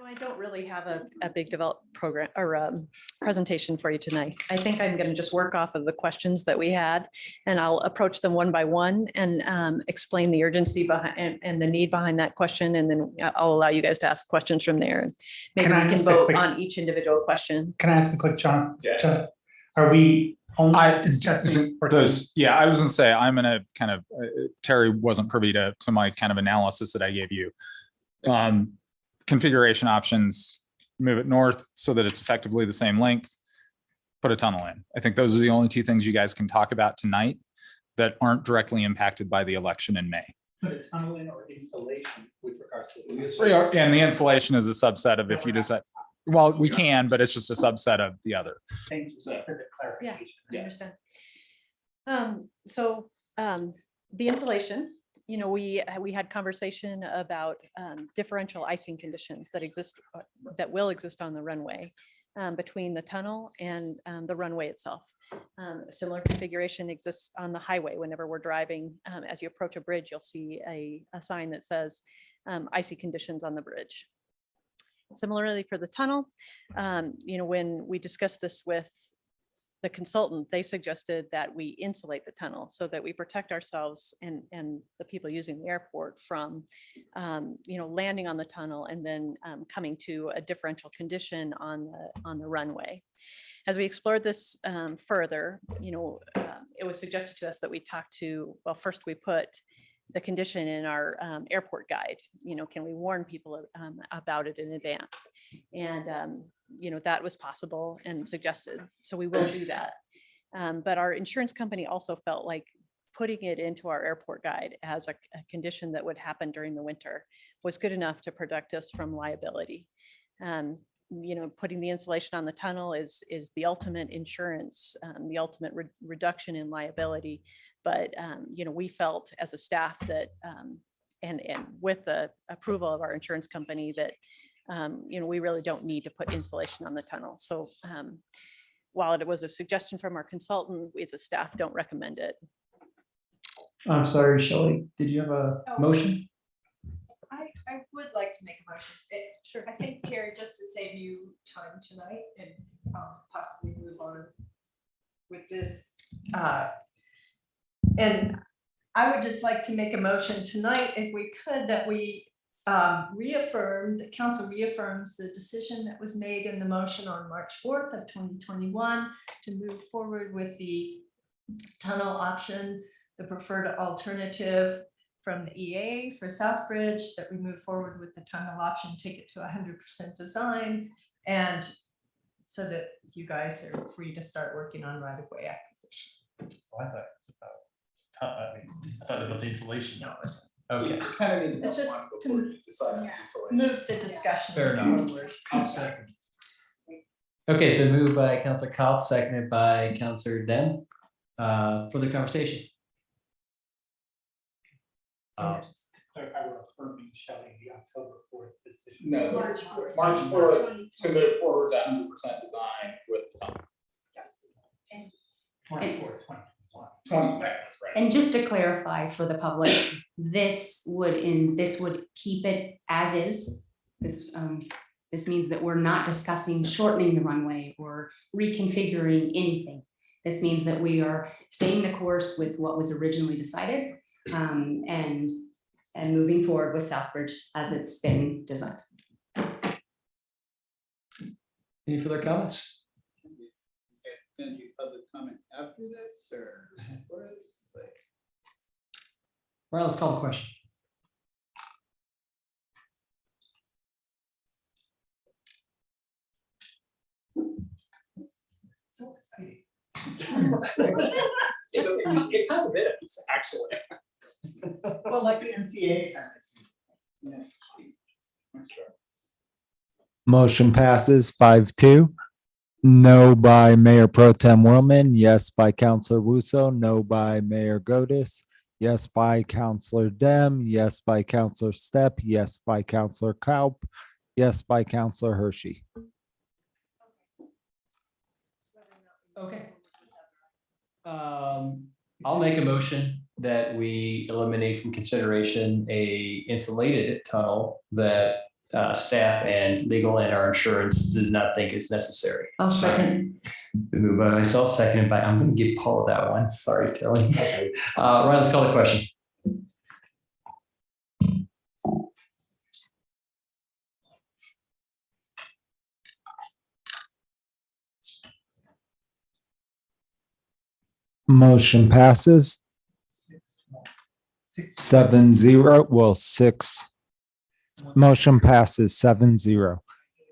[SPEAKER 14] I don't really have a big developed program or presentation for you tonight. I think I'm going to just work off of the questions that we had, and I'll approach them one by one and explain the urgency behind and the need behind that question. And then I'll allow you guys to ask questions from there. And maybe we can vote on each individual question.
[SPEAKER 2] Can I ask a quick, John? Yeah. Are we only discussing?
[SPEAKER 9] Yeah, I was gonna say, I'm gonna kind of, Terry wasn't privy to my kind of analysis that I gave you. Configuration options, move it north so that it's effectively the same length, put a tunnel in. I think those are the only two things you guys can talk about tonight that aren't directly impacted by the election in May.
[SPEAKER 2] Put a tunnel in or insulation with regards to.
[SPEAKER 9] And the insulation is a subset of if you decide, well, we can, but it's just a subset of the other.
[SPEAKER 2] Thank you for the clarification.
[SPEAKER 14] I understand. The insulation, we had conversation about differential icing conditions that exist, that will exist on the runway between the tunnel and the runway itself. Similar configuration exists on the highway. Whenever we're driving, as you approach a bridge, you'll see a sign that says icy conditions on the bridge. Similarly for the tunnel, when we discussed this with the consultant, they suggested that we insulate the tunnel so that we protect ourselves and the people using the airport from, landing on the tunnel and then coming to a differential condition on the runway. As we explored this further, it was suggested to us that we talk to, well, first we put the condition in our airport guide. Can we warn people about it in advance? And that was possible and suggested, so we will do that. But our insurance company also felt like putting it into our airport guide as a condition that would happen during the winter was good enough to protect us from liability. Putting the insulation on the tunnel is the ultimate insurance, the ultimate reduction in liability. But we felt as a staff that, and with the approval of our insurance company, that we really don't need to put insulation on the tunnel. So while it was a suggestion from our consultant, we as a staff don't recommend it.
[SPEAKER 6] I'm sorry, Shelley, did you have a motion?
[SPEAKER 8] I would like to make a motion. Sure. I think, Terry, just to save you time tonight and possibly move on with this. And I would just like to make a motion tonight, if we could, that we the council reaffirms the decision that was made in the motion on March 4th of 2021 to move forward with the tunnel option, the preferred alternative from the EA for Southbridge, that we move forward with the tunnel option, take it to 100% design, and so that you guys are free to start working on right-of-way acquisition.
[SPEAKER 6] Oh, I thought it was about, I thought about the insulation. No, okay.
[SPEAKER 8] It's just to move the discussion
[SPEAKER 6] Fair enough.
[SPEAKER 8] forward.
[SPEAKER 6] I'll second. Okay, so moved by Councilor Kaup, seconded by Councilor Den. Further conversation.
[SPEAKER 2] Just to clarify, we're affirming Shelley the October 4th decision.
[SPEAKER 9] No,
[SPEAKER 8] March 4th.
[SPEAKER 9] March 4th to move forward to 100% design with the tunnel.
[SPEAKER 2] March 4th, 2021.
[SPEAKER 3] And just to clarify for the public, this would keep it as is. This means that we're not discussing shortening the runway or reconfiguring anything. This means that we are staying the course with what was originally decided, and moving forward with Southbridge as it's been designed.
[SPEAKER 6] Any further comments?
[SPEAKER 1] Gonna do public comment after this, or what is like?
[SPEAKER 6] All right, let's call the question.
[SPEAKER 1] So exciting. It kind of is, actually.
[SPEAKER 2] Well, like the NCAA. Yeah.
[SPEAKER 4] Motion passes 5-2. No by Mayor Pro Tem Willman, yes by Counselor Wuso, no by Mayor Godis, yes by Counselor Dem, yes by Counselor Stepp, yes by Counselor Kaup, yes by Counselor Hershey.
[SPEAKER 6] Okay. I'll make a motion that we eliminate from consideration a insulated tunnel that staff and legal and our insurance did not think is necessary.
[SPEAKER 13] I'll second.
[SPEAKER 6] Been moved by myself, seconded by, I'm gonna give Paul that one. Sorry, Kelly. Ryan, let's call the question.
[SPEAKER 4] Motion passes 7-0. Well, 6. Motion passes 7-0.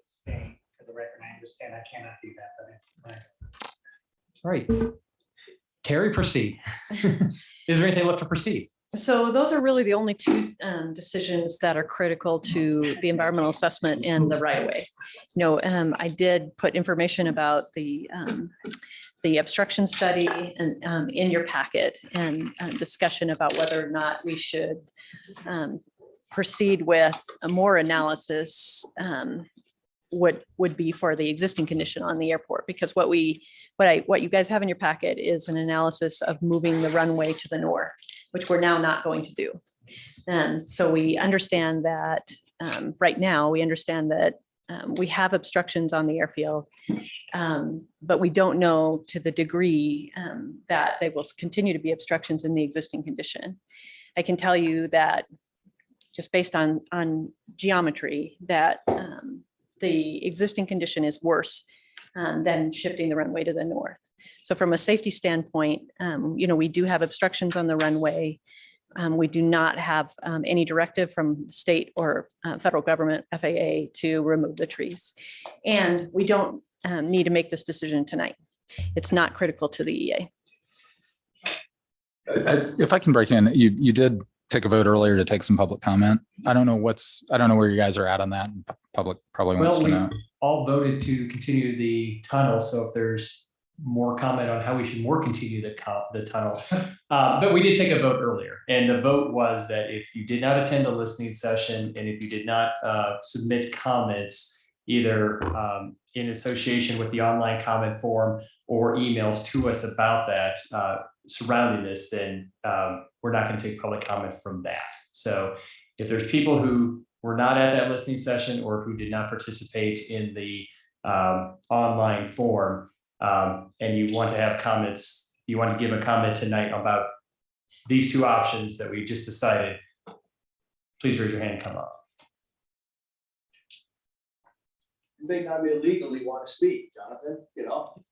[SPEAKER 2] Staying for the record, I understand I cannot do that, but
[SPEAKER 6] All right. Terry, proceed. Is there anything left to proceed?
[SPEAKER 14] So those are really the only two decisions that are critical to the environmental assessment and the right of way. I did put information about the obstruction study and in your packet, and discussion about whether or not we should proceed with a more analysis would be for the existing condition on the airport, because what you guys have in your packet is an analysis of moving the runway to the north, which we're now not going to do. So we understand that right now, we understand that we have obstructions on the airfield, but we don't know to the degree that they will continue to be obstructions in the existing condition. I can tell you that just based on geometry, that the existing condition is worse than shifting the runway to the north. So from a safety standpoint, we do have obstructions on the runway. We do not have any directive from the state or federal government, FAA, to remove the trees. And we don't need to make this decision tonight. It's not critical to the EA.
[SPEAKER 9] If I can break in, you did take a vote earlier to take some public comment. I don't know where you guys are at on that. Public probably wants to know.
[SPEAKER 6] All voted to continue the tunnel. So if there's more comment on how we should more continue the tunnel. But we did take a vote earlier. And the vote was that if you did not attend the listening session and if you did not submit comments, either in association with the online comment form or emails to us about that surrounding this, then we're not going to take public comment from that. So if there's people who were not at that listening session or who did not participate in the online form, and you want to have comments, you want to give a comment tonight about these two options that we just decided, please raise your hand and come up.
[SPEAKER 18] You think I illegally want to speak, Jonathan,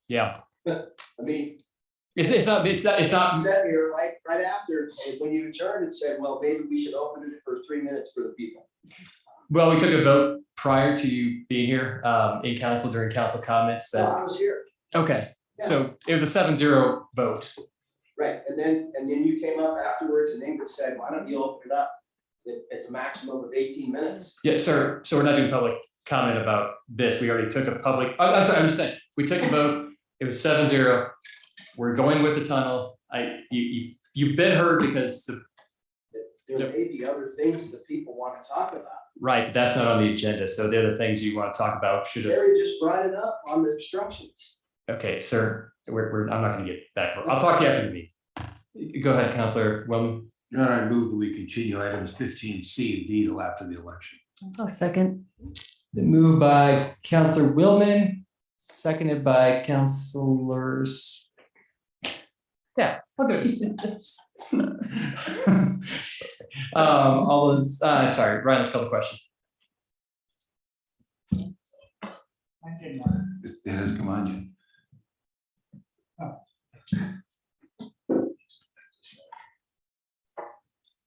[SPEAKER 6] Yeah.
[SPEAKER 18] I mean.
[SPEAKER 6] It's not.
[SPEAKER 18] You sat here right after, when you adjourned and said, well, maybe we should open it for 3 minutes for the people.
[SPEAKER 6] Well, we took a vote prior to you being here in council during council comments that.
[SPEAKER 18] No, I was here.
[SPEAKER 6] Okay,
[SPEAKER 18] Yeah.
[SPEAKER 6] so it was a 7-0 vote.
[SPEAKER 18] Right, and then you came up afterwards and Ingrid said, why don't you open it up at the maximum of 18 minutes?
[SPEAKER 6] Yeah, sir. So we're not doing public comment about this. We already took a public, I'm sorry, I'm just saying, we took a vote. It was 7-0. We're going with the tunnel. You've been heard because
[SPEAKER 18] There may be other things that people want to talk about.
[SPEAKER 6] right, but that's not on the agenda. So the other things you want to talk about should have.
[SPEAKER 18] Barry just brought it up on the obstructions.
[SPEAKER 6] Okay, sir, I'm not going to get back. I'll talk to you after the meeting. Go ahead, Counselor Wellman.
[SPEAKER 5] Your Honor, I move that we continue items 15C and D till after the election.
[SPEAKER 13] I'll second.
[SPEAKER 6] Been moved by Counselor Willman, seconded by Counselors. Yeah, I'll do this. All those, sorry, Ryan, let's call the question.
[SPEAKER 2] I did not.
[SPEAKER 5] It has come on yet.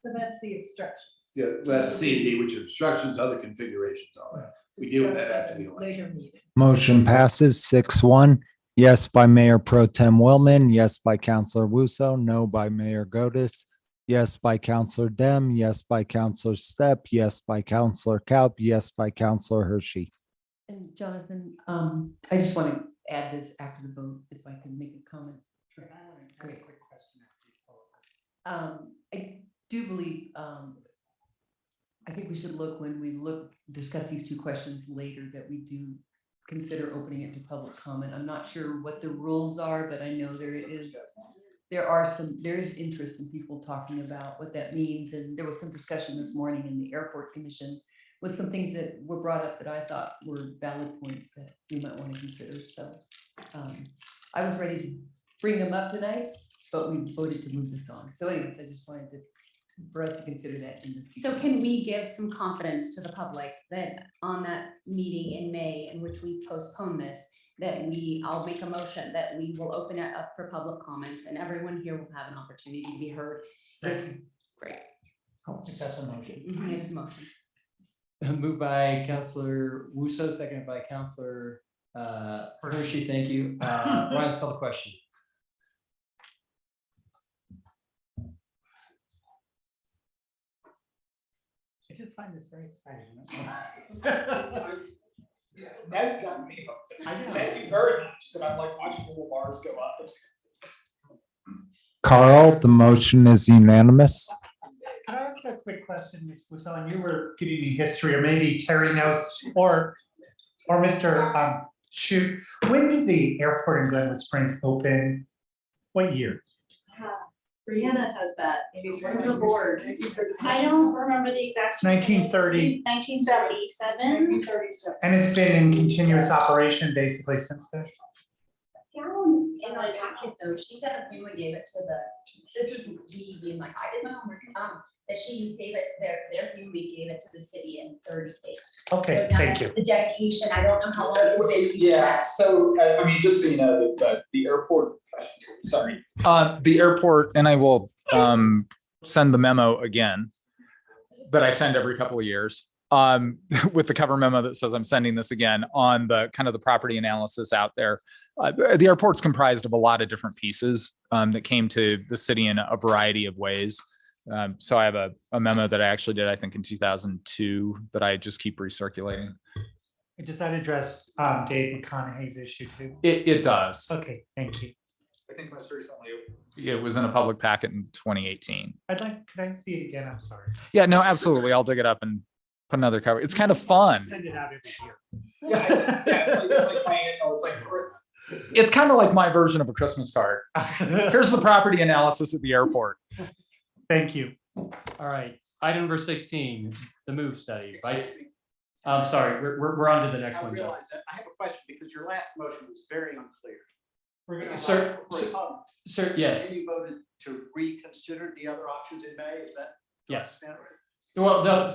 [SPEAKER 8] So that's the obstructions.
[SPEAKER 5] Yeah, that's C and D, which are obstructions, other configurations, all that. We deal with that after the election.
[SPEAKER 8] Later meeting.
[SPEAKER 4] Motion passes 6-1. Yes by Mayor Pro Tem Willman, yes by Counselor Wuso, no by Mayor Godis, yes by Counselor Dem, yes by Counselor Stepp, yes by Counselor Kaup, yes by Counselor Hershey.
[SPEAKER 13] And Jonathan, I just want to add this after the vote, if I can make a comment.
[SPEAKER 2] Sure. I want to have a
[SPEAKER 13] Great.
[SPEAKER 2] quick question after you call it.
[SPEAKER 13] I do believe, I think we should look when we discuss these two questions later, that we do consider opening it to public comment. I'm not sure what the rules are, but I know there is interest in people talking about what that means. And there was some discussion this morning in the airport commission with some things that were brought up that I thought were valid points that we might want to consider. So I was ready to bring them up tonight, but we voted to move this on. So anyways, I just wanted for us to consider that in the future.
[SPEAKER 3] So can we give some confidence to the public that on that meeting in May in which we postpone this, that I'll make a motion that we will open it up for public comment and everyone here will have an opportunity to be heard.
[SPEAKER 2] Second.
[SPEAKER 3] Great.
[SPEAKER 2] I think that's a motion.
[SPEAKER 3] It is a motion.
[SPEAKER 6] Moved by Counselor Wuso, seconded by Counselor Hershey, thank you. Ryan, let's call the question.
[SPEAKER 2] I just find this very exciting. Now you've gotten me hooked. Thank you very much. That I'm like watching little bars go up.
[SPEAKER 4] Carl, the motion is unanimous.
[SPEAKER 2] Can I ask a quick question, Ms. Busso? And you were giving me history, or maybe Terry knows, or Mr. Shoot. When did the airport in Glenwood Springs open? What year?
[SPEAKER 19] Brianna has that, maybe one of her boards. I don't remember the exact.
[SPEAKER 2] 1930.
[SPEAKER 19] 1977.
[SPEAKER 2] And it's been in continuous operation basically since then?
[SPEAKER 3] Down in my packet though, she said that Beulah gave it to this is me being like, I didn't know, that she gave it, their family gave it to the city in 38.
[SPEAKER 2] Okay,
[SPEAKER 3] So
[SPEAKER 2] thank you.
[SPEAKER 3] that's the dedication, I don't know how long it's been.
[SPEAKER 9] Yeah, so I mean, just so you know, the airport, sorry. The airport, and I will send the memo again that I send every couple of years with the cover memo that says I'm sending this again on the kind of the property analysis out there. The airport's comprised of a lot of different pieces that came to the city in a variety of ways. So I have a memo that I actually did, I think in 2002, that I just keep recirculating.
[SPEAKER 2] Does that address Dave McConaughey's issue too?
[SPEAKER 9] It does.
[SPEAKER 2] Okay, thank you.
[SPEAKER 9] I think most recently it was in a public packet in 2018.
[SPEAKER 2] Could I see it again? I'm sorry.
[SPEAKER 9] Yeah, no, absolutely. I'll dig it up and put another cover. It's kind of fun.
[SPEAKER 2] Send it out every year.
[SPEAKER 9] It's kind of like my version of a Christmas card. Here's the property analysis at the airport.
[SPEAKER 2] Thank you.
[SPEAKER 6] All right, item number 16, the move study. I'm sorry, we're on to the next
[SPEAKER 1] I
[SPEAKER 6] one, Joe.
[SPEAKER 1] realize that. I have a question because your last motion was very unclear.
[SPEAKER 2] We're gonna.
[SPEAKER 6] Sir, yes.
[SPEAKER 1] And you voted to reconsider the other options in May, is that?
[SPEAKER 6] Yes. Well, no,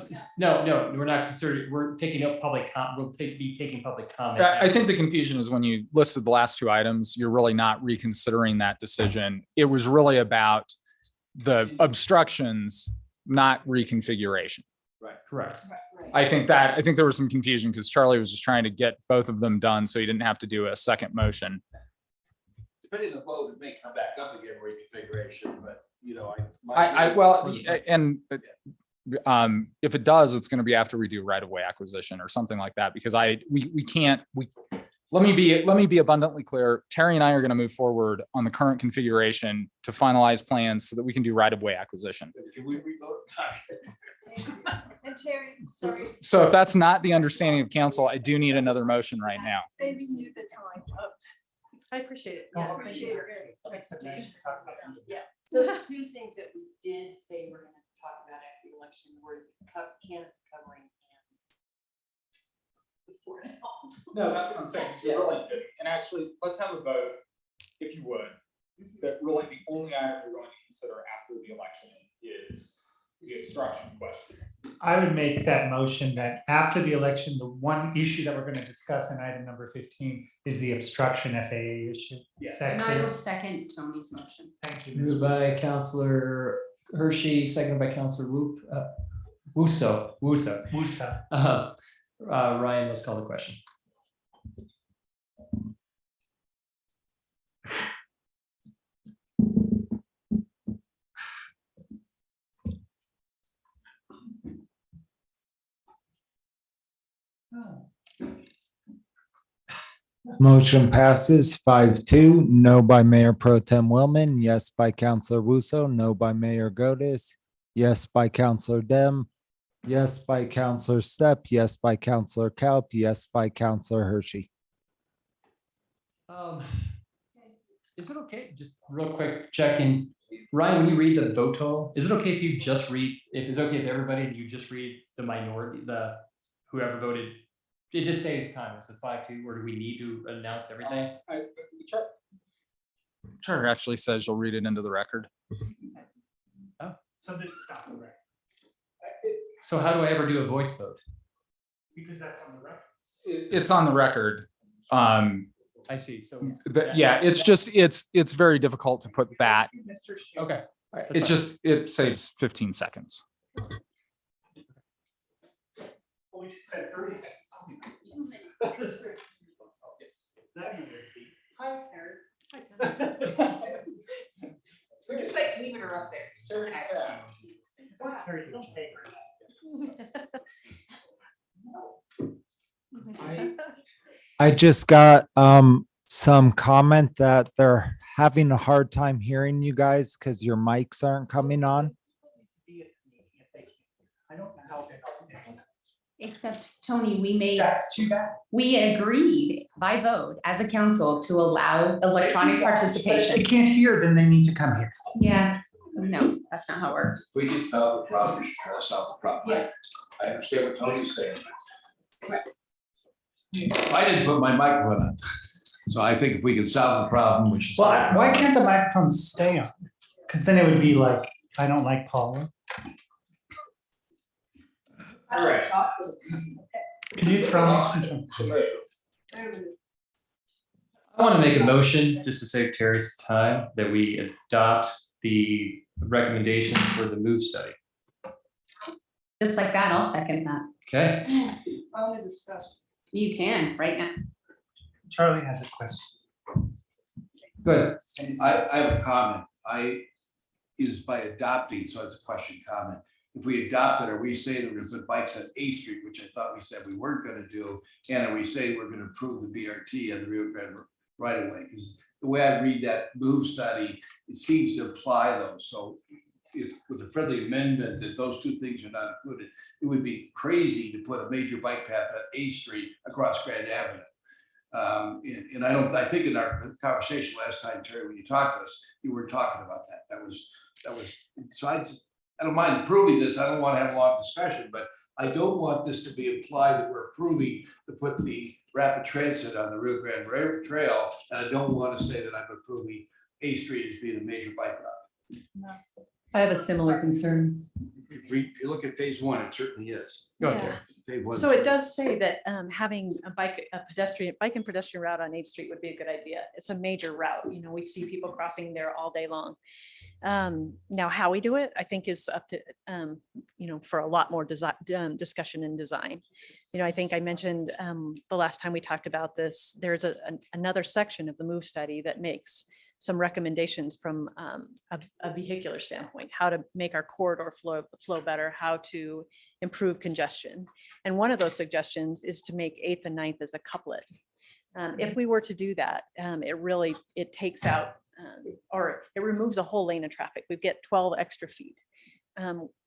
[SPEAKER 6] we're not considering, we're taking up public we'll be taking public comment.
[SPEAKER 9] I think the confusion is when you listed the last two items, you're really not reconsidering that decision. It was really about the obstructions, not reconfiguration.
[SPEAKER 1] Right.
[SPEAKER 6] Correct.
[SPEAKER 9] I think there was some confusion because Charlie was just trying to get both of them done so he didn't have to do a second motion.
[SPEAKER 5] Depending on the vote, it may come back up again, reconfiguration, but you know, if it does, it's going to be after we do right-of-way acquisition or something like that, because let me be abundantly clear. Terry and I are going to move forward on the current configuration to finalize plans so that we can do right-of-way acquisition. Can we revote?
[SPEAKER 8] And Terry, sorry.
[SPEAKER 9] So if that's not the understanding of council, I do need another motion right now.
[SPEAKER 8] Saving you the time of. I appreciate it. Yeah, appreciate your presentation. Yes.
[SPEAKER 13] So the two things that we did say we're gonna talk about after the election were canopy covering and
[SPEAKER 19] for it.
[SPEAKER 9] No, that's what I'm saying. You're really doing. And actually, let's have a vote, if you would, that really the only item we're going to consider after the election is the obstruction question.
[SPEAKER 2] I would make that motion that after the election, the one issue that we're going to discuss in item number 15 is the obstruction FAA issue.
[SPEAKER 9] Yes.
[SPEAKER 2] Is that
[SPEAKER 3] And I
[SPEAKER 2] clear?
[SPEAKER 3] will second Tony's motion.
[SPEAKER 2] Thank you.
[SPEAKER 6] Moved by Counselor Hershey, seconded by Counselor Wuso.
[SPEAKER 2] Musa.
[SPEAKER 6] Ryan, let's call the question.
[SPEAKER 4] Motion passes 5-2. No by Mayor Pro Tem Willman, yes by Counselor Wuso, no by Mayor Godis, yes by Counselor Dem, yes by Counselor Stepp, yes by Counselor Kaup, yes by Counselor Hershey.
[SPEAKER 6] Is it okay, just real quick, checking, Ryan, when you read the vote total, is it okay if you just read, if it's okay with everybody, you just read the minority, whoever voted? It just saves time. It's a 5-2, or do we need to announce everything?
[SPEAKER 9] The charter actually says you'll read it into the record.
[SPEAKER 2] So this is not correct,
[SPEAKER 6] So how do I ever do a voice vote?
[SPEAKER 2] because that's on the record.
[SPEAKER 9] It's on the record.
[SPEAKER 6] I see, so.
[SPEAKER 9] Yeah, it's very difficult to put that.
[SPEAKER 2] Mr. Shu.
[SPEAKER 6] Okay.
[SPEAKER 9] It saves 15 seconds.
[SPEAKER 2] Well, we just said 30 seconds. Hi, Terry.
[SPEAKER 7] We're just like leaving her up there. Sir,
[SPEAKER 2] Terry, don't pay her
[SPEAKER 4] I just got some comment that they're having a hard time hearing you guys because your mics aren't coming on.
[SPEAKER 2] I don't know how they.
[SPEAKER 3] Except, Tony, we
[SPEAKER 2] That's too bad.
[SPEAKER 3] we agreed by vote as a council to allow electronic
[SPEAKER 2] If
[SPEAKER 3] participation.
[SPEAKER 2] they can't hear, then they need to come here.
[SPEAKER 3] Yeah, no, that's not how it works.
[SPEAKER 5] We can solve the problem, we should solve the problem.
[SPEAKER 3] Yeah.
[SPEAKER 5] I understand what Tony's saying. I didn't put my microphone on, so I think if we can solve the problem, we should.
[SPEAKER 2] Well, why can't the microphone stay on? Because then it would be like, I don't like Paula.
[SPEAKER 6] All right.
[SPEAKER 2] Can you throw me some?
[SPEAKER 6] I want to make a motion, just to save Terry some time, that we adopt the recommendation for the MOVE study.
[SPEAKER 3] Just like that, I'll second that.
[SPEAKER 6] Okay.
[SPEAKER 19] I want to discuss.
[SPEAKER 3] You can, right now.
[SPEAKER 2] Charlie has a question.
[SPEAKER 6] Good.
[SPEAKER 5] I have a comment. Is by adopting, so it's a question comment. If we adopt it, are we saying we're gonna put bikes on A Street, which I thought we said we weren't gonna do? And are we saying we're gonna improve the BRT and the Rio Grande right away? Because the way I read that MOVE study, it seems to apply those. So if with a friendly amendment that those two things are not included, it would be crazy to put a major bike path on A Street across Grand Avenue. And I think in our conversation last time, Terry, when you talked to us, you were talking about that. That was, so I don't mind approving this. I don't want to have a long discussion, but I don't want this to be implied that we're approving to put the rapid transit on the Rio Grande Trail. And I don't want to say that I'm approving A Street as being a major bike route.
[SPEAKER 13] I have a similar concern.
[SPEAKER 5] If you look at phase one, it certainly is.
[SPEAKER 6] Go
[SPEAKER 14] Yeah.
[SPEAKER 6] ahead, Terry.
[SPEAKER 14] So it does say that having a bike and pedestrian route on 8th Street would be a good idea. It's a major route. You know, we see people crossing there all day long. Now, how we do it, I think is up to, for a lot more discussion and design. You know, I think I mentioned the last time we talked about this, there's another section of the MOVE study that makes some recommendations from a vehicular standpoint, how to make our corridor flow better, how to improve congestion. And one of those suggestions is to make 8th and 9th as a couplet. If we were to do that, it takes out or it removes a whole lane of traffic. We get 12 extra feet.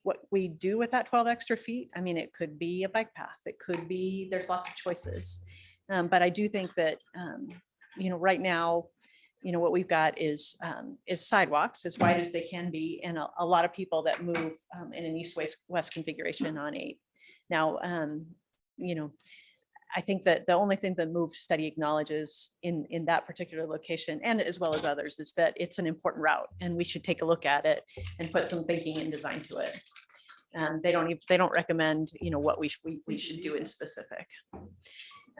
[SPEAKER 14] What we do with that 12 extra feet, I mean, it could be a bike path. It could be, there's lots of choices. But I do think that, right now, what we've got is sidewalks as wide as they can be, and a lot of people that move in an east-west configuration on 8th. Now, I think that the only thing the move study acknowledges in that particular location, and as well as others, is that it's an important route and we should take a look at it and put some thinking and design to it. They don't recommend, what we should do in specific.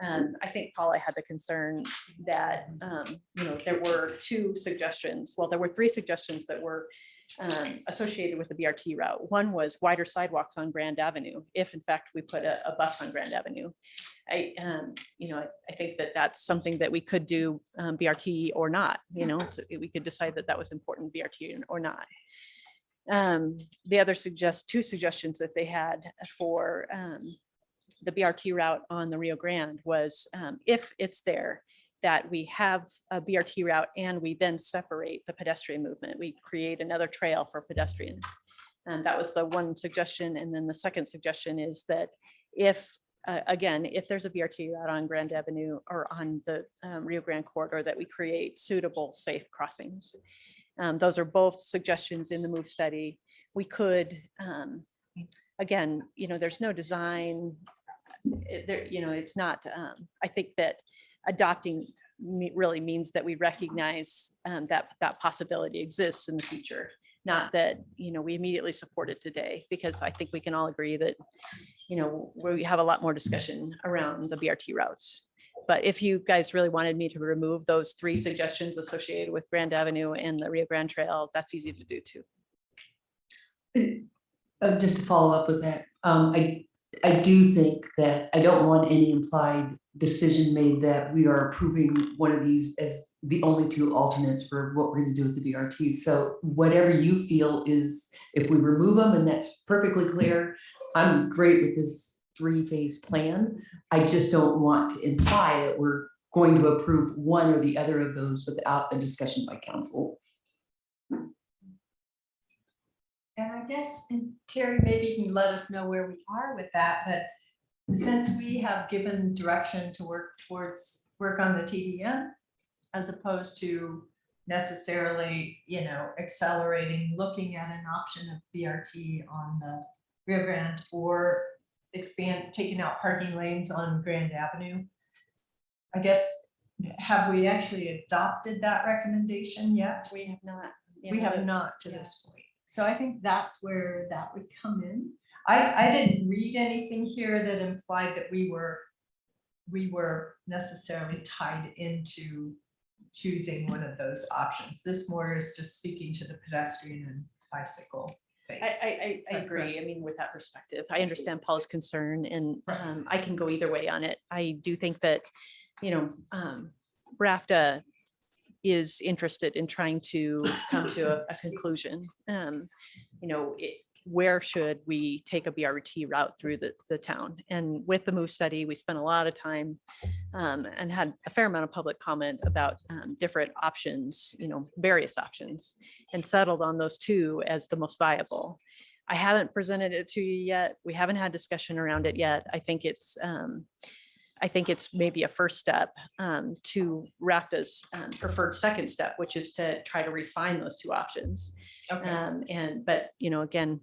[SPEAKER 14] I think Paula had the concern that, there were two suggestions. Well, there were three suggestions that were associated with the BRT route. One was wider sidewalks on Grand Avenue, if in fact we put a bus on Grand Avenue. I think that that's something that we could do BRT or not, we could decide that that was important BRT or not. The other two suggestions that they had for the BRT route on the Rio Grande was if it's there, that we have a BRT route and we then separate the pedestrian movement. We create another trail for pedestrians. And that was the one suggestion. And then the second suggestion is that if there's a BRT route on Grand Avenue or on the Rio Grande corridor, that we create suitable, safe crossings. Those are both suggestions in the move study. We could, there's no design there, it's not, I think that adopting really means that we recognize that possibility exists in the future. Not that, we immediately support it today, because I think we can all agree that, we have a lot more discussion around the BRT routes. But if you guys really wanted me to remove those three suggestions associated with Grand Avenue and the Rio Grande Trail, that's easy to do too.
[SPEAKER 13] Just to follow up with that, I do think that I don't want any implied decision made that we are approving one of these as the only two alternates for what we're going to do with the BRT. So whatever you feel is, if we remove them and that's perfectly clear, I'm great with this 3-phase plan. I just don't want to imply that we're going to approve one or the other of those without a discussion by council.
[SPEAKER 8] And I guess, and Terry, maybe you can let us know where we are with that, but since we have given direction to work on the TDM, as opposed to necessarily, accelerating, looking at an option of BRT on the Rio Grande or taking out parking lanes on Grand Avenue. I guess, have we actually adopted that recommendation yet?
[SPEAKER 14] We have not.
[SPEAKER 8] We have not to this point. So I think that's where that would come in. I didn't read anything here that implied that we were necessarily tied into choosing one of those options. This more is just speaking to the pedestrian and bicycle things.
[SPEAKER 14] I agree. I mean, with that perspective, I understand Paul's concern, and I can go either way on it. I do think that, RAFTA is interested in trying to come to a conclusion. Where should we take a BRT route through the town? And with the move study, we spent a lot of time and had a fair amount of public comment about different options, various options, and settled on those two as the most viable. I haven't presented it to you yet. We haven't had discussion around it yet. I think it's maybe a first step to RAFTA's preferred second step, which is to try to refine those two options. Okay. But again,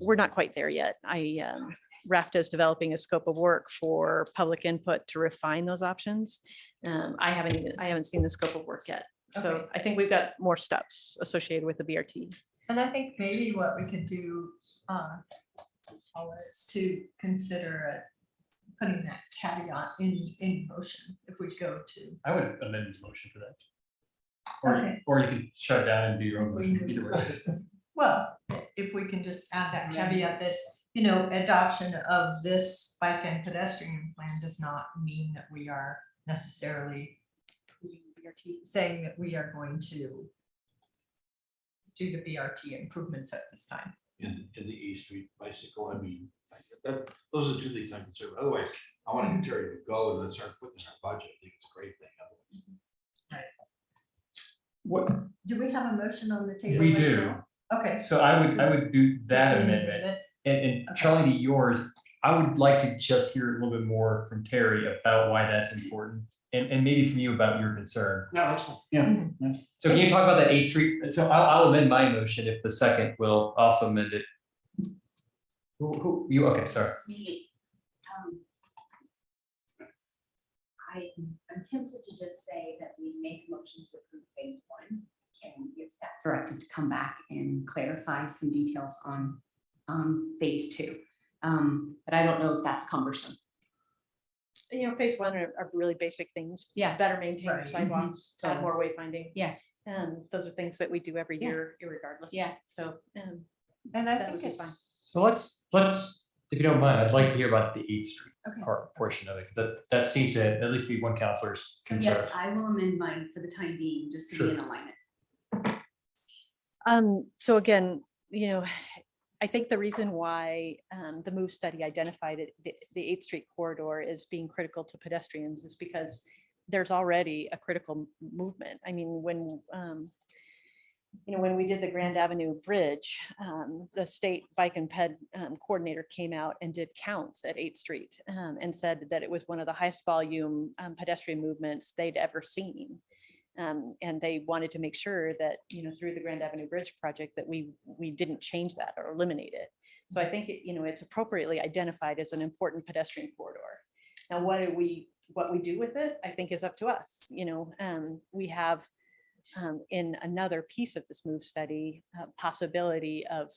[SPEAKER 14] we're not quite there yet. RAFTA is developing a scope of work for public input to refine those options. I haven't seen the scope of work yet. So okay. I think we've got more steps associated with the BRT.
[SPEAKER 8] And I think maybe what we could do is to consider putting that caveat in motion if we go to.
[SPEAKER 6] I would amend this motion for that. Or you can shut down and do your own motion either way.
[SPEAKER 8] Well, if we can just add that caveat that, adoption of this bike and pedestrian plan does not mean that we are necessarily saying that we are going to do the BRT improvements at this time.
[SPEAKER 5] In the East Street bicycle, those are the two things I'm concerned with. Otherwise, I want to get Terry to go and then start putting in our budget. I think it's a great thing.
[SPEAKER 8] Right.
[SPEAKER 6] What
[SPEAKER 8] do we have a motion on the table?
[SPEAKER 6] We do.
[SPEAKER 8] Now? Okay.
[SPEAKER 6] So I would do that amendment. And Charlie, to yours, I would like to just hear a little bit more from Terry about why that's important. And maybe from you about your concern.
[SPEAKER 5] No, that's fine. Yeah.
[SPEAKER 8] Mm-hmm.
[SPEAKER 6] So can you talk about that 8th Street? So I'll amend my motion if the second will also amend it. Who you? Okay, sorry.
[SPEAKER 3] I'm tempted to just say that we make a motion to approve phase one and give staff directed to come back and clarify some details on phase two. But I don't know if that's cumbersome.
[SPEAKER 14] You know, phase one are really basic things.
[SPEAKER 3] Yeah.
[SPEAKER 14] Better maintain
[SPEAKER 3] Right.
[SPEAKER 14] sidewalks, add more wayfinding.
[SPEAKER 3] Yeah.
[SPEAKER 14] Those are things that we do every
[SPEAKER 3] Yeah.
[SPEAKER 14] year irregardless.
[SPEAKER 3] Yeah.
[SPEAKER 14] So,
[SPEAKER 7] And I
[SPEAKER 14] that
[SPEAKER 7] think
[SPEAKER 14] would be fine.
[SPEAKER 7] it's,
[SPEAKER 6] So let's, if you don't mind, I'd like to hear about the 8th Street
[SPEAKER 3] Okay.
[SPEAKER 6] portion of it, because that seems to at least be one counselor's
[SPEAKER 3] So
[SPEAKER 6] concern.
[SPEAKER 3] yes, I will amend mine for the time being, just to
[SPEAKER 6] Sure.
[SPEAKER 3] be in alignment.
[SPEAKER 14] So again, you know, I think the reason why the MOVE study identified it, the 8th Street corridor as being critical to pedestrians is because there's already a critical movement. I mean, when you know, when we did the Grand Avenue Bridge, the state bike and ped coordinator came out and did counts at 8th Street and said that it was one of the highest volume pedestrian movements they'd ever seen. And they wanted to make sure that, you know, through the Grand Avenue Bridge project that we didn't change that or eliminate it. So I think it, you know, it's appropriately identified as an important pedestrian corridor. Now, what we do with it, I think is up to us. You know, we have in another piece of this MOVE study, possibility of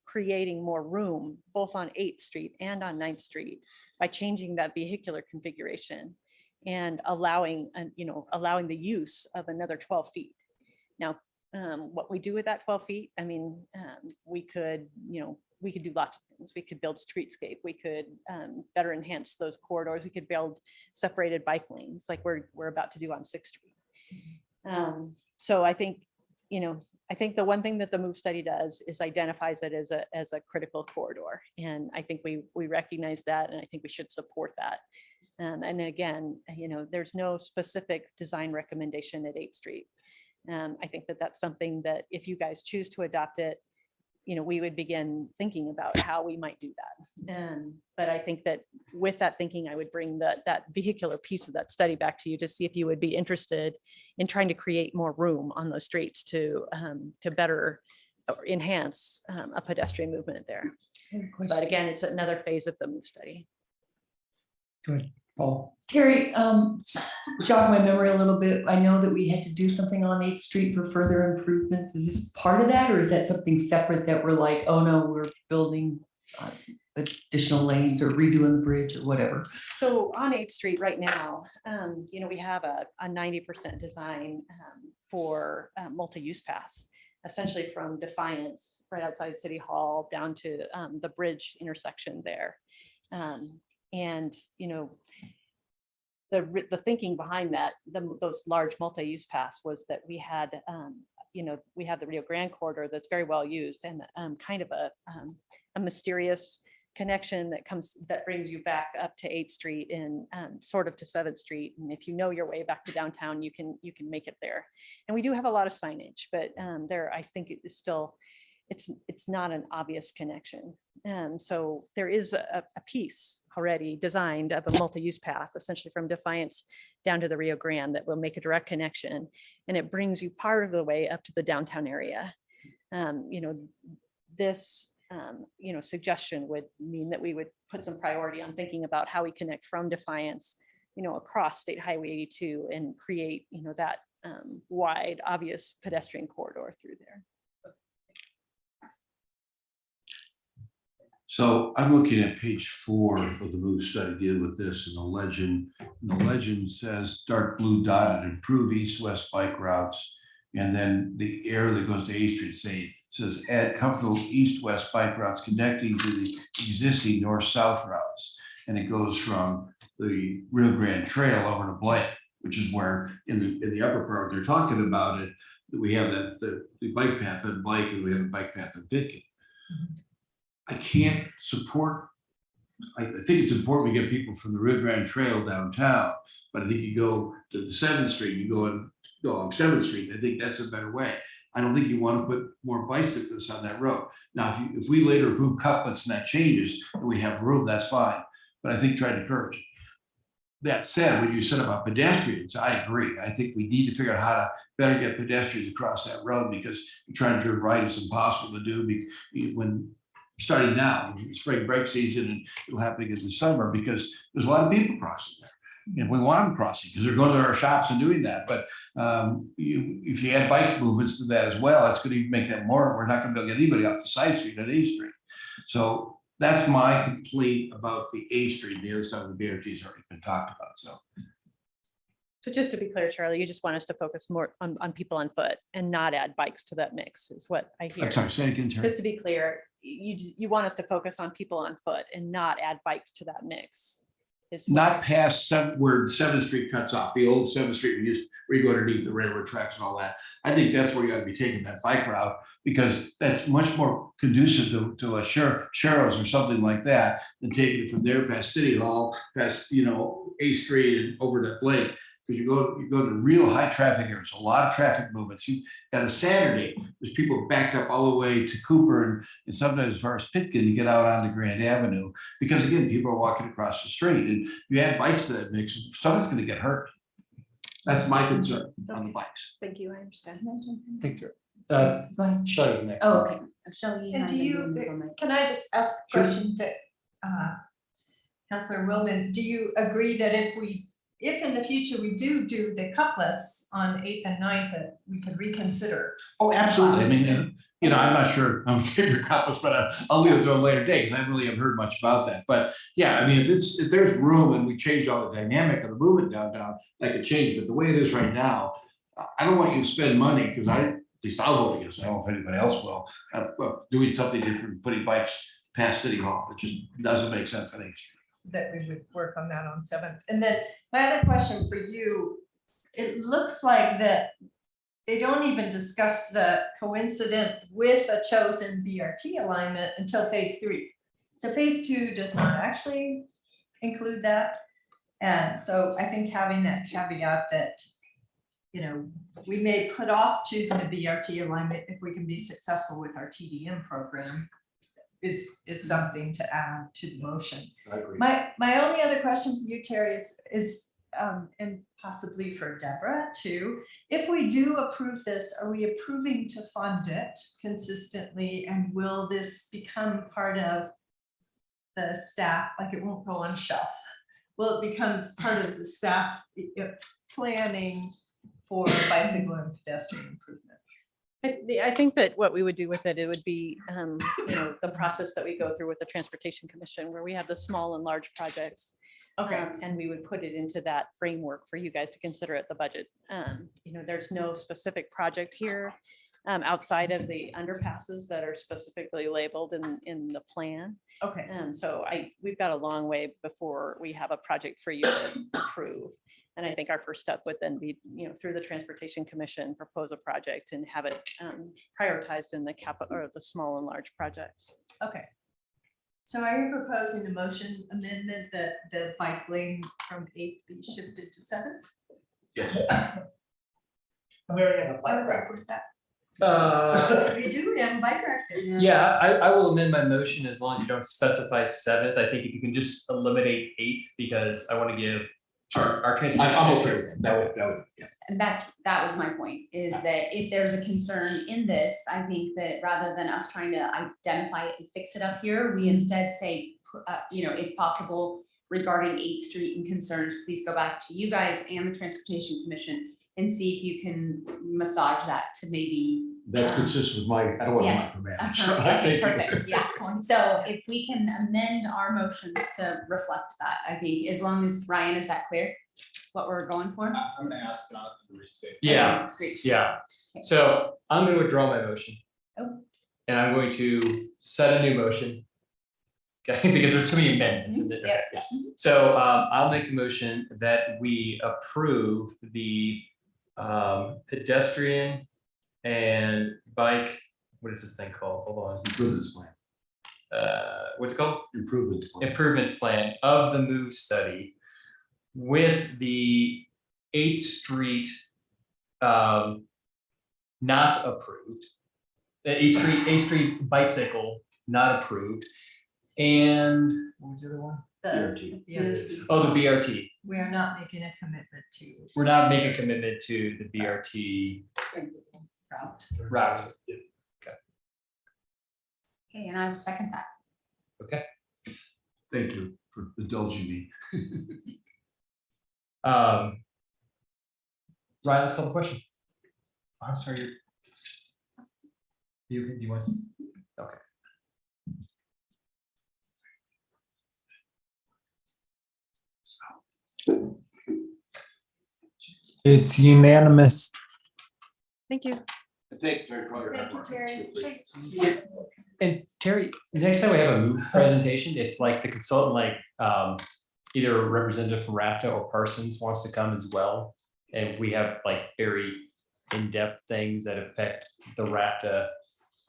[SPEAKER 14] creating more room both on 8th Street and on 9th Street by changing that vehicular configuration and allowing the use of another 12 feet. Now, what we do with that 12 feet, I mean, we could do lots of things. We could build streetscape. We could better enhance those corridors. We could build separated bike lanes like we're about to do on 6th Street. So I think, you know, I think the one thing that the MOVE study does is identifies it as a critical corridor. And I think we recognize that, and I think we should support that. And again, you know, there's no specific design recommendation at 8th Street. I think that that's something that if you guys choose to adopt it, you know, we would begin thinking about how we might do that. But I think that with that thinking, I would bring that vehicular piece of that study back to you to see if you would be interested in trying to create more room on those streets to better enhance a pedestrian movement there. But again, it's another phase of the MOVE study.
[SPEAKER 6] Good. Paul?
[SPEAKER 13] Terry, jog my memory a little bit. I know that we had to do something on 8th Street for further improvements. Is this part of that, or is that something separate that we're like, oh no, we're building additional lanes or redoing the bridge or whatever?
[SPEAKER 14] So on 8th Street right now, you know, we have a 90% design for multi-use pass, essentially from Defiance right outside City Hall down to the bridge intersection there. And, you know, the thinking behind that, those large multi-use paths was that we had, you know, we have the Rio Grande corridor that's very well used and kind of a mysterious connection that brings you back up to 8th Street and sort of to 7th Street. And if you know your way back to downtown, you can make it there. And we do have a lot of signage, but there, I think it is still, it's not an obvious connection. So there is a piece already designed of a multi-use path, essentially from Defiance down to the Rio Grande, that will make a direct connection. And it brings you part of the way up to the downtown area. You know, this, you know, suggestion would mean that we would put some priority on thinking about how we connect from Defiance, you know, across State Highway 82 and create, you know, that wide, obvious pedestrian corridor through there.
[SPEAKER 5] So I'm looking at page 4 of the MOVE study dealing with this, and the legend. And the legend says dark blue dotted improve east-west bike routes. And then the arrow that goes to 8th Street says add comfortable east-west bike routes connecting to the existing north-south routes. And it goes from the Rio Grande Trail over to Blake, which is where in the upper part they're talking about it, that we have the bike path at Blake and we have a bike path at Pitkin. I can't support, I think it's important we get people from the Rio Grande Trail downtown, but I think you go to the 7th Street, you go along 7th Street, I think that's a better way. I don't think you want to put more bicyclists on that road. Now, if we later approve couplets and that changes, and we have room, that's fine, but I think try to encourage. That said, when you said about pedestrians, I agree. I think we need to figure out how to better get pedestrians across that road, because trying to turn right is impossible to do when starting now, spring break season, and it'll happen in the summer because there's a lot of people crossing there. if we want them crossing, because they're going to our shops and doing that. But if you add bike movements to that as well, it's going to make that more. We're not going to be able to get anybody off the side street at A Street. So that's my complaint about the A Street. The other stuff of the BRT has already been talked about.
[SPEAKER 14] So just to be clear, Charlie, you just want us to focus more on people on foot and not add bikes to that mix is what I hear.
[SPEAKER 5] I'm sorry, say it again, Terry.
[SPEAKER 14] Just to be clear, you want us to focus on people on foot and not add bikes to that mix.
[SPEAKER 5] Not past where 7th Street cuts off, the old 7th Street where you go underneath the railroad tracks and all that. I think that's where you ought to be taking that bike route, because that's much more conducive to a Sharrow's or something like that than taking it from there past City Hall, past, A Street and over to Blake. Because you go to real high traffic areas, a lot of traffic movements. You got a Saturday, there's people backed up all the way to Cooper and sometimes as far as Pitkin to get out onto Grand Avenue, because again, people are walking across the street, and if you add bikes to that mix, someone's going to get hurt. That's my concern on the bikes.
[SPEAKER 14] Thank you, I understand.
[SPEAKER 6] Thank you. Shelley was next.
[SPEAKER 3] Oh, okay. Shelley.
[SPEAKER 8] And can I just ask a question to Councilor Willman? Do you agree that if in the future we do the couplets on 8th and 9th, that we could reconsider?
[SPEAKER 5] Oh, absolutely. I mean, I'm not sure I'm favorite couplets, but I'll leave it to a later date because I really haven't heard much about that. But yeah, I mean, if there's room and we change all the dynamic of the movement downtown, that could change. But the way it is right now, I don't want you to spend money, because at least I'll vote against. I don't know if anybody else will. Doing something different, putting bikes past City Hall, it just doesn't make sense. I think.
[SPEAKER 8] That we would work on that on 7th. And then my other question for you, it looks like that they don't even discuss the coincident with a chosen BRT alignment until phase 3. So phase 2 does not actually include that. And so I think having that caveat that, we may put off choosing a BRT alignment if we can be successful with our TDM program is something to add to the motion.
[SPEAKER 5] I agree.
[SPEAKER 8] My only other question for you, Terry, is and possibly for Deborah too. If we do approve this, are we approving to fund it consistently? And will this become part of the staff? Like, it won't go on shelf. Will it become part of the staff planning for bicycle and pedestrian improvements?
[SPEAKER 14] I think that what we would do with it, it would be, the process that we go through with the Transportation Commission, where we have the small and large projects.
[SPEAKER 8] Okay.
[SPEAKER 14] And we would put it into that framework for you guys to consider at the budget. There's no specific project here outside of the underpasses that are specifically labeled in the plan.
[SPEAKER 8] Okay.
[SPEAKER 14] So we've got a long way before we have a project for you to approve. And I think our first step would then be, through the Transportation Commission, propose a project and have it prioritized in the capital or the small and large projects.
[SPEAKER 8] Okay. So are you proposing a motion amendment that the bike lane from 8th be shifted to 7th?
[SPEAKER 5] Yes.
[SPEAKER 2] We already have a bike rack.
[SPEAKER 8] We do, we have a bike rack.
[SPEAKER 6] Yeah, I will amend my motion as long as you don't specify 7th. I think if you can just eliminate 8th, because I want to give our transportation.
[SPEAKER 5] I'm okay with that. That would, yeah.
[SPEAKER 3] And that was my point, is that if there's a concern in this, I think that rather than us trying to identify it and fix it up here, we instead say, if possible, regarding 8th Street and concerns, please go back to you guys and the Transportation Commission and see if you can massage that to maybe.
[SPEAKER 5] That's consistent with I don't want
[SPEAKER 3] Yeah.
[SPEAKER 5] to micromanage.
[SPEAKER 3] Okay, perfect, yeah. So if we can amend our motions to reflect that, I think, as long as, Ryan, is that clear? What we're going for?
[SPEAKER 9] I'm gonna ask Jonathan to restate.
[SPEAKER 6] Yeah,
[SPEAKER 3] Great.
[SPEAKER 6] yeah. So I'm going to withdraw my motion.
[SPEAKER 3] Oh.
[SPEAKER 6] And I'm going to set a new motion. Okay, because there's too many amendments. In it.
[SPEAKER 3] Yeah.
[SPEAKER 6] Okay. So I'll make the motion that we approve the pedestrian and bike, what is this thing called? Hold on.
[SPEAKER 5] Improvements plan.
[SPEAKER 6] What's it called?
[SPEAKER 5] Improvements plan.
[SPEAKER 6] Improvements plan of the MOVE study with the 8th Street not approved. The 8th Street bicycle not approved. And what was the other one?
[SPEAKER 8] BRT.
[SPEAKER 6] Oh, the BRT.
[SPEAKER 8] We are not making a commitment to.
[SPEAKER 6] We're not making a commitment to the BRT route.
[SPEAKER 3] Okay, and I will second that.
[SPEAKER 6] Okay.
[SPEAKER 5] Thank you for indulging me.
[SPEAKER 6] Ryan, let's call the question. I'm sorry. You want to? Okay.
[SPEAKER 4] It's unanimous.
[SPEAKER 14] Thank you.
[SPEAKER 5] Thanks, Terry, for all your
[SPEAKER 14] Thank
[SPEAKER 5] hard
[SPEAKER 14] you,
[SPEAKER 5] work.
[SPEAKER 14] Terry.
[SPEAKER 6] And Terry, next time we have a MOOC presentation, if like the consultant, like either a representative from RAFTA or Parsons wants to come as well, and we have like very in-depth things that affect the RAFTA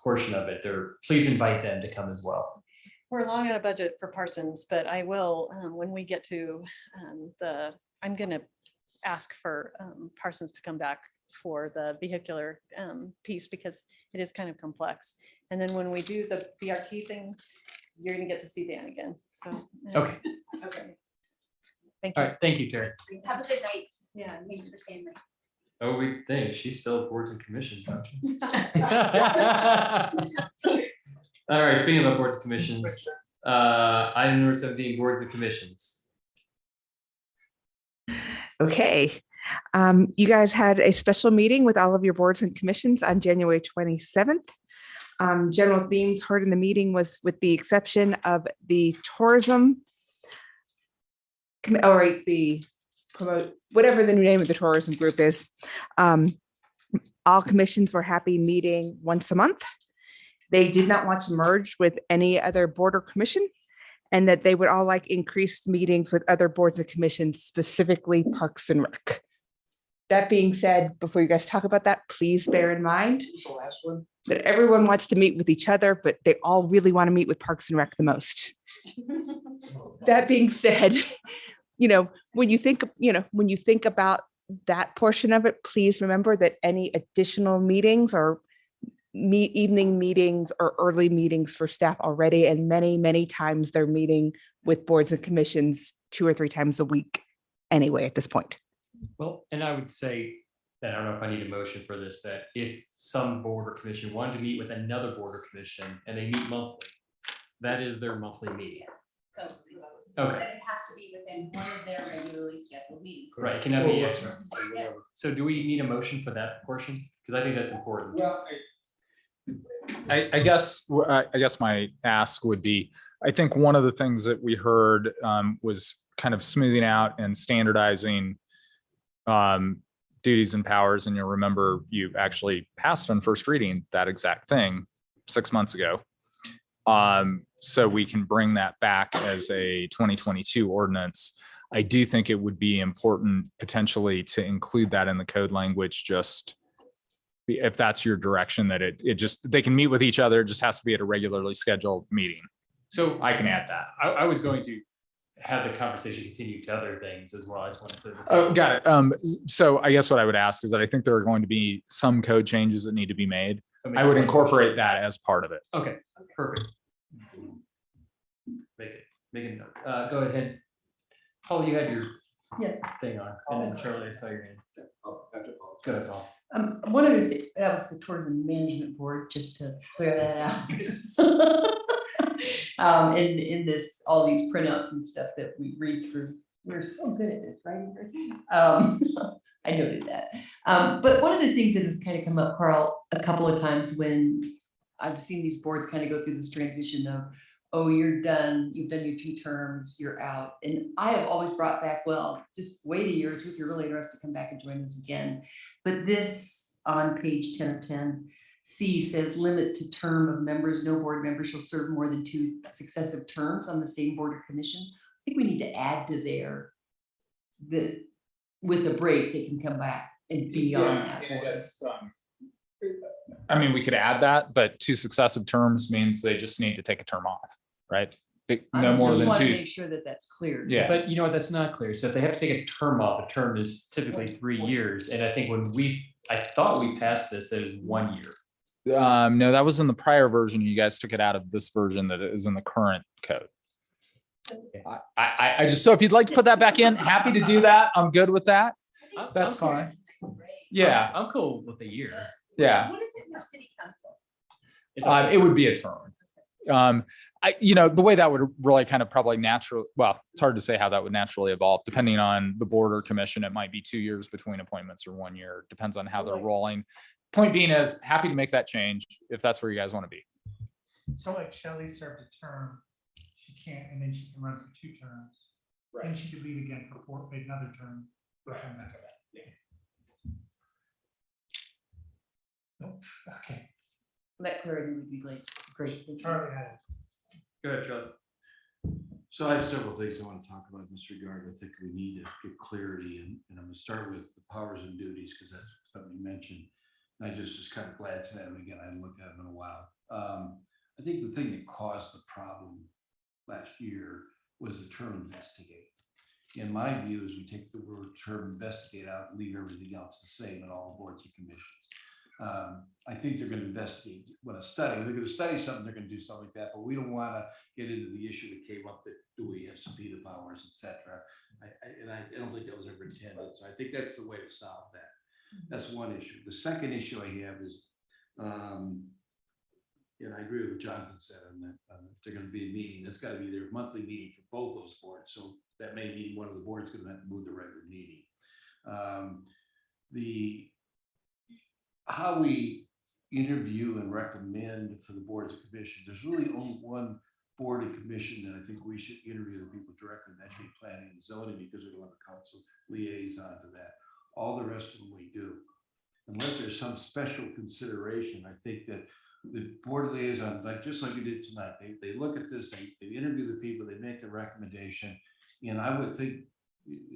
[SPEAKER 6] portion of it, please invite them to come as well.
[SPEAKER 14] We're long out of budget for Parsons, but I will, when we get to I'm gonna ask for Parsons to come back for the vehicular piece because it is kind of complex. And then when we do the BRT thing, you're gonna get to see Dan again, so.
[SPEAKER 6] Okay.
[SPEAKER 14] Okay. Thank
[SPEAKER 6] All
[SPEAKER 14] you.
[SPEAKER 6] right, thank you, Terry.
[SPEAKER 3] Have a good night.
[SPEAKER 14] Yeah.
[SPEAKER 3] Thanks for staying late.
[SPEAKER 6] Oh, we think she's still boards and commissions, don't you? All right, speaking of boards and commissions, item number 17, boards and commissions.
[SPEAKER 7] Okay. You guys had a special meeting with all of your boards and commissions on January 27th. General themes heard in the meeting was, with the exception of the tourism, or the promote, whatever the new name of the tourism group is. All commissions were happy meeting once a month. They did not want to merge with any other board or commission, and that they would all like increased meetings with other boards and commissions, specifically Parks and Rec. That being said, before you guys talk about that, please bear in mind that everyone wants to meet with each other, but they all really want to meet with Parks and Rec the most. That being said, when you think about that portion of it, please remember that any additional meetings or evening meetings or early meetings for staff already, and many, many times they're meeting with boards and commissions 2 or 3 times a week anyway at this point.
[SPEAKER 6] Well, and I would say that I don't know if I need a motion for this, that if some board or commission wanted to meet with another board or commission and they meet monthly, that is their monthly meeting.
[SPEAKER 3] So,
[SPEAKER 6] Okay.
[SPEAKER 3] but it has to be within one of their regularly scheduled meetings.
[SPEAKER 6] Right, can that be?
[SPEAKER 3] Yeah.
[SPEAKER 6] So do we need a motion for that portion? Because I think that's important.
[SPEAKER 4] Well, I guess my ask would be, I think one of the things that we heard was kind of smoothing out and standardizing duties and powers. And you'll remember you actually passed on first reading that exact thing 6 months ago. So we can bring that back as a 2022 ordinance. I do think it would be important potentially to include that in the code language, just if that's your direction, that they can meet with each other, it just has to be at a regularly scheduled meeting.
[SPEAKER 6] So
[SPEAKER 4] I can add that.
[SPEAKER 6] I was going to have the conversation continue to other things as well. I just wanted to.
[SPEAKER 4] Oh, got it. So I guess what I would ask is that I think there are going to be some code changes that need to be made.
[SPEAKER 6] So
[SPEAKER 4] I would incorporate that as part of it.
[SPEAKER 6] Okay, perfect. Make it note. Go ahead. Paul, you had your thing on, and then Charlie, I saw your hand. Go ahead, Paul.
[SPEAKER 13] One of the, that was the tourism management board, just to clear that out. In this, all these printouts and stuff that we read through, we're so good at this, right? I noted that. But one of the things that has kind of come up, Carl, a couple of times when I've seen these boards kind of go through this transition of, oh, you're done, you've done your 2 terms, you're out. And I have always brought back, well, just wait a year or 2 if you're really interested to come back and join us again. But this on page 10 of 10, C says limit to term of members. No board member shall serve more than 2 successive terms on the same board or commission. I think we need to add to there that with a break, they can come back and be on that board.
[SPEAKER 4] I mean, we could add that, but 2 successive terms means they just need to take a term off, right? No more than 2.
[SPEAKER 13] Make sure that that's clear.
[SPEAKER 4] Yeah.
[SPEAKER 6] But you know what, that's not clear. So if they have to take a term off, a term is typically 3 years. And I think I thought we passed this, that is 1 year.
[SPEAKER 4] No, that was in the prior version. You guys took it out of this version that is in the current code. I just, so if you'd like to put that back in, happy to do that. I'm good with that. That's fine. Yeah.
[SPEAKER 6] I'm cool with a year.
[SPEAKER 4] Yeah.
[SPEAKER 3] What is it in our city council?
[SPEAKER 4] It would be a term.
[SPEAKER 9] The way that would really kind of probably natural, well, it's hard to say how that would naturally evolve, depending on the board or commission. It might be 2 years between appointments or 1 year, depends on how they're rolling. Point being is happy to make that change if that's where you guys want to be.
[SPEAKER 2] So like Shelley served a term, she can't, and then she can run for 2 terms.
[SPEAKER 1] Right.
[SPEAKER 2] And she could leave again for another term.
[SPEAKER 1] Right.
[SPEAKER 2] Yeah. Nope, okay.
[SPEAKER 13] That clarity would be great. Great. Thank you.
[SPEAKER 2] Charlie had it.
[SPEAKER 6] Go ahead, Charlie.
[SPEAKER 5] So I have several things I want to talk about in this regard. I think we need to get clarity, and I'm going to start with the powers and duties because that's something you mentioned. And I just was kind of glad to have them again. I hadn't looked at them in a while. I think the thing that caused the problem last year was the term investigate. In my view, is we take the word term investigate out and leave everything else the same in all boards and commissions. I think they're going to investigate when they're going to study something, they're going to do something like that, but we don't want to get into the issue that came up that do we have subpoena powers, et cetera. I don't think that was ever intended. So I think that's the way to solve that. That's one issue. The second issue I have is, and I agree with what Jonathan said on that, they're going to be a meeting. That's got to be their monthly meeting for both those boards. So that may mean one of the boards going to have to move the regular meeting. How we interview and recommend for the boards and commissions, there's really only one board and commission that I think we should interview the people directly, and that should be planning and zoning, because we don't have a council liaison to that. All the rest of them we do. Unless there's some special consideration, I think that the board liaison, just like we did tonight, they look at this, they interview the people, they make the recommendation. And I would think,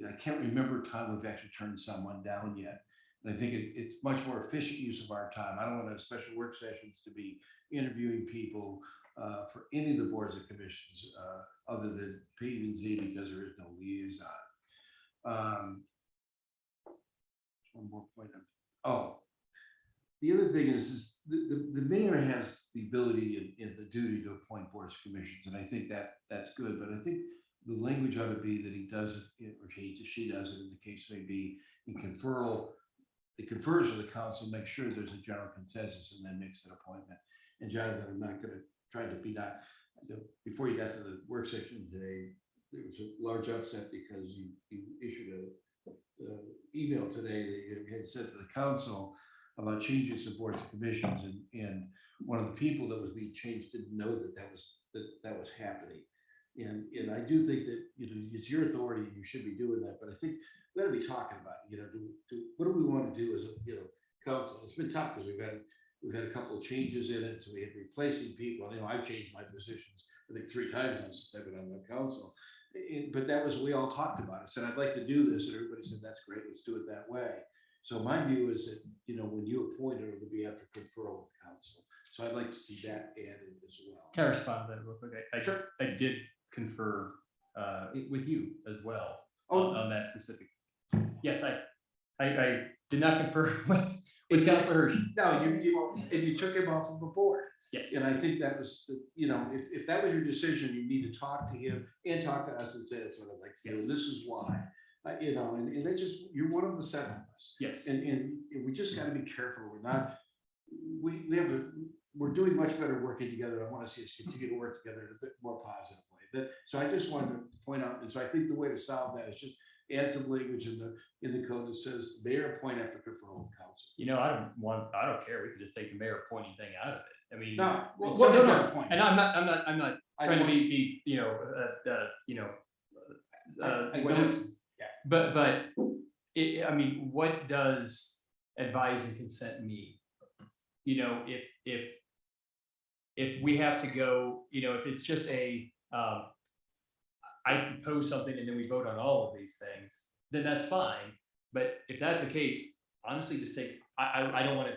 [SPEAKER 5] I can't remember a time we've actually turned someone down yet. And I think it's much more efficient use of our time. I don't want to have special work sessions to be interviewing people for any of the boards and commissions other than P and Z, because there is no liaison. One more point. The other thing is the mayor has the ability and the duty to appoint boards and commissions, and I think that's good. But I think the language ought to be that he does it, or she does it, in the case may be, in conferral. It confers with the council, make sure there's a general consensus, and then makes an appointment. And Jonathan, I'm not going to try to be before you got to the work session today, there was a large upset because you issued a email today that you had sent to the council about changing some boards and commissions, and one of the people that was being changed didn't know that was happening. And I do think that, it's your authority and you should be doing that, but I think we got to be talking about, what do we want to do as a council? It's been tough because we've had a couple of changes in it, so we had replacing people. I've changed my positions, I think 3 times now since I've been on the council. But that was, we all talked about it. Said, I'd like to do this, and everybody said, that's great, let's do it that way. So my view is that, when you appoint it, it'll be after conferral with council. So I'd like to see that added as well.
[SPEAKER 6] Can I respond to that real quick? I did confer with you as well on that specific. Yes, I did not confer with Councilor Hirsch.
[SPEAKER 5] No, you took him off of the board.
[SPEAKER 6] Yes.
[SPEAKER 5] And I think that was, if that was your decision, you need to talk to him and talk to us and say, that's what I'd like to do.
[SPEAKER 6] Yes.
[SPEAKER 5] This is why. And they just, you're one of the 7 of us.
[SPEAKER 6] Yes.
[SPEAKER 5] And we just got to be careful. We're doing much better working together. I want to see us continue to work together in a bit more positive way. So I just wanted to point out, and so I think the way to solve that is just add some language in the code that says mayor appoint after conferral with council.
[SPEAKER 6] I don't care. We could just take the mayor appointing thing out of it. I mean,
[SPEAKER 5] no.
[SPEAKER 6] And I'm not trying to be but what does advise and consent mean? If we have to go, if it's just I propose something and then we vote on all of these things, then that's fine. But if that's the case, honestly, just take. I don't want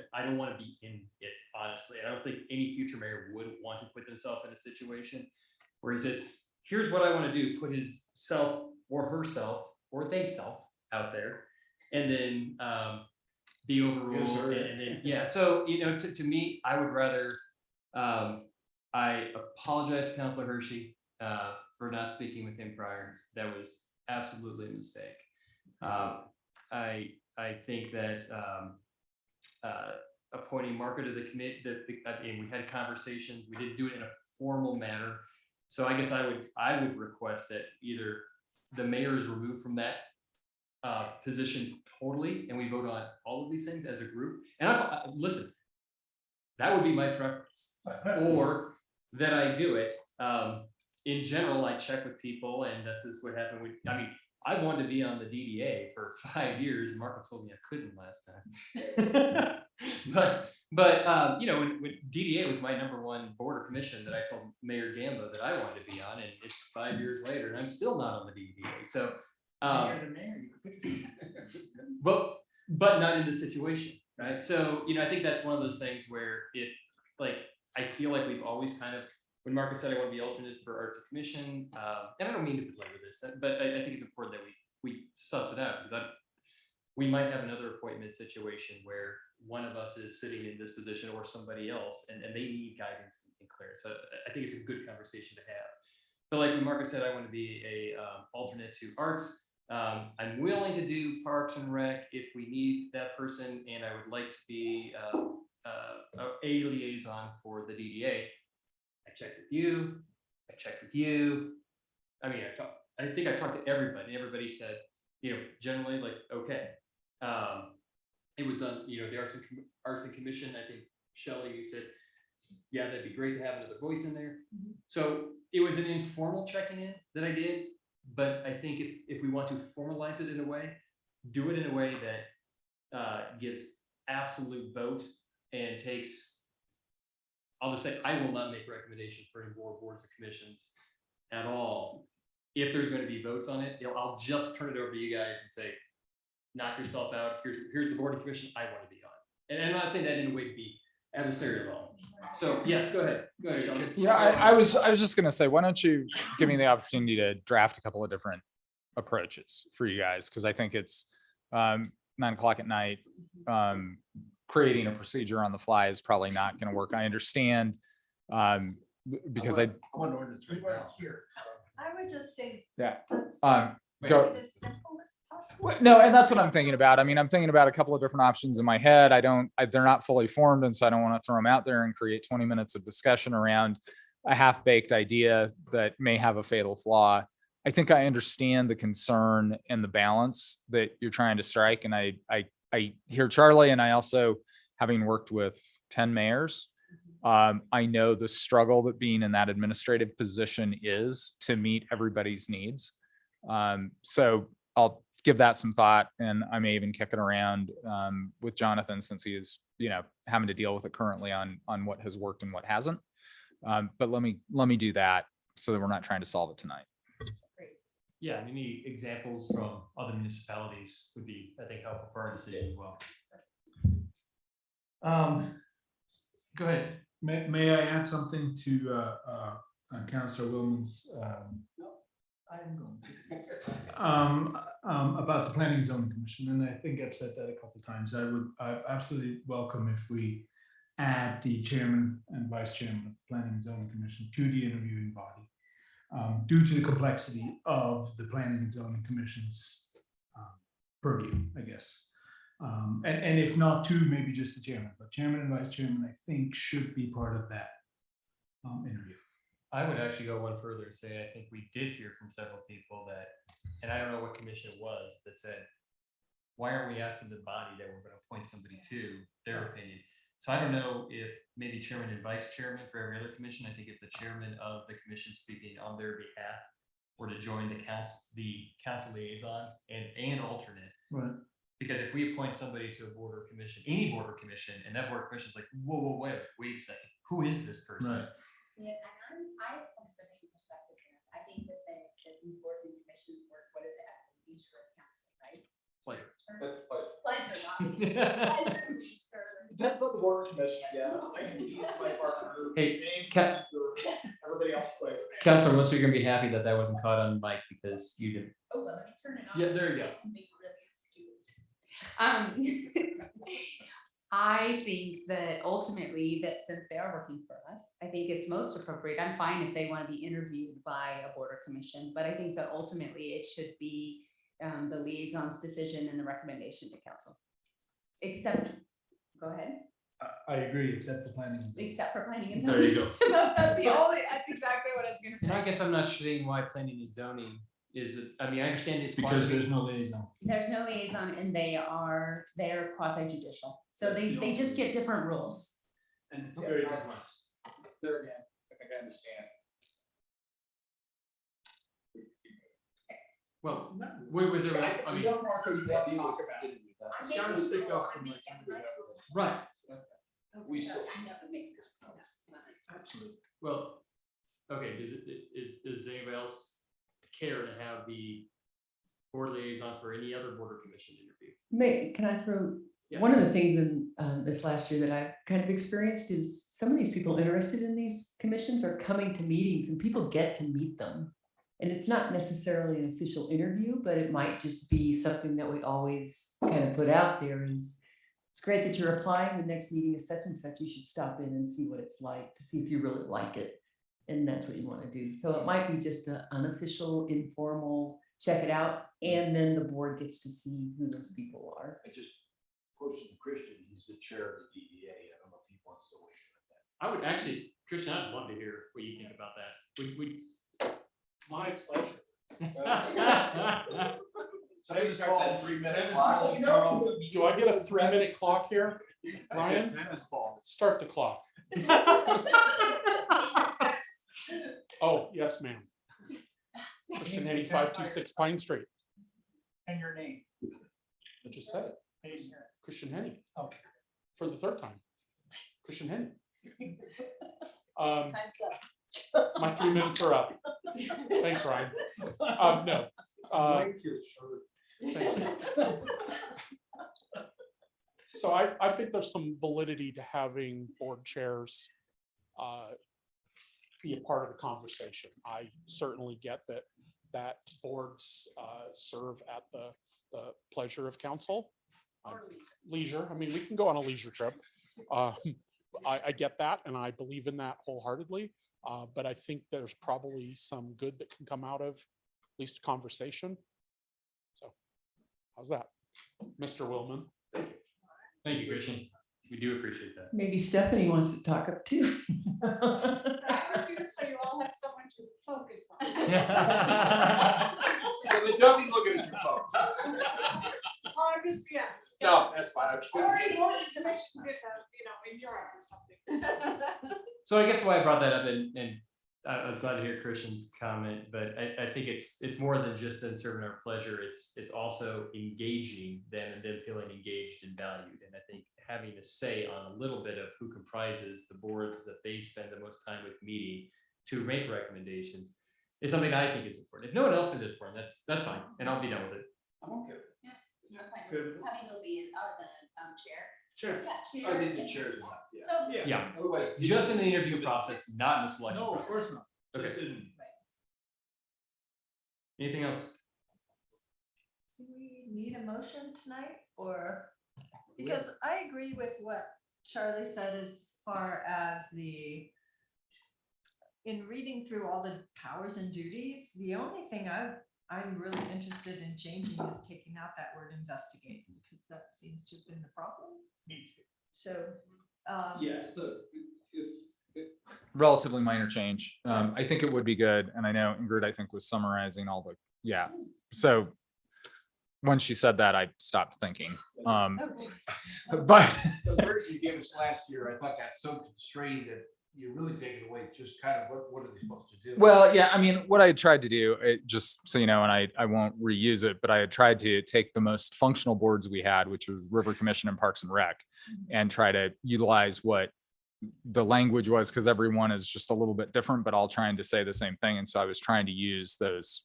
[SPEAKER 6] to be in it. Honestly, I don't think any future mayor would want to put themselves in a situation where he says, "Here's what I want to do," put his self or herself or they self out there, and then be overruled. And then so to me, I would rather. I apologize to Councilor Hershey for not speaking with him prior. That was absolutely a mistake. I think that appointing Marco to the committee, we had conversations. We didn't do it in a formal manner. So I guess I would request that either the mayor is removed from that position totally, and we vote on all of these things as a group. And listen, that would be my preference, or that I do it. In general, I check with people, and this is what happened with, I mean, I wanted to be on the DDA for 5 years. Marco told me I couldn't last time. but you know, when DDA was my #1 board or commission that I told Mayor Gambo that I wanted to be on, and it's 5 years later, and I'm still not on the DDA. So, but not in this situation, right? So, you know, I think that's one of those things where if, like, I feel like we've always kind of, when Marcus said I want to be alternate for Arts and Commission, and I don't mean to belabor this, but I think it's important that we suss it out, because we might have another appointment situation where one of us is sitting in this position or somebody else, and they need guidance and clearance. So I think it's a good conversation to have. But like when Marcus said, I want to be a alternate to Arts. I'm willing to do Parks and Rec if we need that person, and I would like to be a liaison for the DDA. I checked with you. I checked with you. I mean, I think I talked to everybody. Everybody said, you know, generally like, okay. It was done, you know, the Arts and Commission. I think Shelley, you said, yeah, that'd be great to have another voice in there. So it was an informal checking in that I did. But I think if we want to formalize it in a way, do it in a way that gives absolute vote and takes, I'll just say, I will not make recommendations for any boards or commissions at all. If there's going to be votes on it, you know, I'll just turn it over to you guys and say, knock yourself out. Here's the board and commission I want to be on. And I'm not saying that in a way to be adversarial at all. So yes, go ahead. Go ahead, Sheldon.
[SPEAKER 9] Yeah, I was just gonna say, why don't you give me the opportunity to draft a couple of different approaches for you guys? Because I think it's 9 o'clock at night. Creating a procedure on the fly is probably not going to work. I understand because I
[SPEAKER 5] want ordinance right now.
[SPEAKER 8] I would just say.
[SPEAKER 9] Yeah.
[SPEAKER 8] let's
[SPEAKER 9] Go.
[SPEAKER 8] make it as simple as possible.
[SPEAKER 9] No, and that's what I'm thinking about. I mean, I'm thinking about a couple of different options in my head. They're not fully formed, and so I don't want to throw them out there and create 20 minutes of discussion around a half-baked idea that may have a fatal flaw. I think I understand the concern and the balance that you're trying to strike, and I hear Charlie, and I also, having worked with 10 mayors, I know the struggle that being in that administrative position is to meet everybody's needs. So I'll give that some thought, and I may even kick it around with Jonathan, since he is, you know, having to deal with it currently on what has worked and what hasn't. But let me do that so that we're not trying to solve it tonight.
[SPEAKER 6] Yeah, and any examples from other municipalities would be, I think, helpful for our decision as well. Go ahead.
[SPEAKER 11] May I add something to Councillor Willman's
[SPEAKER 1] I am going
[SPEAKER 11] about the Planning and Zoning Commission, and I think I've said that a couple of times. I absolutely welcome if we add the chairman and vice chairman of the Planning and Zoning Commission to the interviewing body, due to the complexity of the Planning and Zoning Commission's purview, I guess. And if not two, maybe just the chairman, but chairman and vice chairman, I think, should be part of that interview.
[SPEAKER 6] I would actually go one further and say, I think we did hear from several people that, and I don't know what commission it was, that said, why aren't we asking the body that we're going to appoint somebody to their opinion? So I don't know if maybe chairman and vice chairman for every other commission. I think if the chairman of the commission speaking on their behalf were to join the council liaison and alternate. Right. Because if we appoint somebody to a board or commission, any board or commission, and that board or commission is like, whoa, wait a second, who is this person?
[SPEAKER 11] Right.
[SPEAKER 3] Yeah, and I come from a different perspective here. I think that these boards and commissions work, what is it, at the leisure of council, right?
[SPEAKER 6] Pleasure.
[SPEAKER 3] Pleasure, not leisure.
[SPEAKER 1] Depends on the board commission, yeah. I can use my partner.
[SPEAKER 6] Hey,
[SPEAKER 1] everybody else play.
[SPEAKER 6] Councilor, unless you're gonna be happy that wasn't caught on mic because you didn't.
[SPEAKER 3] Oh, well, let me turn it on.
[SPEAKER 6] Yeah, there you go.
[SPEAKER 3] It's something really astute. I think that ultimately, that since they are working for us, I think it's most appropriate. I'm fine if they want to be interviewed by a board or commission, but I think that ultimately it should be the liaison's decision and the recommendation to council. Except, go ahead.
[SPEAKER 11] I agree, except for planning. and zoning.
[SPEAKER 3] Except for planning and
[SPEAKER 6] There
[SPEAKER 3] zoning.
[SPEAKER 6] you go.
[SPEAKER 3] That's the only, that's exactly what I was gonna
[SPEAKER 6] And I
[SPEAKER 3] say.
[SPEAKER 6] guess I'm not seeing why planning and zoning is, I mean, I understand it's.
[SPEAKER 11] Because
[SPEAKER 6] quasi-
[SPEAKER 11] there's no liaison.
[SPEAKER 3] There's no liaison and they're quasi judicial. So
[SPEAKER 11] That's the
[SPEAKER 3] they
[SPEAKER 11] only
[SPEAKER 3] just get different rules.
[SPEAKER 11] And it's very complex.
[SPEAKER 1] There again, I think I understand.
[SPEAKER 6] Well, where was there? I mean,
[SPEAKER 1] Marco, you want to talk about it.
[SPEAKER 6] Trying to stick up for my. Right.
[SPEAKER 1] We still.
[SPEAKER 6] Absolutely. Well, okay, does anybody else care to have the board liaison for any other board or commission interview?
[SPEAKER 13] Can I throw,
[SPEAKER 6] Yes.
[SPEAKER 13] one of the things in this last year that I've kind of experienced is some of these people interested in these commissions are coming to meetings and people get to meet them. And it's not necessarily an official interview, but it might just be something that we always kind of put out there is, it's great that you're applying, the next meeting is such and such, you should stop in and see what it's like, to see if you really like it. And that's what you want to do. So it might be just an unofficial, informal, check it out, and then the board gets to see who those people are.
[SPEAKER 5] I just posted to Christian, he's the chair of the DDA. I don't know if he wants to weigh in on that.
[SPEAKER 6] I would actually, Christian, I'd love to hear what you think about that. We.
[SPEAKER 1] My pleasure.
[SPEAKER 5] Somebody start that 3-minute
[SPEAKER 1] Tennis
[SPEAKER 5] clock.
[SPEAKER 1] balls are all-
[SPEAKER 12] Do I get a 3-minute clock here? Ryan,
[SPEAKER 1] Tennis ball.
[SPEAKER 12] start the clock. Oh, yes, ma'am. Christian Henny, 526 Pine Street.
[SPEAKER 2] And your name?
[SPEAKER 12] I just said it.
[SPEAKER 2] I didn't hear it.
[SPEAKER 12] Christian Henny.
[SPEAKER 2] Okay.
[SPEAKER 12] For the third time. Christian Henny. My 3 minutes are up. Thanks, Ryan. No.
[SPEAKER 1] Like your shirt.
[SPEAKER 12] Thank you. So I think there's some validity to having board chairs be a part of the conversation. I certainly get that boards serve at the pleasure of council. Leisure, I mean, we can go on a leisure trip. I get that and I believe in that wholeheartedly. But I think there's probably some good that can come out of at least a conversation. So how's that? Mr. Willman?
[SPEAKER 6] Thank you, Christian. We do appreciate that.
[SPEAKER 13] Maybe Stephanie wants to talk up too.
[SPEAKER 19] I was here so you all have someone to focus on.
[SPEAKER 5] So they don't be looking at your phone.
[SPEAKER 19] August, yes.
[SPEAKER 5] No, that's fine.
[SPEAKER 19] Or in your submissions, if, in Europe or something.
[SPEAKER 6] So I guess why I brought that up, and I was glad to hear Christian's comment, but I think it's more than just them serving our pleasure. It's also engaging them and them feeling engaged and valued. And I think having a say on a little bit of who comprises the boards that they spend the most time with meeting to make recommendations is something I think is important. If no one else thinks it's important, that's fine, and I'll be done with it.
[SPEAKER 5] I'm okay.
[SPEAKER 3] Having the lead or the chair.
[SPEAKER 5] Sure.
[SPEAKER 3] Yeah,
[SPEAKER 5] I think the chair's enough, yeah.
[SPEAKER 3] So
[SPEAKER 6] Yeah,
[SPEAKER 5] Otherwise.
[SPEAKER 6] just in the interview process, not in the selection.
[SPEAKER 1] No, of
[SPEAKER 6] process.
[SPEAKER 1] course not.
[SPEAKER 6] Okay.
[SPEAKER 1] Just didn't.
[SPEAKER 6] Anything else?
[SPEAKER 8] Do we need a motion tonight or? Because I agree with what Charlie said as far as in reading through all the powers and duties, the only thing I'm really interested in changing is taking out that word investigate, because that seems to have been the problem.
[SPEAKER 1] Me too.
[SPEAKER 8] So.
[SPEAKER 1] Yeah,
[SPEAKER 9] Relatively minor change. I think it would be good. And I know Ingrid, I think, was summarizing all the, yeah. So when she said that, I stopped thinking. But
[SPEAKER 5] The version you gave us last year, I thought got so constrained that you really take it away, just kind of what are they supposed to do?
[SPEAKER 9] well, yeah, I mean, what I tried to do, it just so you know, and I won't reuse it, but I had tried to take the most functional boards we had, which was River Commission and Parks and Rec, and try to utilize what the language was, because everyone is just a little bit different, but all trying to say the same thing. And so I was trying to use those,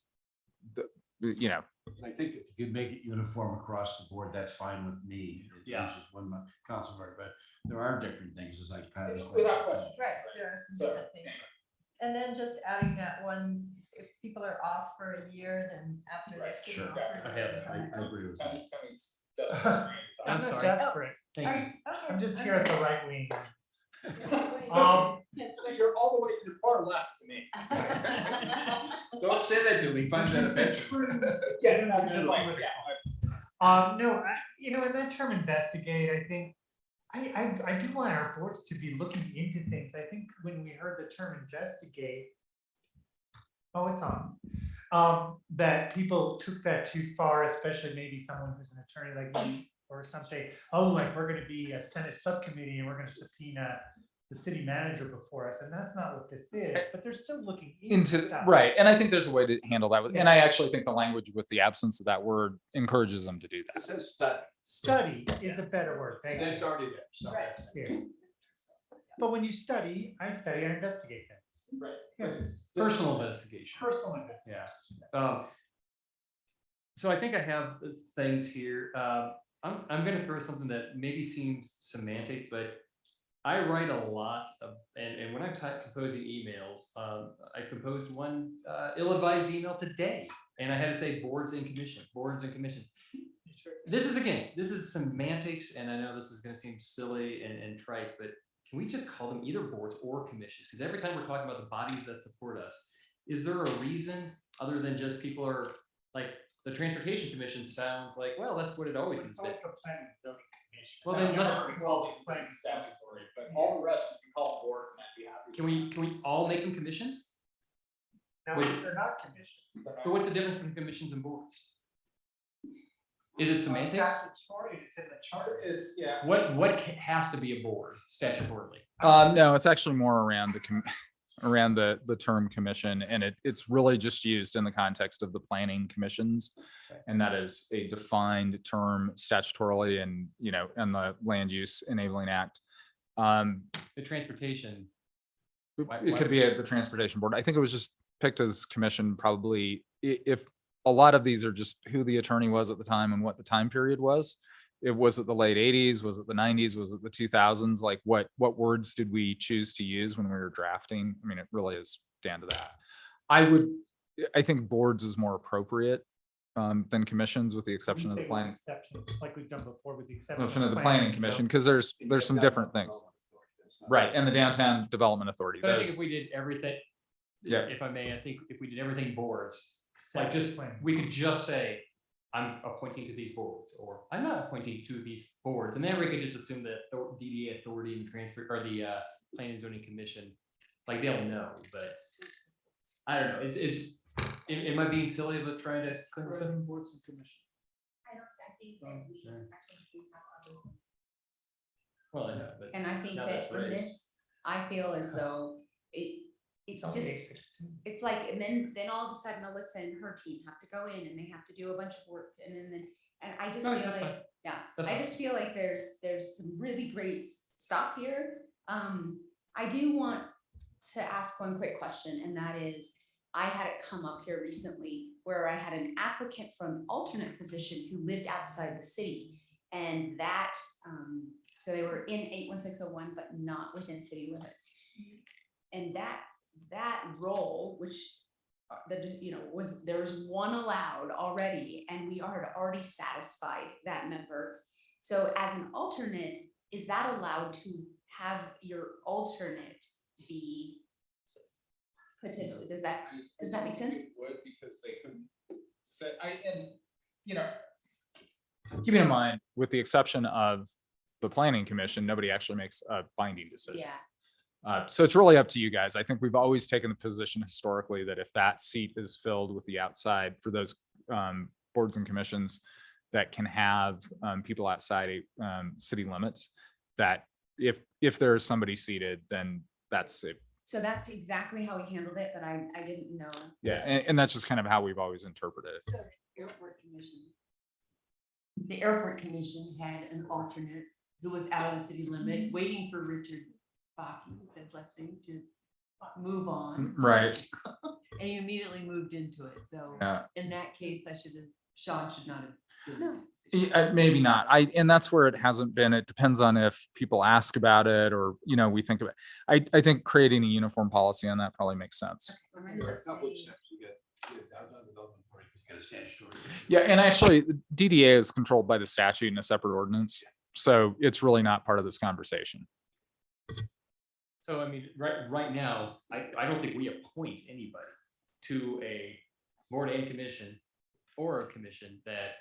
[SPEAKER 9] you know.
[SPEAKER 5] I think if you could make it uniform across the board, that's fine with me.
[SPEAKER 6] Yeah.
[SPEAKER 5] This is one council member, but there are different things as like.
[SPEAKER 1] Without question.
[SPEAKER 8] Right, there are some different things. And then just adding that one, if people are off for a year, then after they're sitting
[SPEAKER 5] Sure.
[SPEAKER 8] off for a
[SPEAKER 6] I
[SPEAKER 8] year.
[SPEAKER 5] agree with
[SPEAKER 1] Tony-
[SPEAKER 5] that.
[SPEAKER 1] Tony's desperate.
[SPEAKER 2] I'm
[SPEAKER 6] I'm
[SPEAKER 2] not
[SPEAKER 6] sorry.
[SPEAKER 2] desperate.
[SPEAKER 6] Thank
[SPEAKER 8] Are
[SPEAKER 6] you.
[SPEAKER 8] you- okay,
[SPEAKER 2] I'm just
[SPEAKER 8] I'm
[SPEAKER 2] here at
[SPEAKER 8] good.
[SPEAKER 2] the right wing.
[SPEAKER 1] So you're all the way, you're far left to me.
[SPEAKER 5] Don't say that to me. Find that offensive.
[SPEAKER 1] Yeah,
[SPEAKER 2] that's
[SPEAKER 1] that's
[SPEAKER 2] the
[SPEAKER 1] right.
[SPEAKER 2] point. No, in that term investigate, I think I do want our boards to be looking into things. I think when we heard the term investigate. Oh, it's on. That people took that too far, especially maybe someone who's an attorney like me or something. Oh, like we're gonna be a Senate subcommittee and we're gonna subpoena the city manager before us, and that's not what this is, but they're still looking into stuff.
[SPEAKER 9] Right, and I think there's a way to handle that, and
[SPEAKER 2] Yeah.
[SPEAKER 9] I actually think the language with the absence of that word encourages them to do
[SPEAKER 1] It
[SPEAKER 9] that.
[SPEAKER 1] says study.
[SPEAKER 2] Study is a better word. Thank
[SPEAKER 1] And
[SPEAKER 2] you.
[SPEAKER 1] it's already there, so that's.
[SPEAKER 2] Yeah. But when you study, I investigate things.
[SPEAKER 1] Right.
[SPEAKER 2] Yeah, it's
[SPEAKER 6] Personal investigation.
[SPEAKER 2] personal investigation.
[SPEAKER 6] Yeah. So I think I have things here. I'm gonna throw something that maybe seems semantic, but I write a lot of, and when I'm composing emails, I composed one ill-advised email today, and I had to say boards and commission, boards and commission. This is semantics, and I know this is gonna seem silly and trite, but can we just call them either boards or commissions? Because every time we're talking about the bodies that support us, is there a reason other than just people are like, the transportation commission sounds like, well, that's what it always has been. Well, then let's,
[SPEAKER 1] Statutory, but all the rest you can call boards and I'd be happy.
[SPEAKER 6] can we all make them commissions?
[SPEAKER 2] Now,
[SPEAKER 6] Wait.
[SPEAKER 2] if they're not commissions.
[SPEAKER 6] But what's the difference between commissions and boards? Is it semantics?
[SPEAKER 2] Statutory, it's in the charter.
[SPEAKER 1] It's, yeah.
[SPEAKER 6] What has to be a board statutorily?
[SPEAKER 9] No, it's actually more around around the term commission, and it's really just used in the context of the planning commissions. And that is a defined term statutorily and, and the Land Use Enabling Act.
[SPEAKER 6] The transportation.
[SPEAKER 9] It could be the transportation board. I think it was just picked as commission, probably if a lot of these are just who the attorney was at the time and what the time period was. It was it the late 80s? Was it the 90s? Was it the 2000s? Like what words did we choose to use when we were drafting? I mean, it really is down to that. I think boards is more appropriate than commissions, with the exception of the planning.
[SPEAKER 2] Like we've done before with the exception
[SPEAKER 9] Of the planning commission, because there's some different things. Right, and the Downtown Development Authority.
[SPEAKER 6] But I think if we did everything,
[SPEAKER 9] Yeah.
[SPEAKER 6] if I may, I think if we did everything boards, like we could just say, I'm appointing to these boards, or I'm not appointing to these boards, and then we could just assume that the DDA authority and transfer, or the planning and zoning commission, like they'll know, but I don't know, am I being silly about trying to clean this up?
[SPEAKER 2] Boards and commissions.
[SPEAKER 3] I think that we
[SPEAKER 6] Sure.
[SPEAKER 3] actually have other.
[SPEAKER 6] Well, I know, but.
[SPEAKER 3] And I think
[SPEAKER 6] now
[SPEAKER 3] that
[SPEAKER 6] that's
[SPEAKER 3] in
[SPEAKER 6] raised.
[SPEAKER 3] this, I feel as though it's
[SPEAKER 2] only
[SPEAKER 3] just,
[SPEAKER 2] 8:16.
[SPEAKER 3] it's like, and then all of a sudden Alyssa and her team have to go in and they have to do a bunch of work, and and I just
[SPEAKER 6] No,
[SPEAKER 3] feel
[SPEAKER 6] that's
[SPEAKER 3] like,
[SPEAKER 6] fine.
[SPEAKER 3] yeah,
[SPEAKER 6] That's
[SPEAKER 3] I
[SPEAKER 6] fine.
[SPEAKER 3] just feel like there's some really great stuff here. I do want to ask one quick question, and that is, I had it come up here recently where I had an applicant for an alternate position who lived outside the city, and that, so they were in 81601, but not within city limits. And that role, which there was one allowed already, and we are already satisfied that member. So as an alternate, is that allowed to have your alternate be potentially, does that make sense?
[SPEAKER 9] It would, because they couldn't say, keeping in mind, with the exception of the planning commission, nobody actually makes a binding decision.
[SPEAKER 3] Yeah.
[SPEAKER 9] So it's really up to you guys. I think we've always taken the position historically that if that seat is filled with the outside, for those boards and commissions that can have people outside city limits, that if there's somebody seated, then that's it.
[SPEAKER 3] So that's exactly how we handled it, but I didn't know.
[SPEAKER 9] Yeah, and that's just kind of how we've always interpreted it.
[SPEAKER 13] So the airport commission had an alternate who was out of the city limit, waiting for Richard Bachman, says last name, to move on.
[SPEAKER 9] Right.
[SPEAKER 13] And he immediately moved into it. So
[SPEAKER 9] Yeah.
[SPEAKER 13] in that case, Sean should not have.
[SPEAKER 3] No.
[SPEAKER 9] Maybe not. And that's where it hasn't been. It depends on if people ask about it, or, we think about it. I think creating a uniform policy on that probably makes sense.
[SPEAKER 3] I'm gonna just say-
[SPEAKER 9] Yeah, and actually, the DDA is controlled by the statute in a separate ordinance, so it's really not part of this conversation.
[SPEAKER 6] So I mean, right now, I don't think we appoint anybody to a board and commission or a commission that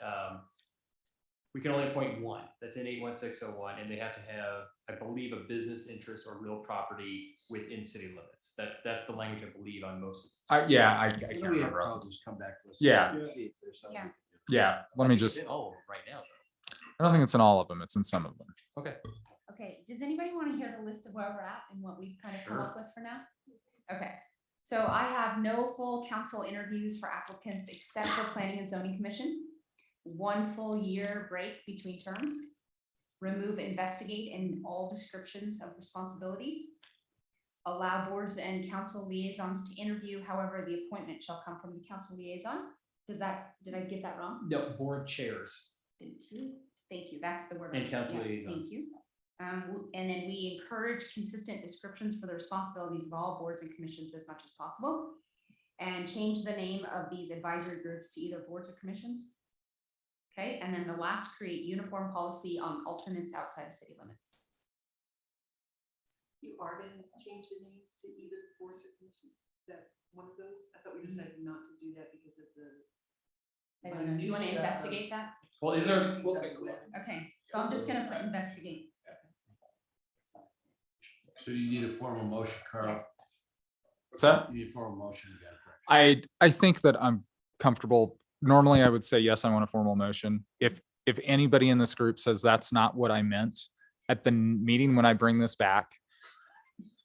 [SPEAKER 6] we can only appoint one. That's in 81601, and they have to have, I believe, a business interest or real property within city limits. That's the language I believe on most.
[SPEAKER 9] Yeah, I
[SPEAKER 5] Maybe
[SPEAKER 9] can't
[SPEAKER 5] we have
[SPEAKER 9] remember.
[SPEAKER 5] problems, just come back to us.
[SPEAKER 9] Yeah.
[SPEAKER 5] See if there's something.
[SPEAKER 3] Yeah.
[SPEAKER 9] Yeah, let me
[SPEAKER 6] I think it's
[SPEAKER 9] just,
[SPEAKER 6] in all of them right now,
[SPEAKER 9] I don't think it's in all of them. It's in some of them.
[SPEAKER 6] though. Okay.
[SPEAKER 3] Okay, does anybody want to hear the list of where we're at and what we've kind of come
[SPEAKER 6] Sure.
[SPEAKER 3] up with for now? Okay, so I have no full council interviews for applicants except for planning and zoning commission. 1 full year break between terms. Remove investigate in all descriptions of responsibilities. Allow boards and council liaisons to interview, however, the appointment shall come from the council liaison. Did I get that wrong?
[SPEAKER 6] No, board chairs.
[SPEAKER 3] Thank you, that's the word.
[SPEAKER 6] And council
[SPEAKER 3] Yeah,
[SPEAKER 6] liaisons.
[SPEAKER 3] Thank you. And then we encourage consistent descriptions for the responsibilities of all boards and commissions as much as possible. And change the name of these advisory groups to either boards or commissions. Okay, and then the last, create uniform policy on alternates outside of city limits.
[SPEAKER 13] You are going to change the names to either boards or commissions? Is that one of those? I thought we decided not to do that because of the.
[SPEAKER 3] I don't know, do you want to investigate that?
[SPEAKER 6] Well, is there?
[SPEAKER 3] Okay, so I'm just gonna put investigate.
[SPEAKER 5] So you need a formal motion, Carl.
[SPEAKER 9] What's that?
[SPEAKER 5] You need a formal motion. You got it correct.
[SPEAKER 9] I think that I'm comfortable. Normally, I would say, yes, I want a formal motion. If anybody in this group says that's not what I meant at the meeting when I bring this back,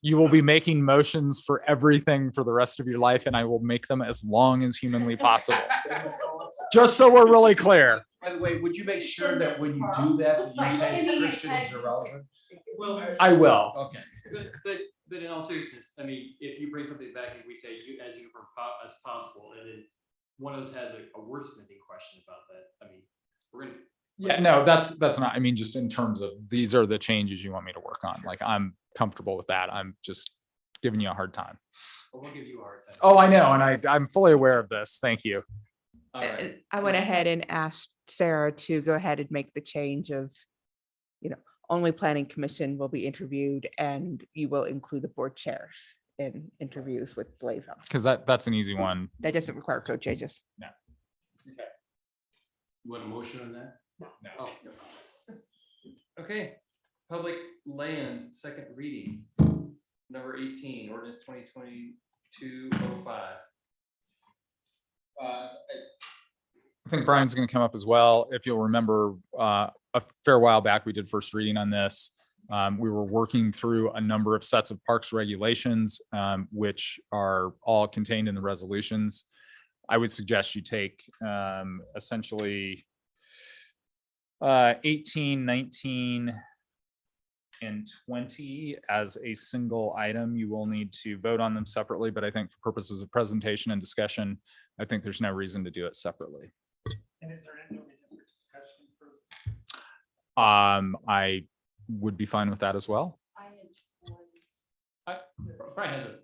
[SPEAKER 9] you will be making motions for everything for the rest of your life, and I will make them as long as humanly possible. Just so we're really clear.
[SPEAKER 5] By the way, would you make sure that when you do that, that you say Christian is irrelevant?
[SPEAKER 6] Well,
[SPEAKER 9] I will.
[SPEAKER 5] Okay.
[SPEAKER 6] But in all seriousness, I mean, if you bring something back and we say you as uniform as possible, and then one of us has a wordsmithing question about that, I mean, we're gonna.
[SPEAKER 9] Yeah, no, that's not, I mean, just in terms of, these are the changes you want me to work on. Like, I'm comfortable with that. I'm just giving you a hard time.
[SPEAKER 6] Well, we'll give you a hard time.
[SPEAKER 9] Oh, I know. And I'm fully aware of this. Thank you.
[SPEAKER 6] All right.
[SPEAKER 7] I went ahead and asked Sarah to go ahead and make the change of, only planning commission will be interviewed and you will include the board chairs in interviews with liaisons.
[SPEAKER 9] Because that's an easy one.
[SPEAKER 7] That doesn't require code changes.
[SPEAKER 9] No.
[SPEAKER 6] Okay.
[SPEAKER 5] You want a motion on that?
[SPEAKER 6] No. Oh. Okay, public lands, second reading, number 18, ordinance 2022-05.
[SPEAKER 9] I think Brian's going to come up as well. If you'll remember, a fair while back, we did first reading on this. We were working through a number of sets of parks regulations, which are all contained in the resolutions. I would suggest you take essentially 18, 19, and 20 as a single item. You will need to vote on them separately, but I think for purposes of presentation and discussion, I think there's no reason to do it separately.
[SPEAKER 2] And is there any reason for discussion for?
[SPEAKER 9] I would be fine with that as well.
[SPEAKER 6] Brian has a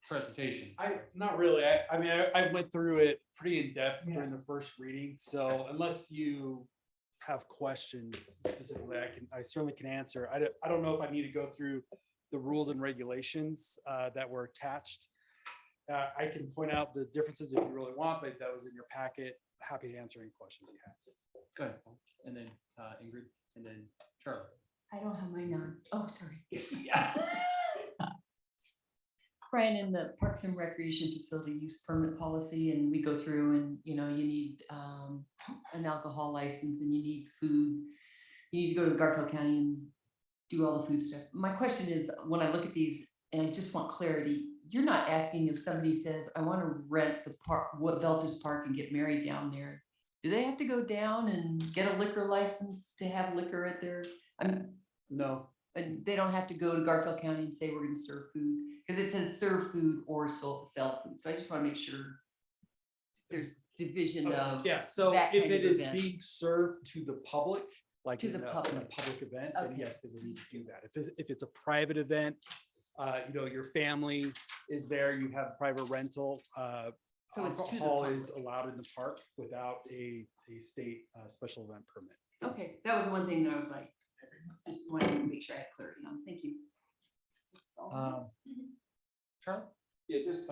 [SPEAKER 6] presentation.
[SPEAKER 12] Not really. I mean, I went through it pretty in depth during the first reading. So unless you have questions specifically, I certainly can answer. I don't know if I need to go through the rules and regulations that were attached. I can point out the differences if you really want, but that was in your packet. Happy to answer any questions you have.
[SPEAKER 6] Go ahead, Paul. And then Ingrid, and then Charlie.
[SPEAKER 13] I don't have mine on. Oh, sorry.
[SPEAKER 6] Yeah.
[SPEAKER 13] Brian, in the Parks and Recreation Facility use permit policy, and we go through and, you need an alcohol license and you need food. You need to go to Garfield County and do all the food stuff. My question is, when I look at these, and I just want clarity, you're not asking if somebody says, I want to rent the park, what Veltus Park and get married down there. Do they have to go down and get a liquor license to have liquor at their,
[SPEAKER 12] No.
[SPEAKER 13] and they don't have to go to Garfield County and say, we're going to serve food, because it says serve food or sell food. So I just want to make sure there's division of.
[SPEAKER 12] Yeah, so
[SPEAKER 13] that
[SPEAKER 12] if
[SPEAKER 13] kind
[SPEAKER 12] it
[SPEAKER 13] of
[SPEAKER 12] is
[SPEAKER 13] event.
[SPEAKER 12] being served to the public, like
[SPEAKER 13] To
[SPEAKER 12] in
[SPEAKER 13] the
[SPEAKER 12] a
[SPEAKER 13] public.
[SPEAKER 12] public event, then
[SPEAKER 13] Okay.
[SPEAKER 12] yes, they would need to do that. If it's a private event, your family is there, you have private rental.
[SPEAKER 13] So it's to the
[SPEAKER 12] Alcohol is
[SPEAKER 13] public.
[SPEAKER 12] allowed in the park without a state special event permit.
[SPEAKER 13] Okay, that was one thing that I was like, just wanted to make sure I had clarity on. Thank you.
[SPEAKER 6] Charlie?
[SPEAKER 5] Yeah, just.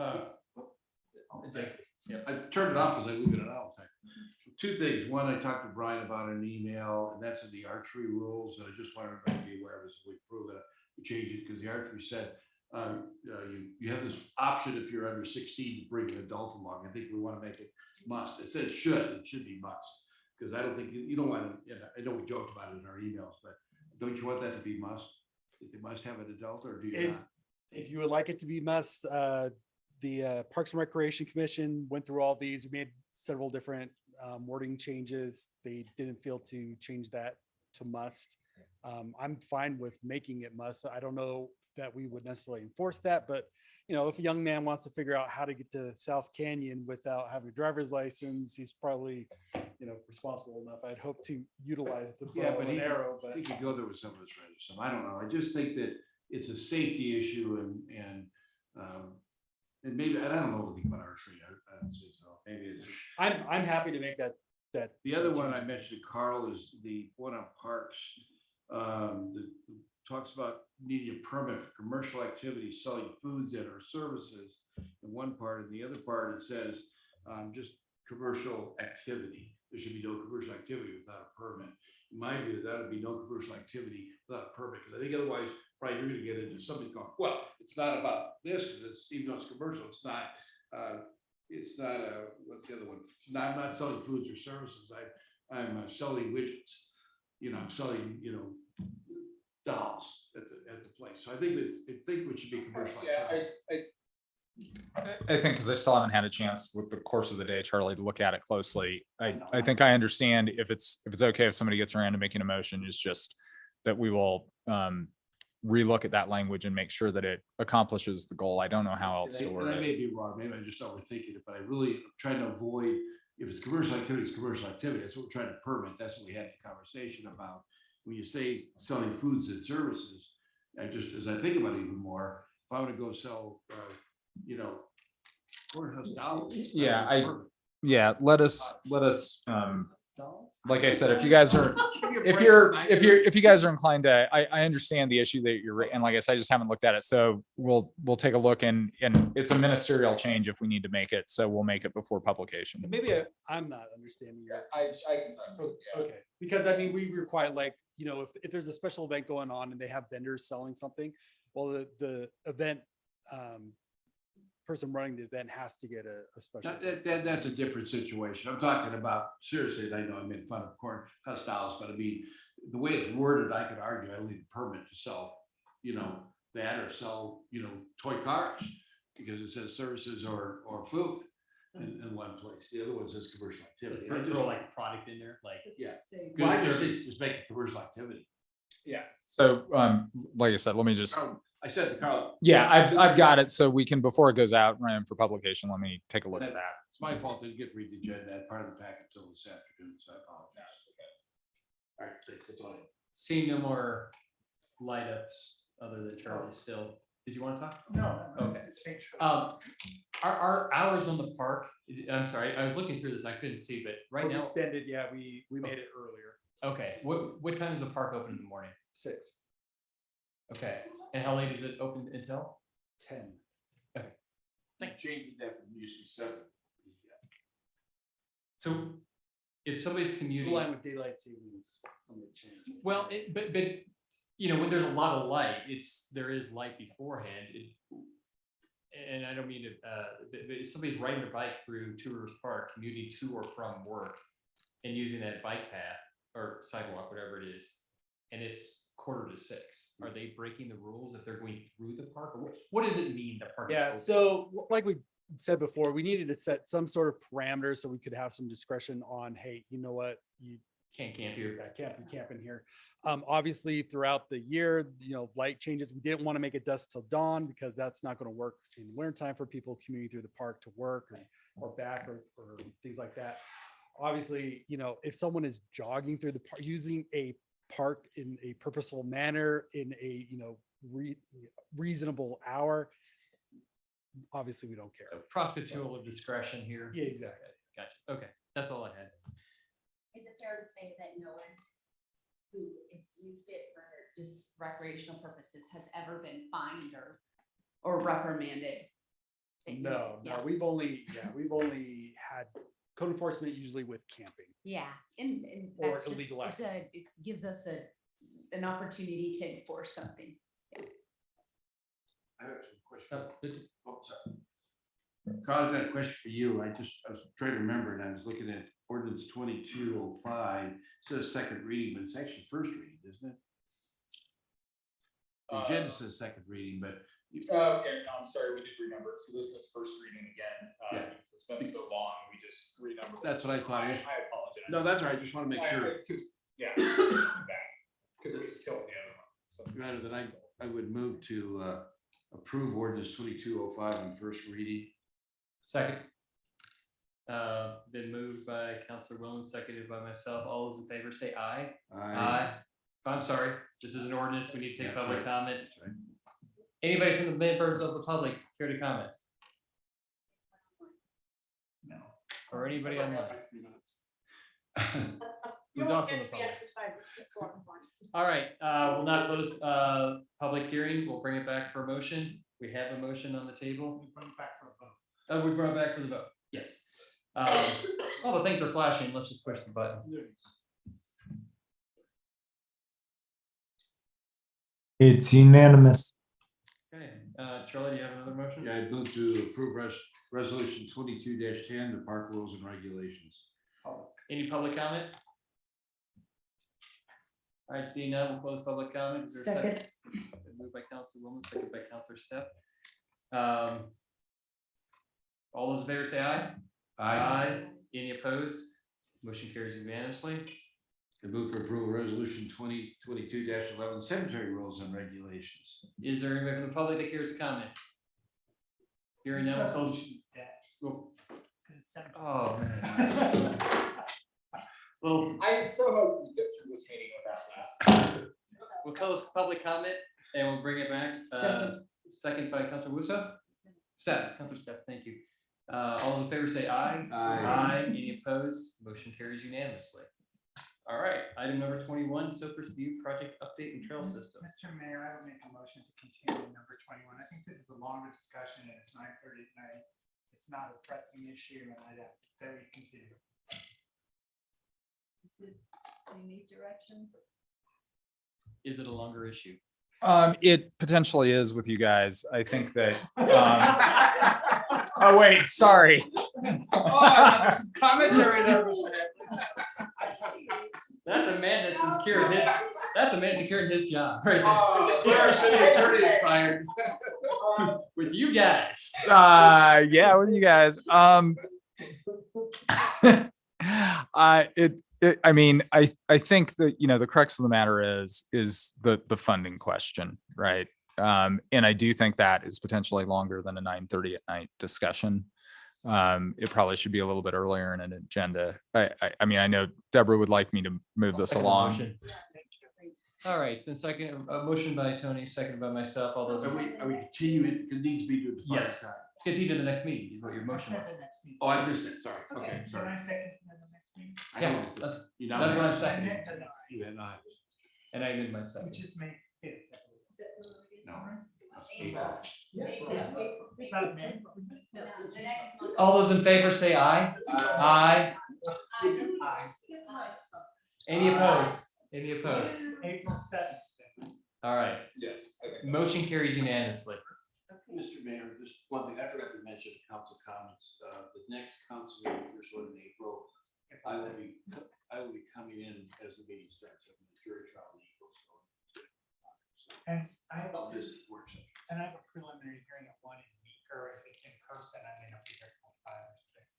[SPEAKER 6] Thank you.
[SPEAKER 5] I turned it off because I leave it out. two things. One, I talked to Brian about an email, and that's in the archery rules, and I just want everybody to be aware of this. We prove it, we change it, because the archery said, you have this option if you're under 16 to bring an adult along. I think we want to make it must. It says it should be must, because I don't think, you don't want to, I know we joked about it in our emails, but don't you want that to be must? If they must have an adult, or do you not?
[SPEAKER 12] If you would like it to be must, the Parks and Recreation Commission went through all these. We made several different wording changes. They didn't feel to change that to must. I'm fine with making it must. I don't know that we would necessarily enforce that, but if a young man wants to figure out how to get to South Canyon without having a driver's license, he's probably, responsible enough. I'd hope to utilize the bow and arrow, but
[SPEAKER 5] he could go there with some of his friends. So I don't know. I just think that it's a safety issue, and maybe, I don't know anything about archery. I don't say so. Maybe it's.
[SPEAKER 12] I'm happy to make that.
[SPEAKER 5] The other one I mentioned to Carl is the one on parks. That talks about needing a permit for commercial activities, selling foods and or services in one part, and the other part it says just commercial activity. There should be no commercial activity without a permit. In my view, that would be no commercial activity without a permit, because I think otherwise, probably you're going to get into something going, well, it's not about this, because it's, even though it's commercial, it's not what's the other one? I'm not selling foods or services. I'm selling widgets. I'm selling, dolls at the place. So I think it should be commercial.
[SPEAKER 9] I think, because I still haven't had a chance with the course of the day, Charlie, to look at it closely. I think I understand if it's okay if somebody gets around to making a motion, it's just that we will relook at that language and make sure that it accomplishes the goal. I don't know how else to word
[SPEAKER 5] I
[SPEAKER 9] it.
[SPEAKER 5] may be wrong. Maybe I'm just overthinking it, but I really am trying to avoid, if it's commercial activity, it's commercial activity. That's what we're trying to permit. That's what we had the conversation about. When you say selling foods and services, as I think about it even more, if I want to go sell, courthouse dolls.
[SPEAKER 9] Let us like I said, if you guys are inclined to, I understand the issue that you're, and like I said, I just haven't looked at it. So we'll take a look, and it's a ministerial change if we need to make it. So we'll make it before publication.
[SPEAKER 12] maybe I'm not understanding.
[SPEAKER 9] I can
[SPEAKER 12] Okay, because we were quite like, if there's a special event going on and they have vendors selling something, well, the event person running the event has to get a special.
[SPEAKER 5] That's a different situation. I'm talking about, seriously, and I know I made fun of courthouse dolls, but the way it's worded, I could argue I don't need a permit to sell, that, or sell, toy cars, because it says services or food in one place. The other one says commercial activity.
[SPEAKER 6] Throw like a product in there, like.
[SPEAKER 5] Yeah.
[SPEAKER 6] Good
[SPEAKER 5] Well,
[SPEAKER 6] service.
[SPEAKER 5] just make it commercial activity.
[SPEAKER 6] Yeah.
[SPEAKER 9] So, like I said, let me just.
[SPEAKER 5] I said to Carl.
[SPEAKER 9] Yeah, I've got it. So we can, before it goes out, Ryan, for publication, let me take a look at that.
[SPEAKER 5] It's my fault. I didn't get to read the agenda, that part of the packet until this afternoon, so I apologize. All right, thanks. That's all I have.
[SPEAKER 6] Seeing no more light ups other than Charlie still. Did you want to talk?
[SPEAKER 2] No.
[SPEAKER 6] Okay. Our hours on the park, I'm sorry, I was looking through this, I couldn't see, but right now.
[SPEAKER 12] Extended, yeah, we made it earlier.
[SPEAKER 6] Okay, what time is the park open in the morning?
[SPEAKER 12] 6.
[SPEAKER 6] Okay, and how late is it open until?
[SPEAKER 12] 10.
[SPEAKER 6] Okay. Thanks.
[SPEAKER 5] Changing that from used to be 7.
[SPEAKER 6] So if somebody's commuting.
[SPEAKER 12] Line with daylight savings. I'm gonna change it.
[SPEAKER 6] Well, but when there's a lot of light, there is light beforehand. And I don't mean to, but if somebody's riding their bike through Two Rivers Park, commuting to or from work, and using that bike path or sidewalk, whatever it is, and it's 5:45, are they breaking the rules if they're going through the park? Or what does it mean? The park is open?
[SPEAKER 12] So like we said before, we needed to set some sort of parameters so we could have some discretion on, hey, you know what, you
[SPEAKER 6] can't camp here.
[SPEAKER 12] Can't be camping here. Obviously, throughout the year, light changes. We didn't want to make it dusk till dawn, because that's not going to work in winter time for people commuting through the park to work or back or things like that. Obviously, if someone is jogging through the park, using a park in a purposeful manner in a reasonable hour, obviously we don't care.
[SPEAKER 6] So prostitute of discretion here.
[SPEAKER 12] Yeah, exactly.
[SPEAKER 6] Gotcha. Okay, that's all I had.
[SPEAKER 3] Is it fair to say that no one who has used it for just recreational purposes has ever been fined or reprimanded?
[SPEAKER 12] No, we've only had code enforcement usually with camping.
[SPEAKER 3] Yeah, and
[SPEAKER 12] Or
[SPEAKER 3] that's just,
[SPEAKER 12] illegal
[SPEAKER 3] it gives us an opportunity to enforce something.
[SPEAKER 5] I have some questions. Oh, sorry. Carl, I've got a question for you. I was trying to remember, and I was looking at ordinance 2205. It says second reading, but it's actually first reading, isn't it? The agenda says second reading, but
[SPEAKER 9] Okay, no, I'm sorry, we did renumber it. So this is first reading again.
[SPEAKER 5] Yeah.
[SPEAKER 9] Because it's been so long, we just renumbered.
[SPEAKER 5] That's what I thought.
[SPEAKER 9] I apologize.
[SPEAKER 5] No, that's all right. I just want to make sure.
[SPEAKER 9] Yeah. Because we just killed the other one. So
[SPEAKER 5] Rather than I would move to approve ordinance 2205 on first reading.
[SPEAKER 6] Second. Been moved by Counselor Williams, seconded by myself. All those in favor say aye.
[SPEAKER 5] Aye.
[SPEAKER 6] I'm sorry, this is an ordinance. We need to take
[SPEAKER 5] That's
[SPEAKER 6] public
[SPEAKER 5] right.
[SPEAKER 6] comment.
[SPEAKER 5] That's right.
[SPEAKER 6] Anybody from the members of the public care to comment?
[SPEAKER 2] No.
[SPEAKER 6] Or anybody online?
[SPEAKER 12] 3 minutes.
[SPEAKER 6] Who's also in the public? All right, we'll not close public hearing. We'll bring it back for a motion. We have a motion on the table.
[SPEAKER 2] We bring it back for a vote.
[SPEAKER 6] Oh, we brought it back for the vote. Yes. Oh, the things are flashing. Let's just push the button.
[SPEAKER 4] It's unanimous.
[SPEAKER 6] Okay, Charlie, do you have another motion?
[SPEAKER 5] Yeah, I'd move to approve resolution 22-10, the park rules and regulations.
[SPEAKER 6] Any public comment? All right, seeing none, we'll close public comment. Is there a second? Moved by Counselor Williams, second by Counselor Step. All those in favor say aye.
[SPEAKER 5] Aye.
[SPEAKER 6] Any opposed? Motion carries unanimously.
[SPEAKER 5] I move for approval resolution 2022-11, cemetery rules and regulations.
[SPEAKER 6] Is there anybody from the public that cares to comment? Hearing
[SPEAKER 2] This
[SPEAKER 6] none, we'll close.
[SPEAKER 2] resolution's dead,
[SPEAKER 6] We'll-
[SPEAKER 2] 'cause it's seven.
[SPEAKER 6] Oh, man. Well,
[SPEAKER 9] I so hope we get through this meeting without that.
[SPEAKER 6] we'll close public comment and we'll bring it back.
[SPEAKER 13] Second.
[SPEAKER 6] Second by Counselor Wusso. Step, Counselor Step, thank you. All those in favor say aye.
[SPEAKER 5] Aye.
[SPEAKER 6] Any opposed? Motion carries unanimously. All right, item number 21, Soper's View Project Update and Trail System.
[SPEAKER 2] Mr. Mayor, I would make a motion to continue number 21. I think this is a longer discussion and it's 9:30 at night. It's not a pressing issue and I'd ask that we continue.
[SPEAKER 8] Is it, do you need direction?
[SPEAKER 6] Is it a longer issue?
[SPEAKER 9] It potentially is with you guys. I think that. Oh, wait, sorry.
[SPEAKER 2] Commentary there.
[SPEAKER 6] That's a man that's secured his, that's a man securing his job, right there.
[SPEAKER 5] Our city attorney is fired.
[SPEAKER 6] With you guys.
[SPEAKER 9] Yeah, with you guys. I mean, I think that, the crux of the matter is the funding question, right? And I do think that is potentially longer than a 9:30 at night discussion. It probably should be a little bit earlier in an agenda. I mean, I know Deborah would like me to move this along.
[SPEAKER 6] Motion. All right, it's been a motion by Tony, seconded by myself. All those.
[SPEAKER 5] Are we continuing? It needs to be to the final
[SPEAKER 6] Yes.
[SPEAKER 5] time.
[SPEAKER 6] Continue to the next meeting is what your
[SPEAKER 2] I
[SPEAKER 6] motion
[SPEAKER 2] said
[SPEAKER 6] was.
[SPEAKER 2] the next meeting.
[SPEAKER 5] Oh, I missed it. Sorry. Okay,
[SPEAKER 2] Can
[SPEAKER 5] sorry.
[SPEAKER 2] I second the next meeting?
[SPEAKER 5] I
[SPEAKER 6] Yeah,
[SPEAKER 5] missed it.
[SPEAKER 6] that's
[SPEAKER 5] You
[SPEAKER 6] what I'm
[SPEAKER 5] nominated?
[SPEAKER 6] seconding.
[SPEAKER 5] You had not.
[SPEAKER 6] And I did my second.
[SPEAKER 2] Which is May 5th.
[SPEAKER 5] No.
[SPEAKER 10] April.
[SPEAKER 2] It's not May.
[SPEAKER 10] No, the next month.
[SPEAKER 6] All those in favor say aye. Aye.
[SPEAKER 2] Aye.
[SPEAKER 6] Any opposed? Any opposed?
[SPEAKER 2] April 7th.
[SPEAKER 6] All right,
[SPEAKER 9] Yes.
[SPEAKER 6] motion carries unanimously.
[SPEAKER 5] Mr. Mayor, just one thing, I forgot to mention council comments. The next council meeting, first one in April, I will be coming in as the meeting starts. I'm in the jury trial in April, so.
[SPEAKER 2] And I have
[SPEAKER 5] Oh, this is work session.
[SPEAKER 2] And I have a preliminary hearing at 1 in Meeker. If it's in person, I may not be there till 5 or 6.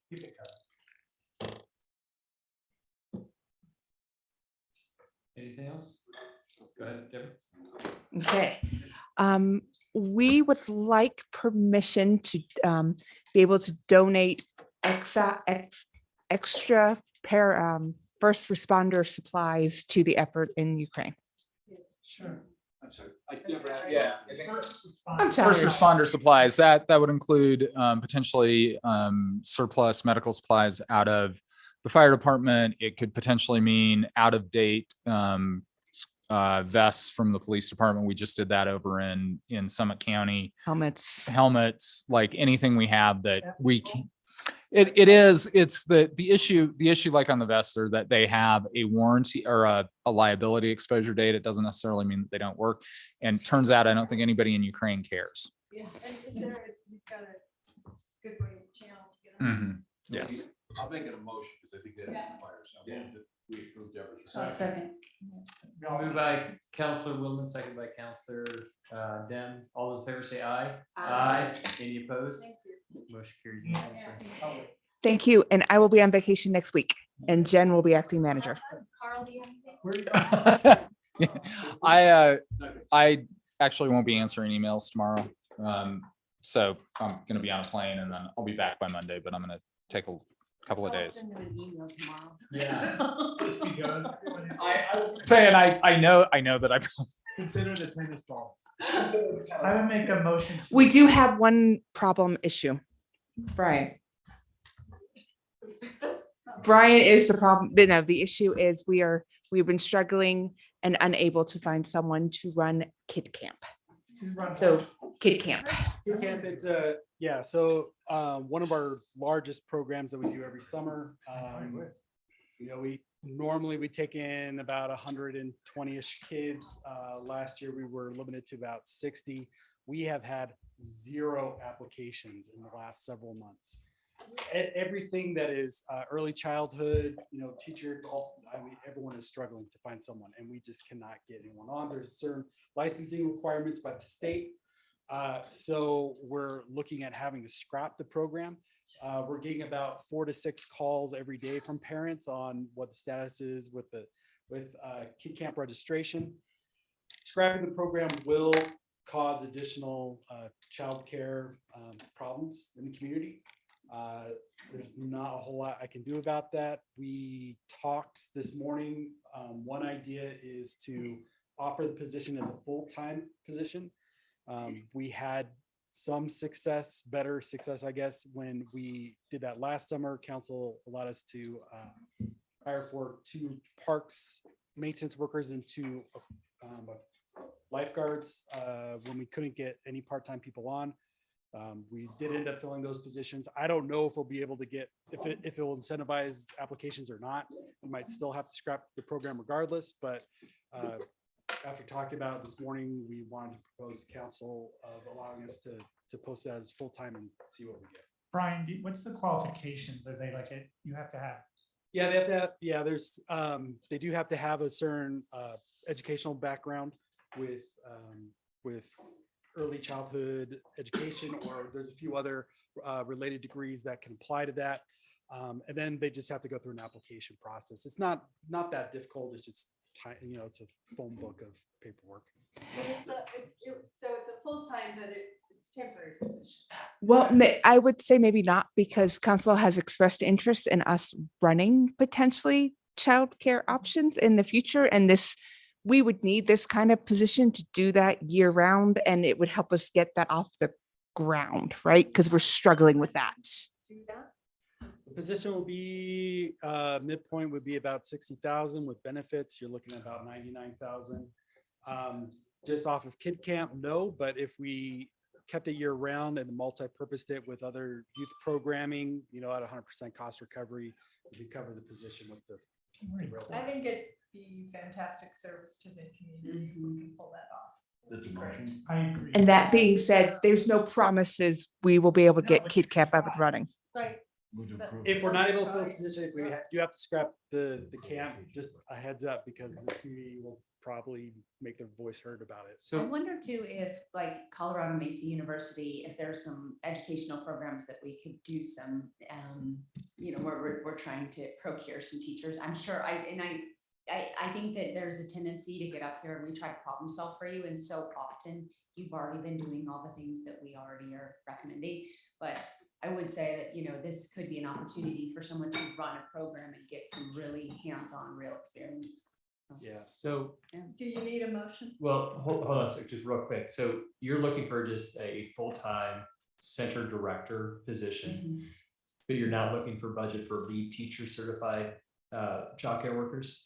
[SPEAKER 2] Keep it covered.
[SPEAKER 6] Anything else? Go ahead, Deborah.
[SPEAKER 7] Okay. We would like permission to be able to donate extra first responder supplies to the effort in Ukraine.
[SPEAKER 2] Sure.
[SPEAKER 5] I'm sorry. I never had.
[SPEAKER 9] Yeah.
[SPEAKER 7] I'm sorry.
[SPEAKER 9] First responder supplies, that would include potentially surplus medical supplies out of the fire department. It could potentially mean out of date vests from the police department. We just did that over in Summit County. Helmets, like anything we have that we can. It's the issue like on the vests are that they have a warranty or a liability exposure date. It doesn't necessarily mean that they don't work. And turns out, I don't think anybody in Ukraine cares.
[SPEAKER 8] Yeah, and is there, you've got a good way of channel to get them?
[SPEAKER 9] Yes.
[SPEAKER 5] I'll make it a motion because I think that requires. I move that we approve Deborah's.
[SPEAKER 13] I'll second.
[SPEAKER 6] Moved by Counselor Wilman, second by Counselor Dem. All those in favor say aye.
[SPEAKER 13] Aye.
[SPEAKER 6] Any opposed?
[SPEAKER 8] Thank you.
[SPEAKER 6] Motion carries unanimously.
[SPEAKER 7] Thank you. And I will be on vacation next week and Jen will be acting manager.
[SPEAKER 10] Carl, do you have anything?
[SPEAKER 9] I actually won't be answering emails tomorrow. So I'm going to be on a plane and then I'll be back by Monday, but I'm going to take a couple of days.
[SPEAKER 3] Send them an email tomorrow.
[SPEAKER 6] Yeah, just because.
[SPEAKER 9] I was saying, I know that I
[SPEAKER 2] Consider the tennis ball. I would make a motion.
[SPEAKER 7] We do have one problem issue. Brian. Brian is the problem. No, the issue is we've been struggling and unable to find someone to run kid camp. So kid camp.
[SPEAKER 12] Kid camp, it's one of our largest programs that we do every summer. We take in about 120-ish kids. Last year we were limited to about 60. We have had 0 applications in the last several months. Everything that is early childhood, teacher, everyone is struggling to find someone and we just cannot get anyone on. There's certain licensing requirements by the state. So we're looking at having to scrap the program. We're getting about 4 to 6 calls every day from parents on what the status is with kid camp registration. Scrapping the program will cause additional childcare problems in the community. There's not a whole lot I can do about that. We talked this morning. One idea is to offer the position as a full-time position. We had some success, better success, I guess, when we did that last summer. Council allowed us to hire for 2 parks maintenance workers and 2 lifeguards when we couldn't get any part-time people on. We did end up filling those positions. I don't know if we'll be able to get, if it will incentivize applications or not. We might still have to scrap the program regardless, but after talking about it this morning, we wanted to propose to council of allowing us to post that as full-time and see what we get.
[SPEAKER 2] Brian, what's the qualifications? Are they you have to have?
[SPEAKER 12] Yeah, they have to have, there's, they do have to have a certain educational background with early childhood education, or there's a few other related degrees that can apply to that. And then they just have to go through an application process. It's not that difficult. It's just, it's a phone book of paperwork.
[SPEAKER 8] So it's a full-time, but it's a temporary position.
[SPEAKER 7] Well, I would say maybe not, because council has expressed interest in us running potentially childcare options in the future. And we would need this kind of position to do that year round, and it would help us get that off the ground, right? Because we're struggling with that.
[SPEAKER 12] The position will be, midpoint would be about 60,000 with benefits. You're looking at about 99,000. Just off of kid camp, no, but if we kept it year round and multi-purposed it with other youth programming, at 100% cost recovery, we could cover the position with the.
[SPEAKER 8] I think it'd be fantastic service to the community if we can pull that off.
[SPEAKER 5] That's a motion.
[SPEAKER 2] I agree.
[SPEAKER 7] And that being said, there's no promises we will be able to get kid camp up and running.
[SPEAKER 8] Right.
[SPEAKER 12] If we're not able to fill a position, if we do have to scrap the camp, just a heads up, because the community will probably make their voice heard about it.
[SPEAKER 3] I wonder too, if like Colorado Mesa University, if there's some educational programs that we could do some, where we're trying to procure some teachers. I'm sure I think that there's a tendency to get up here and we try to problem solve for you. And so often you've already been doing all the things that we already are recommending. But I would say that, this could be an opportunity for someone to run a program and get some really hands-on real experience.
[SPEAKER 6] Yeah. So
[SPEAKER 8] do you need a motion?
[SPEAKER 6] Well, hold on a sec, just real quick. So you're looking for just a full-time center director position, but you're not looking for budget for lead teacher certified childcare workers?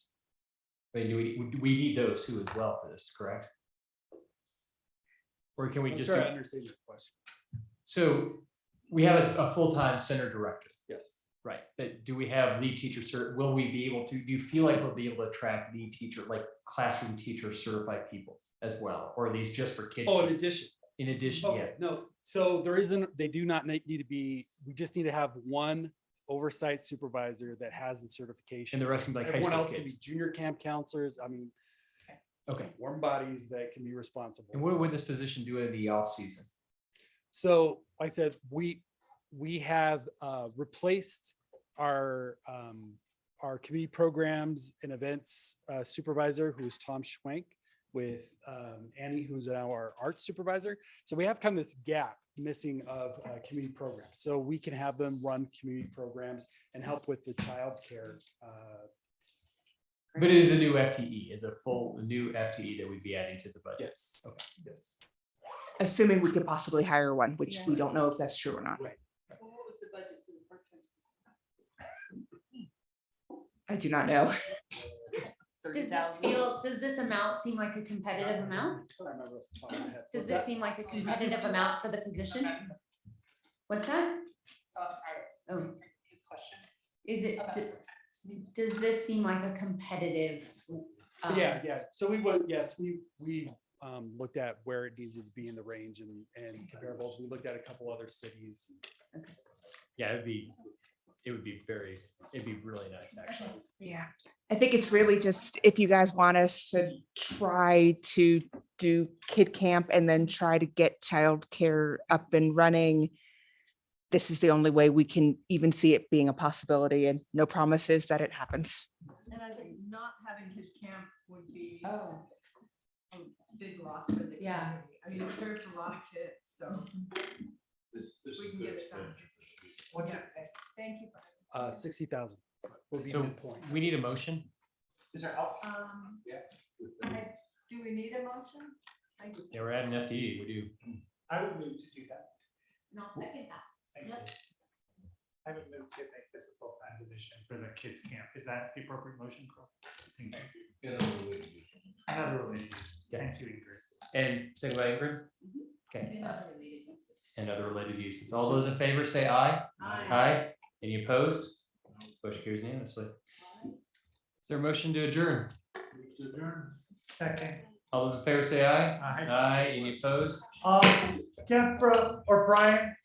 [SPEAKER 6] I mean, do we need those two as well for this, correct? Or can we
[SPEAKER 12] I'm
[SPEAKER 6] just
[SPEAKER 12] sure
[SPEAKER 6] do
[SPEAKER 12] I understand your question.
[SPEAKER 6] So we have a full-time center director,
[SPEAKER 12] Yes.
[SPEAKER 6] right? But do we have lead teacher cert? Will we be able to, do you feel like we'll be able to attract lead teacher, like classroom teacher certified people as well? Or are these just for kids?
[SPEAKER 12] Oh, in addition.
[SPEAKER 6] In addition, yeah.
[SPEAKER 12] Okay, no, so there isn't, they do not need to be, we just need to have one oversight supervisor that has the certification.
[SPEAKER 6] And the rest can be like high
[SPEAKER 12] Everyone
[SPEAKER 6] school
[SPEAKER 12] else can be
[SPEAKER 6] kids.
[SPEAKER 12] junior camp counselors. I mean,
[SPEAKER 6] Okay.
[SPEAKER 12] warm bodies that can be responsible.
[SPEAKER 6] And what would this position do in the off season?
[SPEAKER 12] So like I said, we have replaced our community programs and events supervisor, who's Tom Schwenk, with Annie, who's now our art supervisor. So we have kind of this gap missing of community programs. So we can have them run community programs and help with the childcare.
[SPEAKER 6] But it is a new FTE, is a full new FTE that we'd be adding to the budget.
[SPEAKER 12] Yes.
[SPEAKER 6] Okay.
[SPEAKER 12] Yes.
[SPEAKER 7] Assuming we could possibly hire one, which we don't know if that's true or not.
[SPEAKER 12] Right.
[SPEAKER 13] What was the budget for the part-time?
[SPEAKER 7] I do not know.
[SPEAKER 3] Does this amount seem like a competitive amount?
[SPEAKER 12] I don't remember off the top of my head.
[SPEAKER 3] Does
[SPEAKER 12] What's
[SPEAKER 3] this
[SPEAKER 12] that?
[SPEAKER 3] seem like a competitive amount for the position? What's that? Oh,
[SPEAKER 2] His question.
[SPEAKER 3] is it, does this seem like a competitive?
[SPEAKER 12] Yeah. So we would, yes, we looked at where it needed to be in the range and comparables. We looked at a couple other cities.
[SPEAKER 6] Yeah, it'd be really nice, actually.
[SPEAKER 7] Yeah, I think it's really just if you guys want us to try to do kid camp and then try to get childcare up and running. This is the only way we can even see it being a possibility, and no promises that it happens.
[SPEAKER 8] And I think not having kids camp would be
[SPEAKER 3] Oh,
[SPEAKER 8] a big loss for the
[SPEAKER 3] Yeah.
[SPEAKER 8] community. I mean, it serves a lot of kids, so
[SPEAKER 5] This
[SPEAKER 8] we can get it done.
[SPEAKER 2] What's
[SPEAKER 8] Yeah.
[SPEAKER 2] it?
[SPEAKER 8] Thank you.
[SPEAKER 12] 60,000 would be
[SPEAKER 6] So
[SPEAKER 12] midpoint.
[SPEAKER 6] we need a motion.
[SPEAKER 2] Is there help?
[SPEAKER 8] Do we need a motion?
[SPEAKER 6] Yeah, we're adding FTE. We do.
[SPEAKER 2] I would move to do that.
[SPEAKER 3] and I'll second that.
[SPEAKER 2] Thank you. I would move to make this a full-time position for the kids camp. Is that the appropriate motion, Carl? Thank you. Another related use. Thank you, Ingrid.
[SPEAKER 6] And second by Ingrid? Okay.
[SPEAKER 3] And other related uses.
[SPEAKER 6] And other related uses. All those in favor say aye. Aye. Any opposed? Motion carries unanimously. Is there a motion to adjourn?
[SPEAKER 2] Second.
[SPEAKER 6] All those in favor say aye.
[SPEAKER 2] Aye.
[SPEAKER 6] Aye. Any opposed?
[SPEAKER 2] Deborah or Brian,